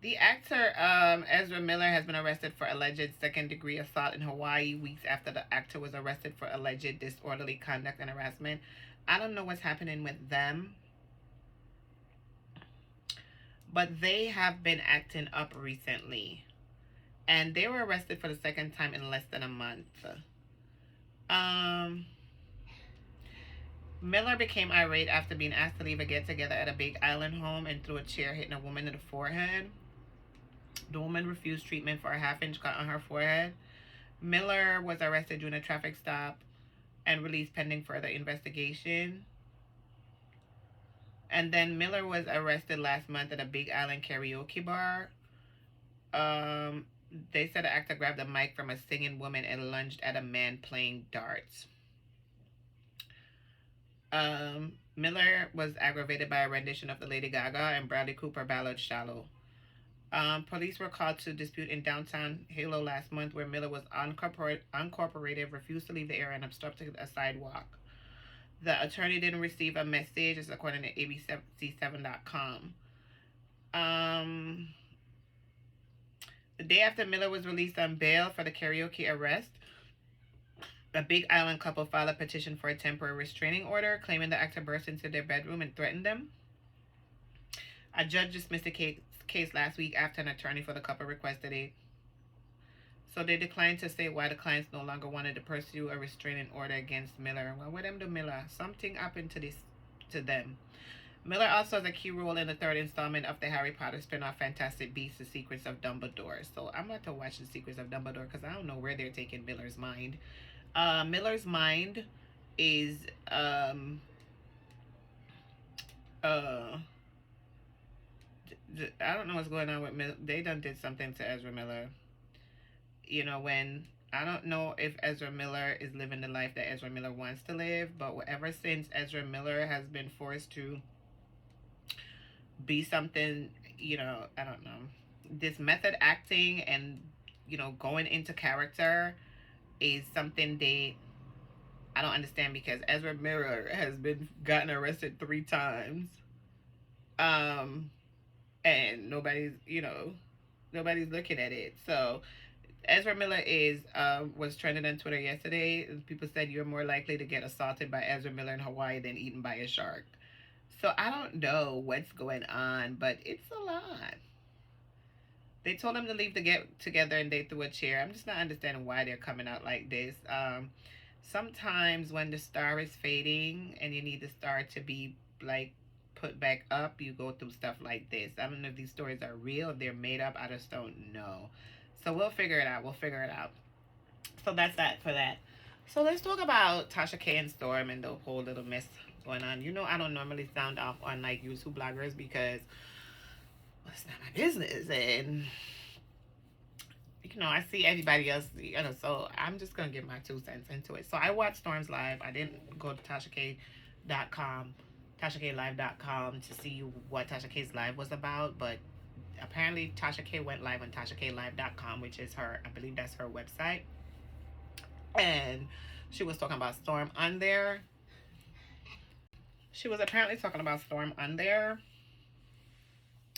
The actor Ezra Miller has been arrested for alleged second-degree assault in Hawaii weeks after the actor was arrested for alleged disorderly conduct and harassment. I don't know what's happening with them, but they have been acting up recently. And they were arrested for the second time in less than a month. Miller became irate after being asked to leave a get-together at a Big Island home and threw a chair, hitting a woman in the forehead. The woman refused treatment for a half-inch cut on her forehead. Miller was arrested during a traffic stop and released pending further investigation. And then Miller was arrested last month at a Big Island karaoke bar. They said the actor grabbed a mic from a singing woman and lunged at a man playing darts. Miller was aggravated by a rendition of the Lady Gaga and Bradley Cooper ballad Shallow. Police were called to dispute in downtown Halo last month where Miller was uncooperative, refused to leave the area, and obstructed a sidewalk. The attorney didn't receive a message, as according to ABC7.com. The day after Miller was released on bail for the karaoke arrest, a Big Island couple filed a petition for a temporary restraining order, claiming the actor burst into their bedroom and threatened them. A judge dismissed the case last week after an attorney for the couple requested it. So they declined to say why the clients no longer wanted to pursue a restraining order against Miller. Well, what them do, Miller? Something happened to them. Miller also has a key role in the third installment of the Harry Potter spin-off Fantastic Beasts: The Secrets of Dumbledore. So I'm going to watch The Secrets of Dumbledore because I don't know where they're taking Miller's mind. Miller's mind is I don't know what's going on with Miller. They done did something to Ezra Miller. You know, when I don't know if Ezra Miller is living the life that Ezra Miller wants to live, but ever since Ezra Miller has been forced to be something, you know, I don't know, this method acting and, you know, going into character is something I don't understand, because Ezra Miller has been gotten arrested 3 times. And nobody's looking at it. So Ezra Miller was trending on Twitter yesterday. People said you're more likely to get assaulted by Ezra Miller in Hawaii than eaten by a shark. So I don't know what's going on, but it's a lot. They told him to leave the get together and they threw a chair. I'm just not understanding why they're coming out like this. Sometimes when the star is fading and you need the star to be like put back up, you go through stuff like this. I don't know if these stories are real, if they're made up. I just don't know. So we'll figure it out. So that's that for that. So let's talk about Tasha K and Storm and the whole little mess going on. You know, I don't normally sound off on like YouTube bloggers because it's not my business, and you know, I see everybody else, you know, so I'm just gonna give my 2 cents into it. So I watched Storm's live. I didn't go to TashaK.com, TashaKLive.com to see what Tasha K's live was about, but apparently Tasha K went live on TashaKLive.com, which is her, I believe that's her website, and she was talking about Storm on there. She was apparently talking about Storm on there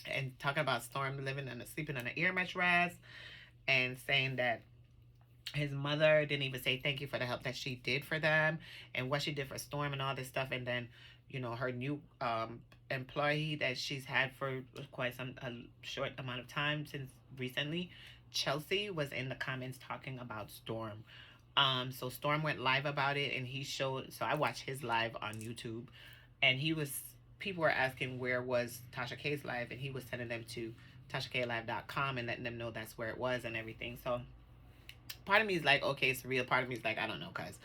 and talking about Storm living and sleeping on an ear mattress and saying that his mother didn't even say thank you for the help that she did for them and what she did for Storm and all this stuff. And then, you know, her new employee that she's had for quite a short amount of time since recently, Chelsea, was in the comments talking about Storm. So Storm went live about it, and he showed, so I watched his live on YouTube, and people were asking where was Tasha K's live, and he was telling them to TashaKLive.com and letting them know that's where it was and everything. So part of me is like, okay, it's real. Part of me is like, I don't know, because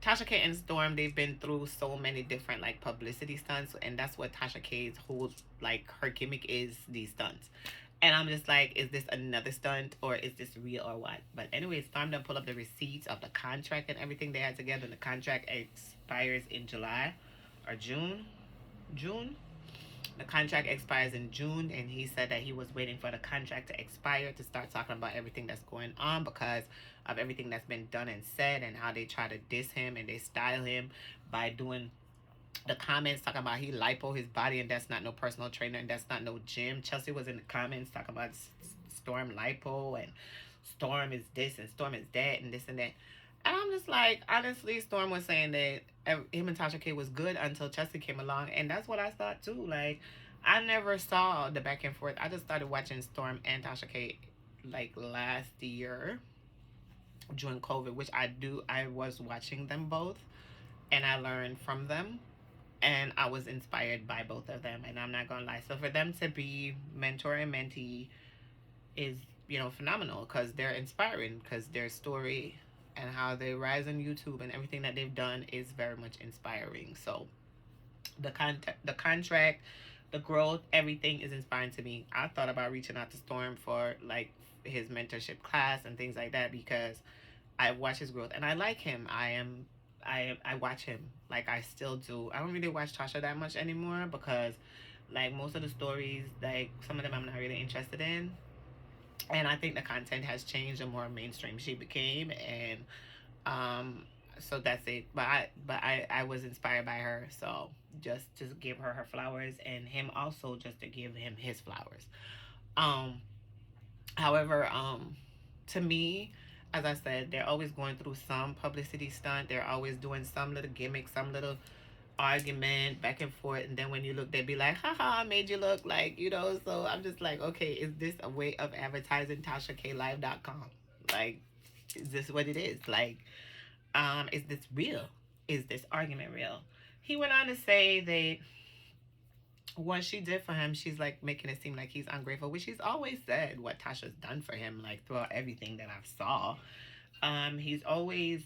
Tasha K and Storm, they've been through so many different like publicity stunts, and that's what Tasha K's whole like her gimmick is, these stunts. And I'm just like, is this another stunt or is this real or what? But anyway, Storm done pull up the receipts of the contract and everything they had together. And the contract expires in July or June. June. The contract expires in June, and he said that he was waiting for the contract to expire to start talking about everything that's going on because of everything that's been done and said and how they try to diss him and they style him by doing the comments talking about he lipo his body and that's not no personal trainer and that's not no gym. Chelsea was in the comments talking about Storm lipo and Storm is this and Storm is that and this and that. And I'm just like, honestly, Storm was saying that him and Tasha K was good until Chelsea came along. And that's what I thought too. Like, I never saw the back and forth. I just started watching Storm and Tasha K like last year during COVID, which I was watching them both and I learned from them. And I was inspired by both of them. And I'm not going to lie. So for them to be mentor and mentee is, you know, phenomenal because they're inspiring, because their story and how they rise on YouTube and everything that they've done is very much inspiring. So the contract, the growth, everything is inspiring to me. I thought about reaching out to Storm for like his mentorship class and things like that because I watch his growth and I like him. I watch him, like I still do. I don't really watch Tasha that much anymore because like most of the stories, like some of them I'm not really interested in. And I think the content has changed, the more mainstream she became, and so that's it. But I was inspired by her, so just to give her her flowers, and him also just to give him his flowers. However, to me, as I said, they're always going through some publicity stunt. They're always doing some little gimmick, some little argument back and forth, and then when you look, they'd be like, haha, I made you look, like, you know. So I'm just like, okay, is this a way of advertising TashaKLive.com? Like, is this what it is? Like, is this real? Is this argument real? He went on to say that what she did for him, she's like making it seem like he's ungrateful, which he's always said what Tasha's done for him, like throughout everything that I've saw. He's always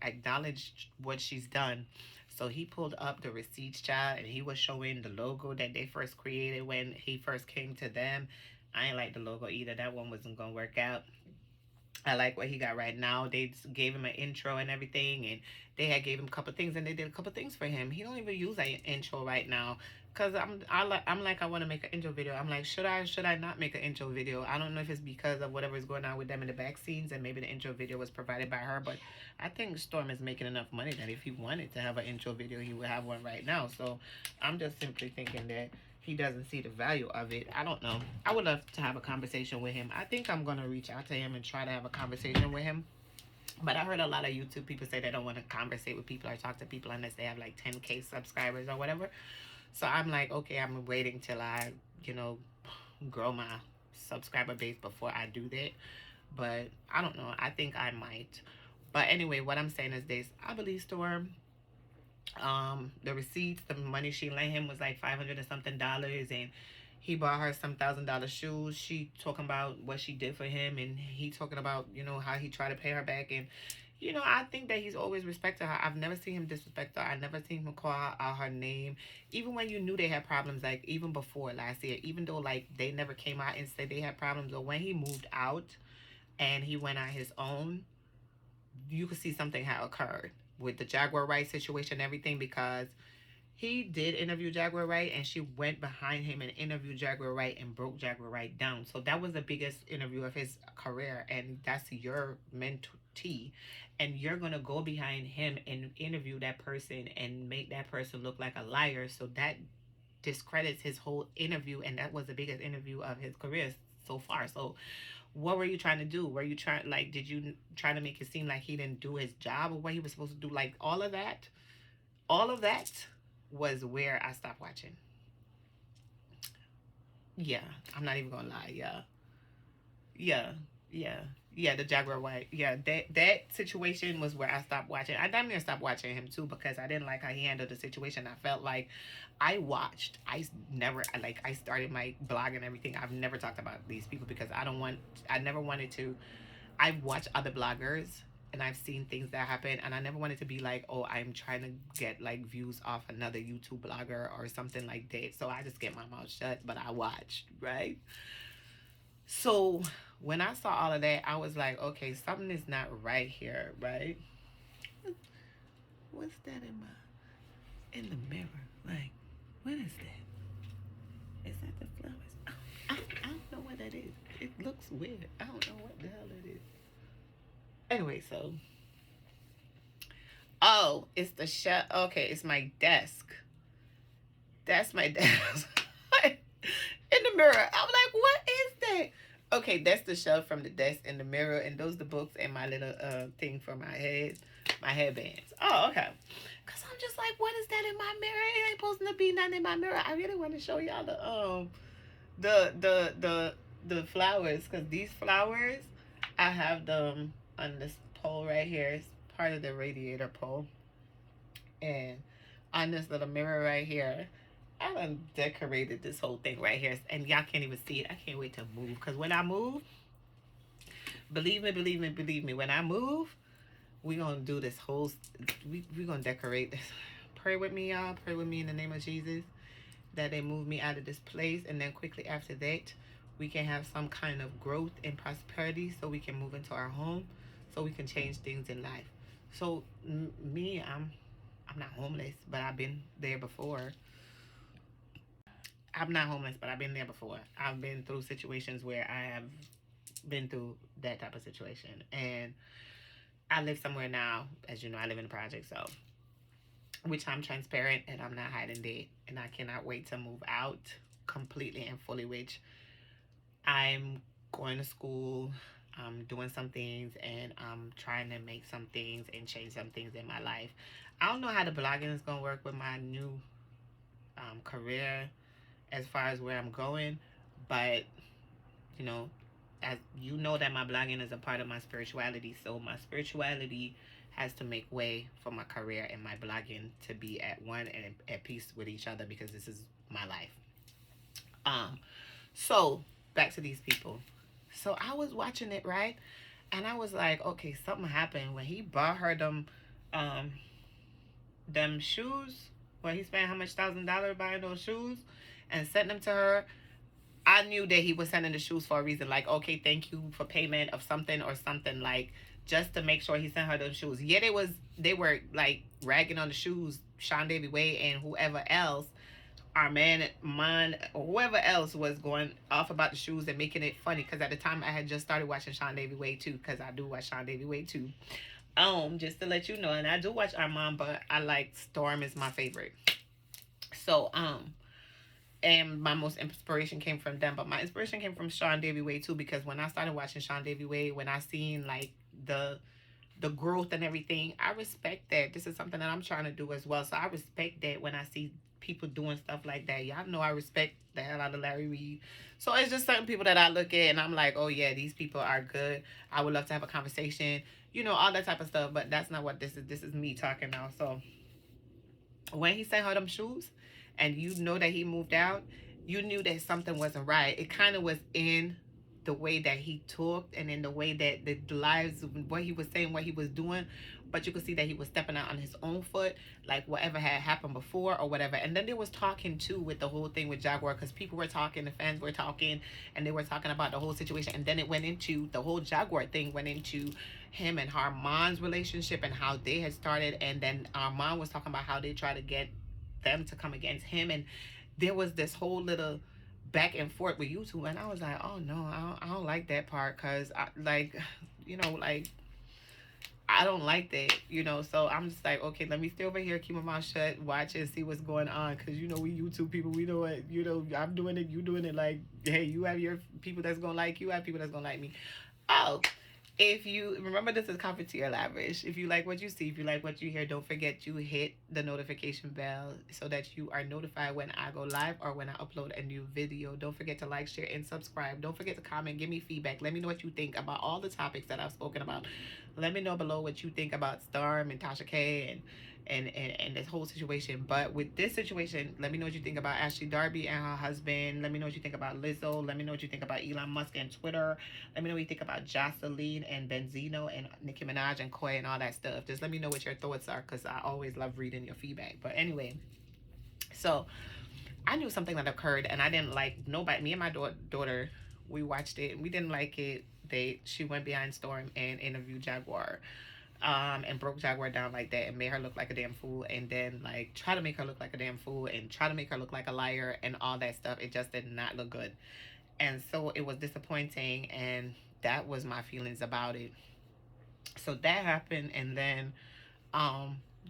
acknowledged what she's done. So he pulled up the receipts, child, and he was showing the logo that they first created when he first came to them. I ain't like the logo either. That one wasn't gonna work out. I like what he got right now. They gave him an intro and everything, and they had gave him a couple things, and they did a couple things for him. He don't even use that intro right now, cause I want to make an intro video. I'm like, should I not make an intro video? I don't know if it's because of whatever is going on with them in the back scenes, and maybe the intro video was provided by her. But I think Storm is making enough money that if he wanted to have an intro video, he would have one right now. So I'm just simply thinking that he doesn't see the value of it. I don't know. I would love to have a conversation with him. I think I'm going to reach out to him and try to have a conversation with him. But I heard a lot of YouTube people say they don't want to conversate with people or talk to people unless they have like 10K subscribers or whatever. So I'm like, okay, I'm waiting till I, you know, grow my subscriber base before I do that. But I don't know. I think I might. But anyway, what I'm saying is this. I believe Storm. The receipts, the money she lent him was like $500 and something, and he bought her some $1,000 shoes. She talking about what she did for him, and he talking about, you know, how he tried to pay her back. And you know, I think that he's always respected her. I've never seen him disrespect her. I never seen him call out her name, even when you knew they had problems, like even before last year, even though like they never came out and said they had problems, or when he moved out and he went on his own, you could see something had occurred with the Jaguar Wright situation and everything, because he did interview Jaguar Wright, and she went behind him and interviewed Jaguar Wright and broke Jaguar Wright down. So that was the biggest interview of his career, and that's your mentee, and you're gonna go behind him and interview that person and make that person look like a liar. So that discredits his whole interview, and that was the biggest interview of his career so far. So what were you trying to do? Were you trying, like, did you try to make it seem like he didn't do his job or what he was supposed to do? Like, all of that was where I stopped watching. Yeah, I'm not even gonna lie. Yeah. Yeah, the Jaguar White. Yeah, that situation was where I stopped watching. I damn near stopped watching him too because I didn't like how he handled the situation. I felt like I never, like, I started my blog and everything. I've never talked about these people because I never wanted to. I've watched other bloggers and I've seen things that happen, and I never wanted to be like, oh, I'm trying to get like views off another YouTube blogger or something like that. So I just get my mouth shut, but I watched, right? So when I saw all of that, I was like, okay, something is not right here, right? What's that in the mirror? Like, what is that? Is that the flowers? I don't know what that is. It looks weird. I don't know what the hell it is. Anyway, so oh, it's the shelf. Okay, it's my desk. That's my desk. In the mirror. I'm like, what is that? Okay, that's the shelf from the desk in the mirror, and those the books and my little thing for my head, my headbands. Oh, okay. Cause I'm just like, what is that in my mirror? It ain't supposed to be nothing in my mirror. I really want to show y'all the flowers, cause these flowers, I have them on this pole right here. It's part of the radiator pole, and on this little mirror right here, I done decorated this whole thing right here, and y'all can't even see it. I can't wait to move, because when I move, believe me, when I move, we gonna do this whole, we gonna decorate this. Pray with me, y'all. Pray with me in the name of Jesus, that they move me out of this place, and then quickly after that, we can have some kind of growth and prosperity, so we can move into our home, so we can change things in life. So me, I'm not homeless, but I've been there before. I'm not homeless, but I've been there before. I've been through situations where I have been through that type of situation. And I live somewhere now. As you know, I live in a project, so, which I'm transparent and I'm not hiding that. And I cannot wait to move out completely and fully, which I'm going to school, I'm doing some things, and I'm trying to make some things and change some things in my life. I don't know how the blogging is going to work with my new career as far as where I'm going, but you know, as you know, that my blogging is a part of my spirituality, so my spirituality has to make way for my career and my blogging to be at one and at peace with each other, because this is my life. So back to these people. So I was watching it, right, and I was like, okay, something happened when he bought her them shoes. Well, he spent how much $1,000 buying those shoes and sent them to her. I knew that he was sending the shoes for a reason. Like, okay, thank you for payment of something or something, like, just to make sure he sent her those shoes. Yeah, they were like ragging on the shoes, Sean Davy Way and whoever else, our man, or whoever else was going off about the shoes and making it funny. Because at the time I had just started watching Sean Davy Way too, because I do watch Sean Davy Way too. Just to let you know, and I do watch Armand, but I like Storm is my favorite. So, and my most inspiration came from them, but my inspiration came from Sean Davy Way too, because when I started watching Sean Davy Way, when I seen like the growth and everything, I respect that. This is something that I'm trying to do as well. So I respect that when I see people doing stuff like that. Y'all know I respect the hell out of Larry Reid. So it's just certain people that I look at and I'm like, oh yeah, these people are good. I would love to have a conversation, you know, all that type of stuff. But that's not what this is. This is me talking now. So when he sent her them shoes, and you know that he moved out, you knew that something wasn't right. It kind of was in the way that he talked and in the way that the lives, what he was saying, what he was doing. But you could see that he was stepping out on his own foot, like whatever had happened before or whatever. And then there was talking too with the whole thing with Jaguar, because people were talking, the fans were talking, and they were talking about the whole situation. And then it went into, the whole Jaguar thing went into him and Armand's relationship and how they had started. And then Armand was talking about how they tried to get them to come against him, and there was this whole little back and forth with you two, and I was like, oh no, I don't like that part, because I like, you know, like, I don't like that, you know. So I'm just like, okay, let me stay over here, keep my mouth shut, watch and see what's going on, because you know, we YouTube people, we know what, you know, I'm doing it, you doing it, like, hey, you have your people that's gonna like you, I have people that's gonna like me. Oh, If you remember, this is Cafeteria Lavish. If you like what you see, if you like what you hear, don't forget to hit the notification bell so that you are notified when I go live or when I upload a new video. Don't forget to like, share, and subscribe. Don't forget to comment, give me feedback. Let me know what you think about all the topics that I've spoken about. Let me know below what you think about Storm and Tasha K and this whole situation. But with this situation, let me know what you think about Ashley Darby and her husband. Let me know what you think about Lizzo. Let me know what you think about Elon Musk and Twitter. Let me know what you think about Joseline and Benzino and Nicki Minaj and Koi and all that stuff. Just let me know what your thoughts are, because I always love reading your feedback. But anyway, so I knew something that occurred and I didn't like nobody. Me and my daughter, we watched it and we didn't like it. She went behind Storm and interviewed Jaguar, and broke Jaguar down like that and made her look like a damn fool, and then like try to make her look like a damn fool and try to make her look like a liar and all that stuff. It just did not look good. And so it was disappointing, and that was my feelings about it. So that happened, and then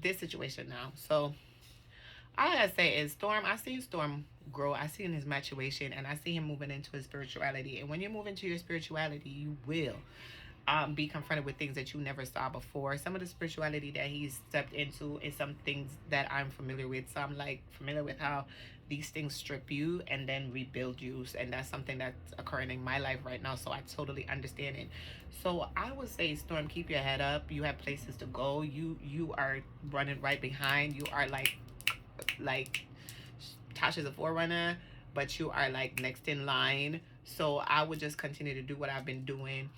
this situation now. So all I gotta say is Storm, I seen Storm grow. I seen his maturation, and I see him moving into his spirituality. And when you move into your spirituality, you will be confronted with things that you never saw before. Some of the spirituality that he's stepped into is some things that I'm familiar with. So I'm like familiar with how these things strip you and then rebuild you, and that's something that's occurring in my life right now. So I totally understand it. So I would say, Storm, keep your head up. You have places to go. You are running right behind. You are like Tasha's a forerunner, but you are like next in line. So I would just continue to do what I've been doing.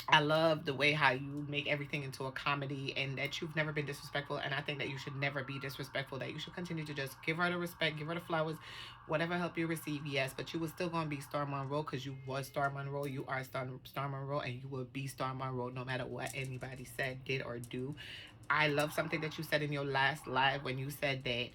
I love the way how you make everything into a comedy, and that you've never been disrespectful. And I think that you should never be disrespectful, that you should continue to just give her the respect, give her the flowers, whatever help you receive, yes. But you were still going to be Star Monroe, because you was Star Monroe. You are Star Monroe, and you will be Star Monroe no matter what anybody said, did, or do. I love something that you said in your last live when you said that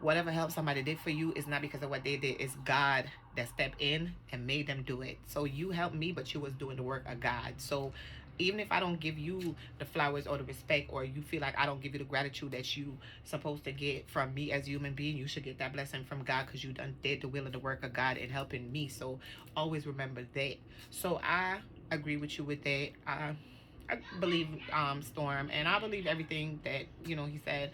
whatever help somebody did for you is not because of what they did. It's God that stepped in and made them do it. So you helped me, but you was doing the work of God. So even if I don't give you the flowers or the respect, or you feel like I don't give you the gratitude that you supposed to get from me as a human being, you should get that blessing from God, because you done did the will of the work of God in helping me. So always remember that. So I agree with you with that. I believe Storm, and I believe everything that he said.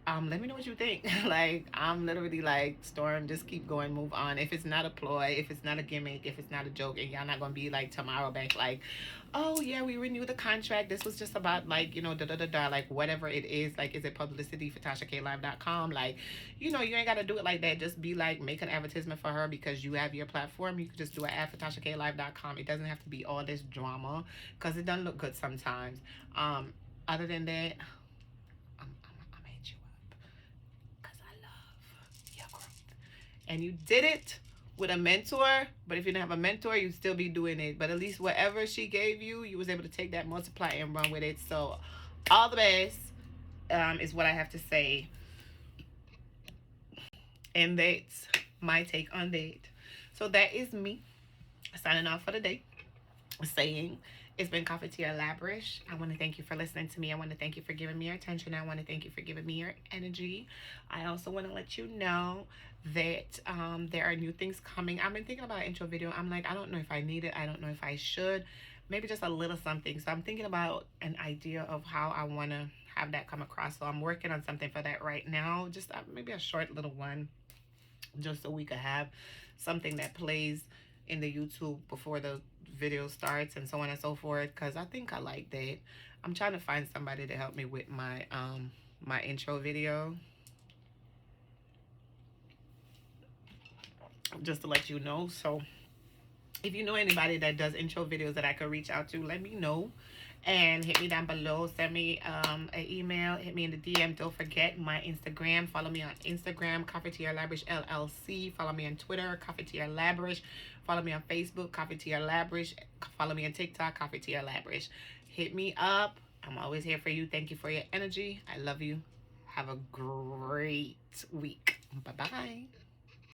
Let me know what you think. Like, I'm literally like, Storm, just keep going, move on. If it's not a ploy, if it's not a gimmick, if it's not a joke, and y'all not gonna be like tomorrow back like, oh yeah, we renewed the contract, this was just about like, like whatever it is. Like, is it publicity for TashaKLive.com? Like, you ain't gotta do it like that. Just be like, make an advertisement for her because you have your platform. You could just do an ad for TashaKLive.com. It doesn't have to be all this drama, because it doesn't look good sometimes. Other than that, and you did it with a mentor. But if you didn't have a mentor, you'd still be doing it. But at least whatever she gave you, you was able to take that, multiply, and run with it. So all the best is what I have to say. And that's my take on that. So that is me signing off for the day, saying, it's been Cafeteria Lavish. I want to thank you for listening to me. I want to thank you for giving me your attention. I want to thank you for giving me your energy. I also want to let you know that there are new things coming. I've been thinking about an intro video. I'm like, I don't know if I need it. I don't know if I should. Maybe just a little something. So I'm thinking about an idea of how I want to have that come across. So I'm working on something for that right now. Just maybe a short little one, just so we could have something that plays in the YouTube before the video starts and so on and so forth, because I think I like that. I'm trying to find somebody to help me with my my intro video, just to let you know. So if you know anybody that does intro videos that I could reach out to, let me know. And hit me down below. Send me an email. Hit me in the DM. Don't forget my Instagram. Follow me on Instagram, Cafeteria Lavish LLC. Follow me on Twitter, Cafeteria Lavish. Follow me on Facebook, Cafeteria Lavish. Follow me on TikTok, Cafeteria Lavish. Hit me up. I'm always here for you. Thank you for your energy. I love you. Have a great week. Bye-bye.